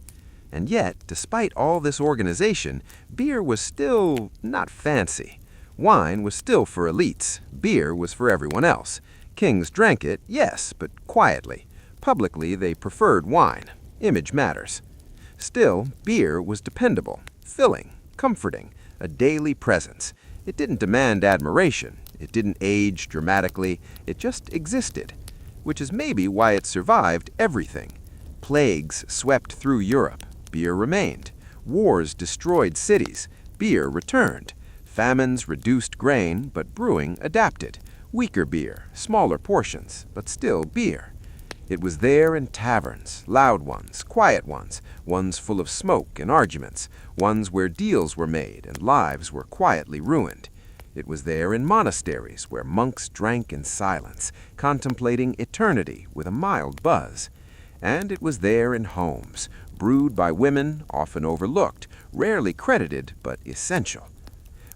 S2: And yet, despite all this organization, beer was still not fancy. Wine was still for elites. Beer was for everyone else. Kings drank it, yes, but quietly. Publicly, they preferred wine. Image matters. Still, beer was dependable, filling, comforting, a daily presence. It didn't demand admiration. It didn't age dramatically. It just existed, which is maybe why it survived everything. Plagues swept through Europe. Beer remained. Wars destroyed cities. Beer returned. Famines reduced grain, but brewing adapted. Weaker beer, smaller portions, but still beer. It was there in taverns, loud ones, quiet ones, ones full of smoke and arguments, ones where deals were made and lives were quietly ruined. It was there in monasteries where monks drank in silence, contemplating eternity with a mild buzz. And it was there in homes, brewed by women, often overlooked, rarely credited, but essential.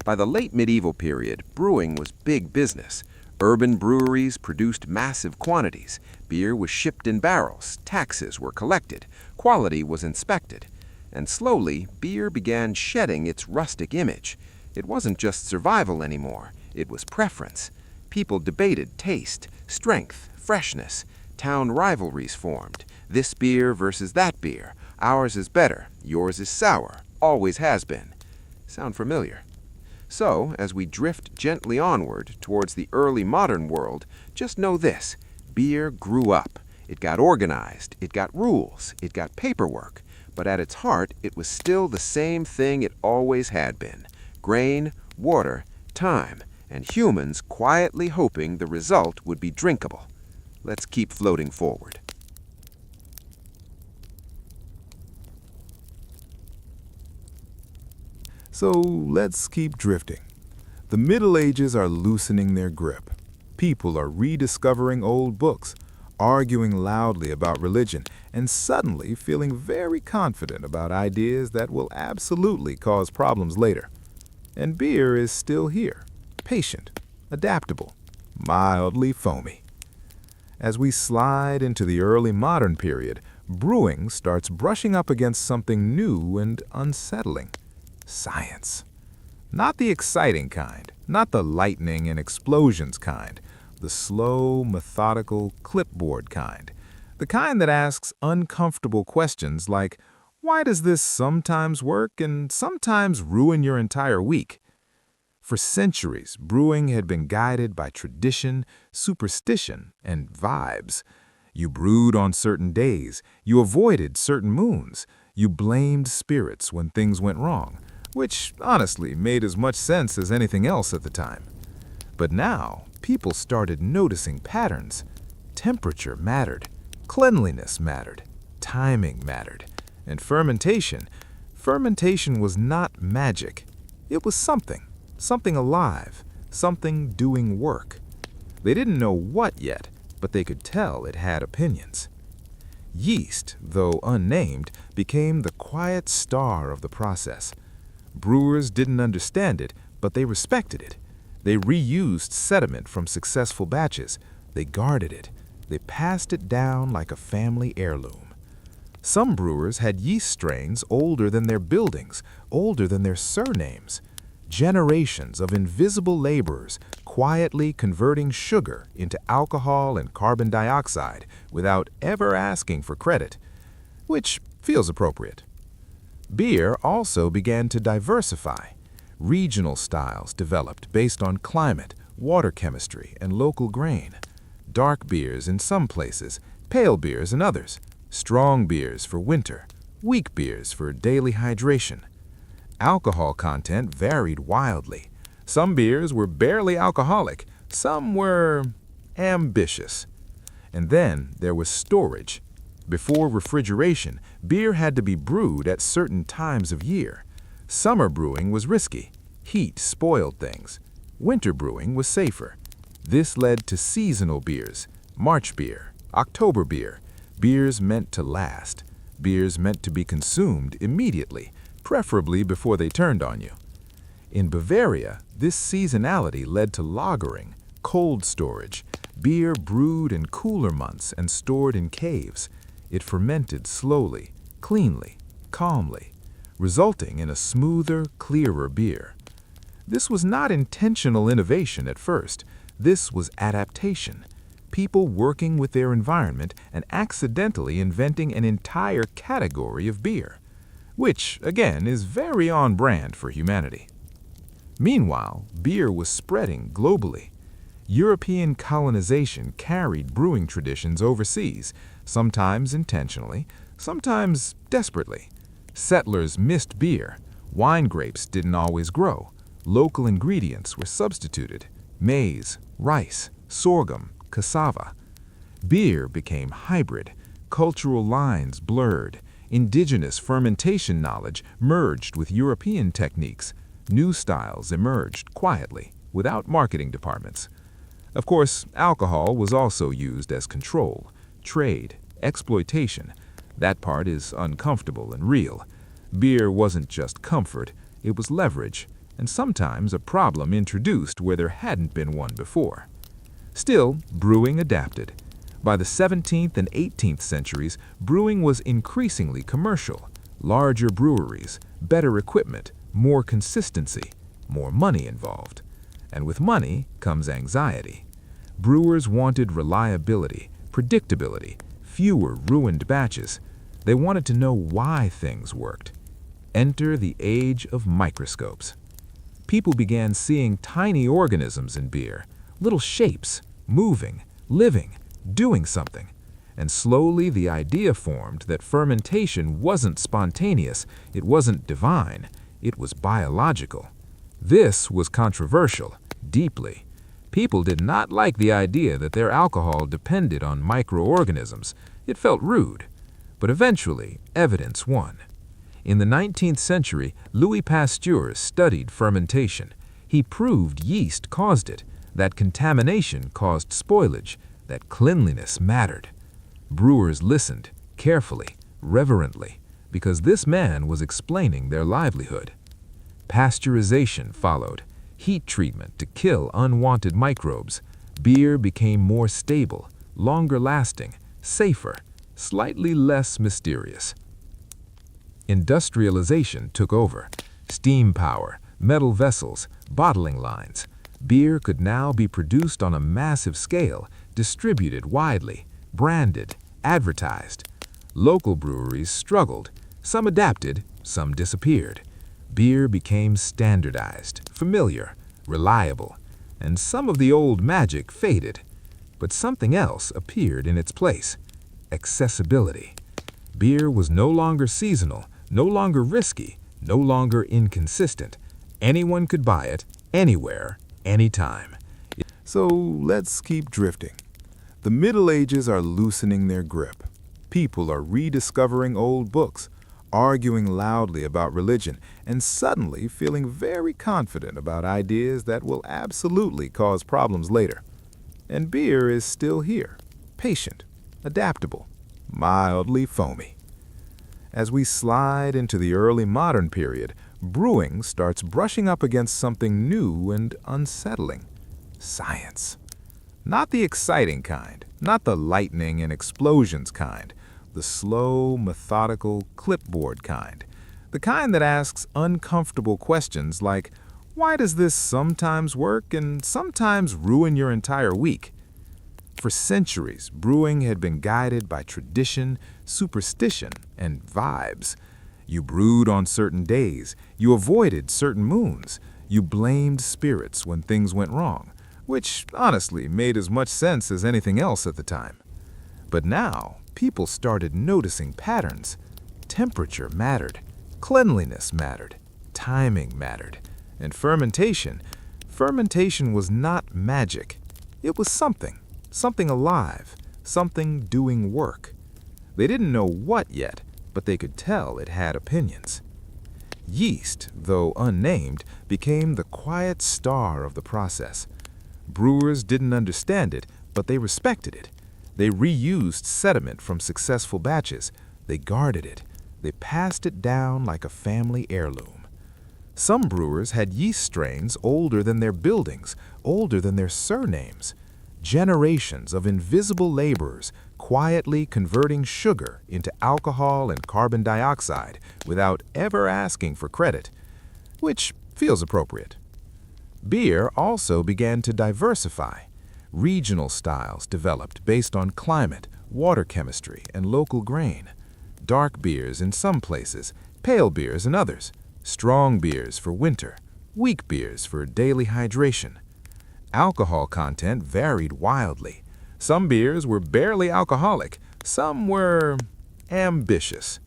S2: By the late medieval period, brewing was big business. Urban breweries produced massive quantities. Beer was shipped in barrels. Taxes were collected. Quality was inspected. And slowly, beer began shedding its rustic image. It wasn't just survival anymore. It was preference. People debated taste, strength, freshness. Town rivalries formed. This beer versus that beer. Ours is better. Yours is sour. Always has been. Sound familiar? So, as we drift gently onward towards the early modern world, just know this. Beer grew up. It got organized. It got rules. It got paperwork. But at its heart, it was still the same thing it always had been. Grain, water, time, and humans quietly hoping the result would be drinkable. Let's keep floating forward.
S3: So let's keep drifting. The Middle Ages are loosening their grip. People are rediscovering old books, arguing loudly about religion, and suddenly feeling very confident about ideas that will absolutely cause problems later. And beer is still here, patient, adaptable, mildly foamy. As we slide into the early modern period, brewing starts brushing up against something new and unsettling: science. Not the exciting kind, not the lightning and explosions kind, the slow, methodical, clipboard kind. The kind that asks uncomfortable questions like, why does this sometimes work and sometimes ruin your entire week? For centuries, brewing had been guided by tradition, superstition, and vibes. You brewed on certain days, you avoided certain moons, you blamed spirits when things went wrong, which honestly made as much sense as anything else at the time. But now, people started noticing patterns. Temperature mattered, cleanliness mattered, timing mattered, and fermentation was not magic. It was something alive, something doing work. They didn't know what yet, but they could tell it had opinions. Yeast, though unnamed, became the quiet star of the process. Brewers didn't understand it, but they respected it. They reused sediment from successful batches. They guarded it. They passed it down like a family heirloom. Some brewers had yeast strains older than their buildings, older than their surnames. Generations of invisible laborers quietly converting sugar into alcohol and carbon dioxide without ever asking for credit, which feels appropriate. Beer also began to diversify. Regional styles developed based on climate, water chemistry, and local grain. Dark beers in some places, pale beers in others, strong beers for winter, weak beers for daily hydration. Alcohol content varied wildly. Some beers were barely alcoholic, some were ambitious. And then there was storage. Before refrigeration, beer had to be brewed at certain times of year. Summer brewing was risky. Heat spoiled things. Winter brewing was safer. This led to seasonal beers, March beer, October beer, beers meant to last, beers meant to be consumed immediately, preferably before they turned on you. In Bavaria, this seasonality led to lagering, cold storage, beer brewed in cooler months and stored in caves. It fermented slowly, cleanly, calmly, resulting in a smoother, clearer beer. This was not intentional innovation at first. This was adaptation. People working with their environment and accidentally inventing an entire category of beer, which, again, is very on brand for humanity. Meanwhile, beer was spreading globally. European colonization carried brewing traditions overseas, sometimes intentionally, sometimes desperately. Settlers missed beer. Wine grapes didn't always grow. Local ingredients were substituted: maize, rice, sorghum, cassava. Beer became hybrid. Cultural lines blurred. Indigenous fermentation knowledge merged with European techniques. New styles emerged quietly, without marketing departments. Of course, alcohol was also used as control, trade, exploitation. That part is uncomfortable and real. Beer wasn't just comfort, it was leverage, and sometimes a problem introduced where there hadn't been one before. Still, brewing adapted. By the 17th and 18th centuries, brewing was increasingly commercial. Larger breweries, better equipment, more consistency, more money involved. And with money comes anxiety. Brewers wanted reliability, predictability, fewer ruined batches. They wanted to know why things worked. Enter the age of microscopes. People began seeing tiny organisms in beer, little shapes, moving, living, doing something. And slowly the idea formed that fermentation wasn't spontaneous, it wasn't divine, it was biological. This was controversial, deeply. People did not like the idea that their alcohol depended on microorganisms. It felt rude. But eventually, evidence won. In the 19th century, Louis Pasteur studied fermentation. He proved yeast caused it,
S5: that contamination caused spoilage, that cleanliness mattered. Brewers listened, carefully, reverently, because this man was explaining their livelihood. Pasteurization followed, heat treatment to kill unwanted microbes. Beer became more stable, longer lasting, safer, slightly less mysterious. Industrialization took over. Steam power, metal vessels, bottling lines. Beer could now be produced on a massive scale, distributed widely, branded, advertised. Local breweries struggled. Some adapted, some disappeared. Beer became standardized, familiar, reliable, and some of the old magic faded. But something else appeared in its place: accessibility. Beer was no longer seasonal, no longer risky, no longer inconsistent. Anyone could buy it, anywhere, anytime.
S3: So let's keep drifting. The Middle Ages are loosening their grip. People are rediscovering old books, arguing loudly about religion, and suddenly feeling very confident about ideas that will absolutely cause problems later. And beer is still here, patient, adaptable, mildly foamy. As we slide into the early modern period, brewing starts brushing up against something new and unsettling: science. Not the exciting kind, not the lightning and explosions kind, the slow, methodical, clipboard kind. The kind that asks uncomfortable questions like, why does this sometimes work and sometimes ruin your entire week? For centuries, brewing had been guided by tradition, superstition, and vibes. You brewed on certain days, you avoided certain moons, you blamed spirits when things went wrong, which honestly made as much sense as anything else at the time. But now, people started noticing patterns. Temperature mattered, cleanliness mattered, timing mattered, and fermentation was not magic. It was something alive, something doing work. They didn't know what yet, but they could tell it had opinions. Yeast, though unnamed, became the quiet star of the process. Brewers didn't understand it, but they respected it. They reused sediment from successful batches. They guarded it. They passed it down like a family heirloom. Some brewers had yeast strains older than their buildings, older than their surnames. Generations of invisible laborers quietly converting sugar into alcohol and carbon dioxide without ever asking for credit, which feels appropriate. Beer also began to diversify. Regional styles developed based on climate, water chemistry, and local grain. Dark beers in some places, pale beers in others, strong beers for winter, weak beers for daily hydration. Alcohol content varied wildly. Some beers were barely alcoholic, some were ambitious.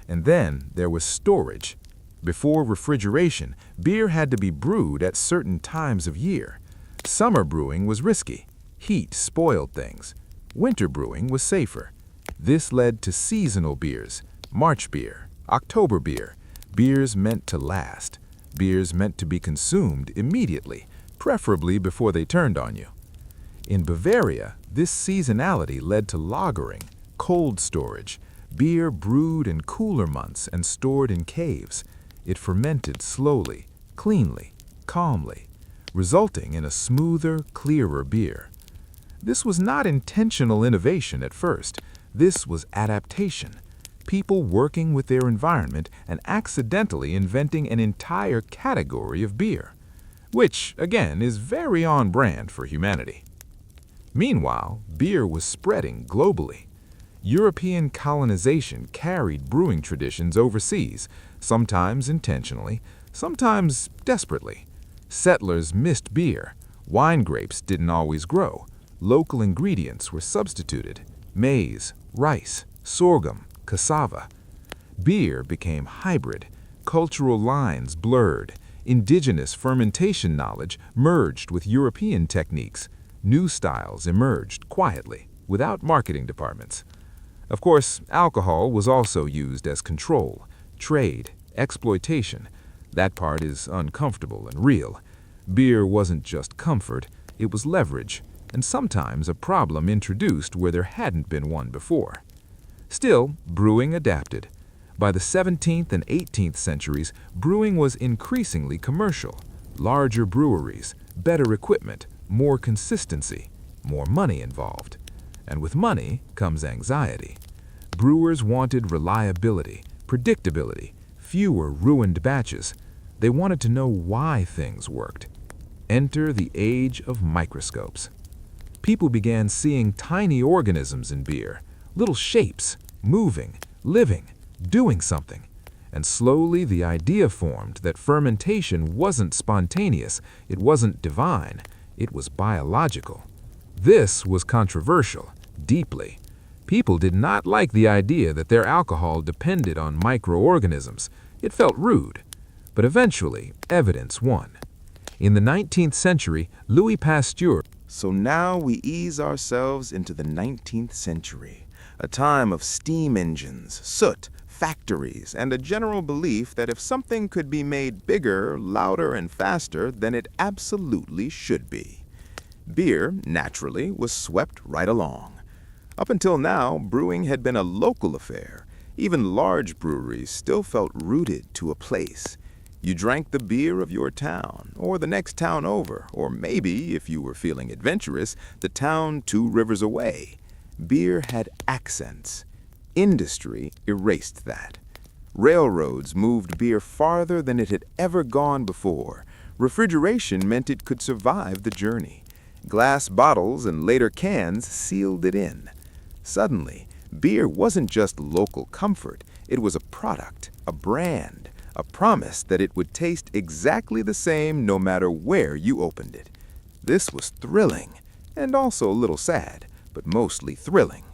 S3: And then there was storage. Before refrigeration, beer had to be brewed at certain times of year. Summer brewing was risky. Heat spoiled things. Winter brewing was safer. This led to seasonal beers, March beer, October beer, beers meant to last, beers meant to be consumed immediately, preferably before they turned on you. In Bavaria, this seasonality led to lagering, cold storage, beer brewed in cooler months and stored in caves. It fermented slowly, cleanly, calmly, resulting in a smoother, clearer beer. This was not intentional innovation at first. This was adaptation. People working with their environment and accidentally inventing an entire category of beer, which, again, is very on brand for humanity. Meanwhile, beer was spreading globally. European colonization carried brewing traditions overseas, sometimes intentionally, sometimes desperately. Settlers missed beer. Wine grapes didn't always grow. Local ingredients were substituted: maize, rice, sorghum, cassava. Beer became hybrid. Cultural lines blurred. Indigenous fermentation knowledge merged with European techniques. New styles emerged quietly, without marketing departments. Of course, alcohol was also used as control, trade, exploitation. That part is uncomfortable and real. Beer wasn't just comfort,
S5: it was leverage, and sometimes a problem introduced where there hadn't been one before. Still, brewing adapted. By the 17th and 18th centuries, brewing was increasingly commercial. Larger breweries, better equipment, more consistency, more money involved. And with money comes anxiety. Brewers wanted reliability, predictability, fewer ruined batches. They wanted to know why things worked. Enter the age of microscopes. People began seeing tiny organisms in beer, little shapes, moving, living, doing something. And slowly the idea formed that fermentation wasn't spontaneous, it wasn't divine, it was biological. This was controversial, deeply. People did not like the idea that their alcohol depended on microorganisms. It felt rude. But eventually, evidence won. In the 19th century, Louis Pasteur.
S3: So now we ease ourselves into the 19th century, a time of steam engines, soot, factories, and a general belief that if something could be made bigger, louder, and faster, then it absolutely should be. Beer, naturally, was swept right along. Up until now, brewing had been a local affair. Even large breweries still felt rooted to a place. You drank the beer of your town, or the next town over, or maybe, if you were feeling adventurous, the town 2 rivers away. Beer had accents. Industry erased that. Railroads moved beer farther than it had ever gone before. Refrigeration meant it could survive the journey. Glass bottles and later cans sealed it in. Suddenly, beer wasn't just local comfort. It was a product, a brand, a promise that it would taste exactly the same no matter where you opened it. This was thrilling, and also a little sad, but mostly thrilling.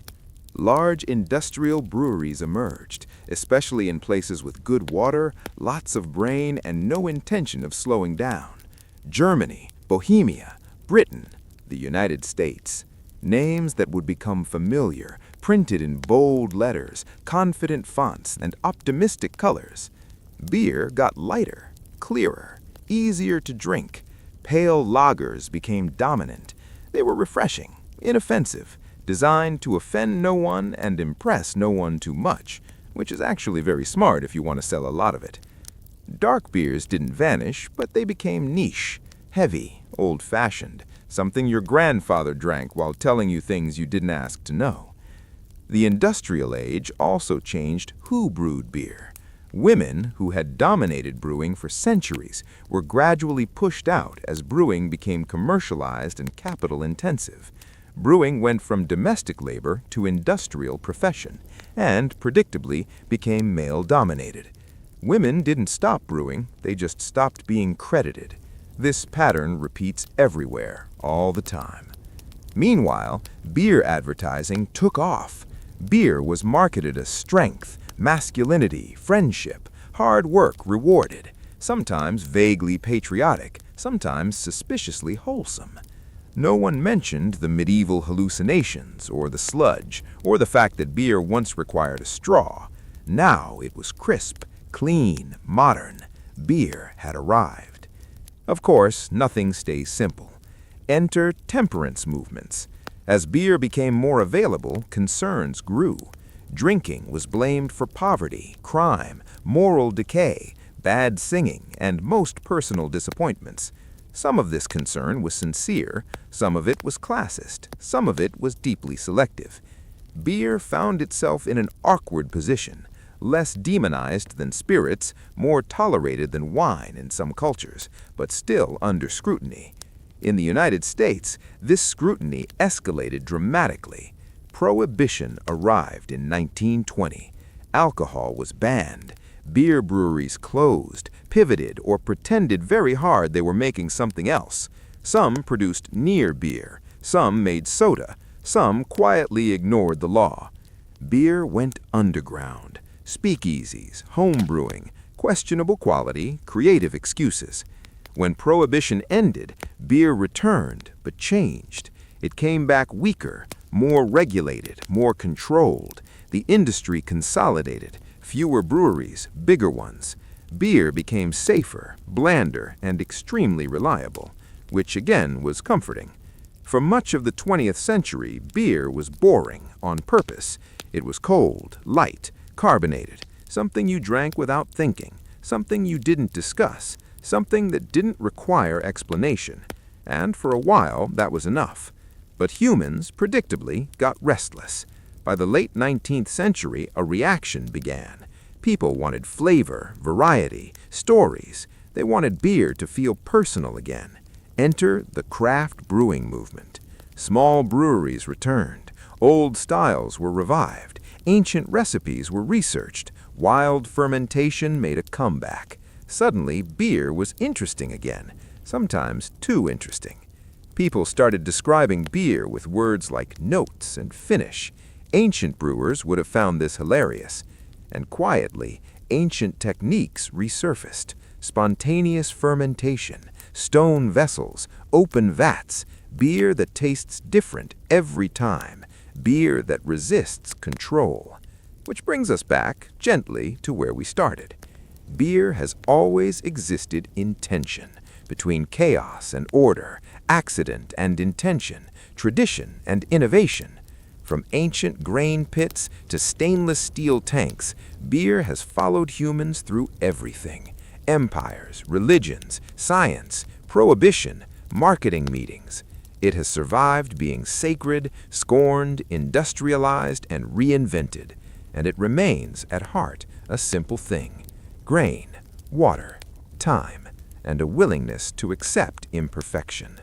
S3: Large industrial breweries emerged, especially in places with good water, lots of brain, and no intention of slowing down. Germany, Bohemia, Britain, the United States. Names that would become familiar, printed in bold letters, confident fonts, and optimistic colors. Beer got lighter, clearer, easier to drink. Pale lagers became dominant. They were refreshing, inoffensive, designed to offend no one and impress no one too much, which is actually very smart if you want to sell a lot of it. Dark beers didn't vanish, but they became niche, heavy, old-fashioned, something your grandfather drank while telling you things you didn't ask to know. The industrial age also changed who brewed beer. Women, who had dominated brewing for centuries, were gradually pushed out as brewing became commercialized and capital-intensive. Brewing went from domestic labor to industrial profession, and, predictably, became male-dominated. Women didn't stop brewing, they just stopped being credited. This pattern repeats everywhere, all the time. Meanwhile, beer advertising took off. Beer was marketed as strength, masculinity, friendship, hard work rewarded, sometimes vaguely patriotic, sometimes suspiciously wholesome. No one mentioned the medieval hallucinations, or the sludge, or the fact that beer once required a straw. Now it was crisp, clean, modern. Beer had arrived. Of course, nothing stays simple. Enter temperance movements. As beer became more available, concerns grew. Drinking was blamed for poverty, crime, moral decay, bad singing, and most personal disappointments. Some of this concern was sincere, some of it was classist, some of it was deeply selective. Beer found itself in an awkward position, less demonized than spirits, more tolerated than wine in some cultures, but still under scrutiny. In the United States, this scrutiny escalated dramatically. Prohibition arrived in 1920. Alcohol was banned. Beer breweries closed, pivoted, or pretended very hard they were making something else. Some produced near beer, some made soda, some quietly ignored the law. Beer went underground. Speakeasies, home brewing, questionable quality, creative excuses. When Prohibition ended, beer returned, but changed. It came back weaker, more regulated, more controlled. The industry consolidated. Fewer breweries, bigger ones. Beer became safer, blander, and extremely reliable, which again was comforting.
S2: For much of the 20th century, beer was boring on purpose. It was cold, light, carbonated, something you drank without thinking, something you didn't discuss, something that didn't require explanation. And for a while, that was enough. But humans, predictably, got restless. By the late 19th century, a reaction began. People wanted flavor, variety, stories. They wanted beer to feel personal again. Enter the craft brewing movement. Small breweries returned. Old styles were revived. Ancient recipes were researched. Wild fermentation made a comeback. Suddenly, beer was interesting again, sometimes too interesting. People started describing beer with words like notes and finish. Ancient brewers would have found this hilarious. And quietly, ancient techniques resurfaced. Spontaneous fermentation, stone vessels, open vats, beer that tastes different every time, beer that resists control. Which brings us back, gently, to where we started. Beer has always existed in tension, between chaos and order, accident and intention, tradition and innovation. From ancient grain pits to stainless steel tanks, beer has followed humans through everything. Empires, religions, science, prohibition, marketing meetings. It has survived being sacred, scorned, industrialized, and reinvented. And it remains, at heart, a simple thing. Grain, water, time, and a willingness to accept imperfection.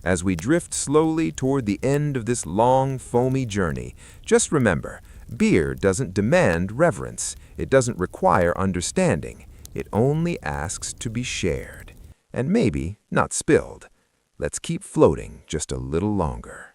S2: As we drift slowly toward the end of this long, foamy journey, just remember, beer doesn't demand reverence. It doesn't require understanding. It only asks to be shared, and maybe not spilled. Let's keep floating just a little longer.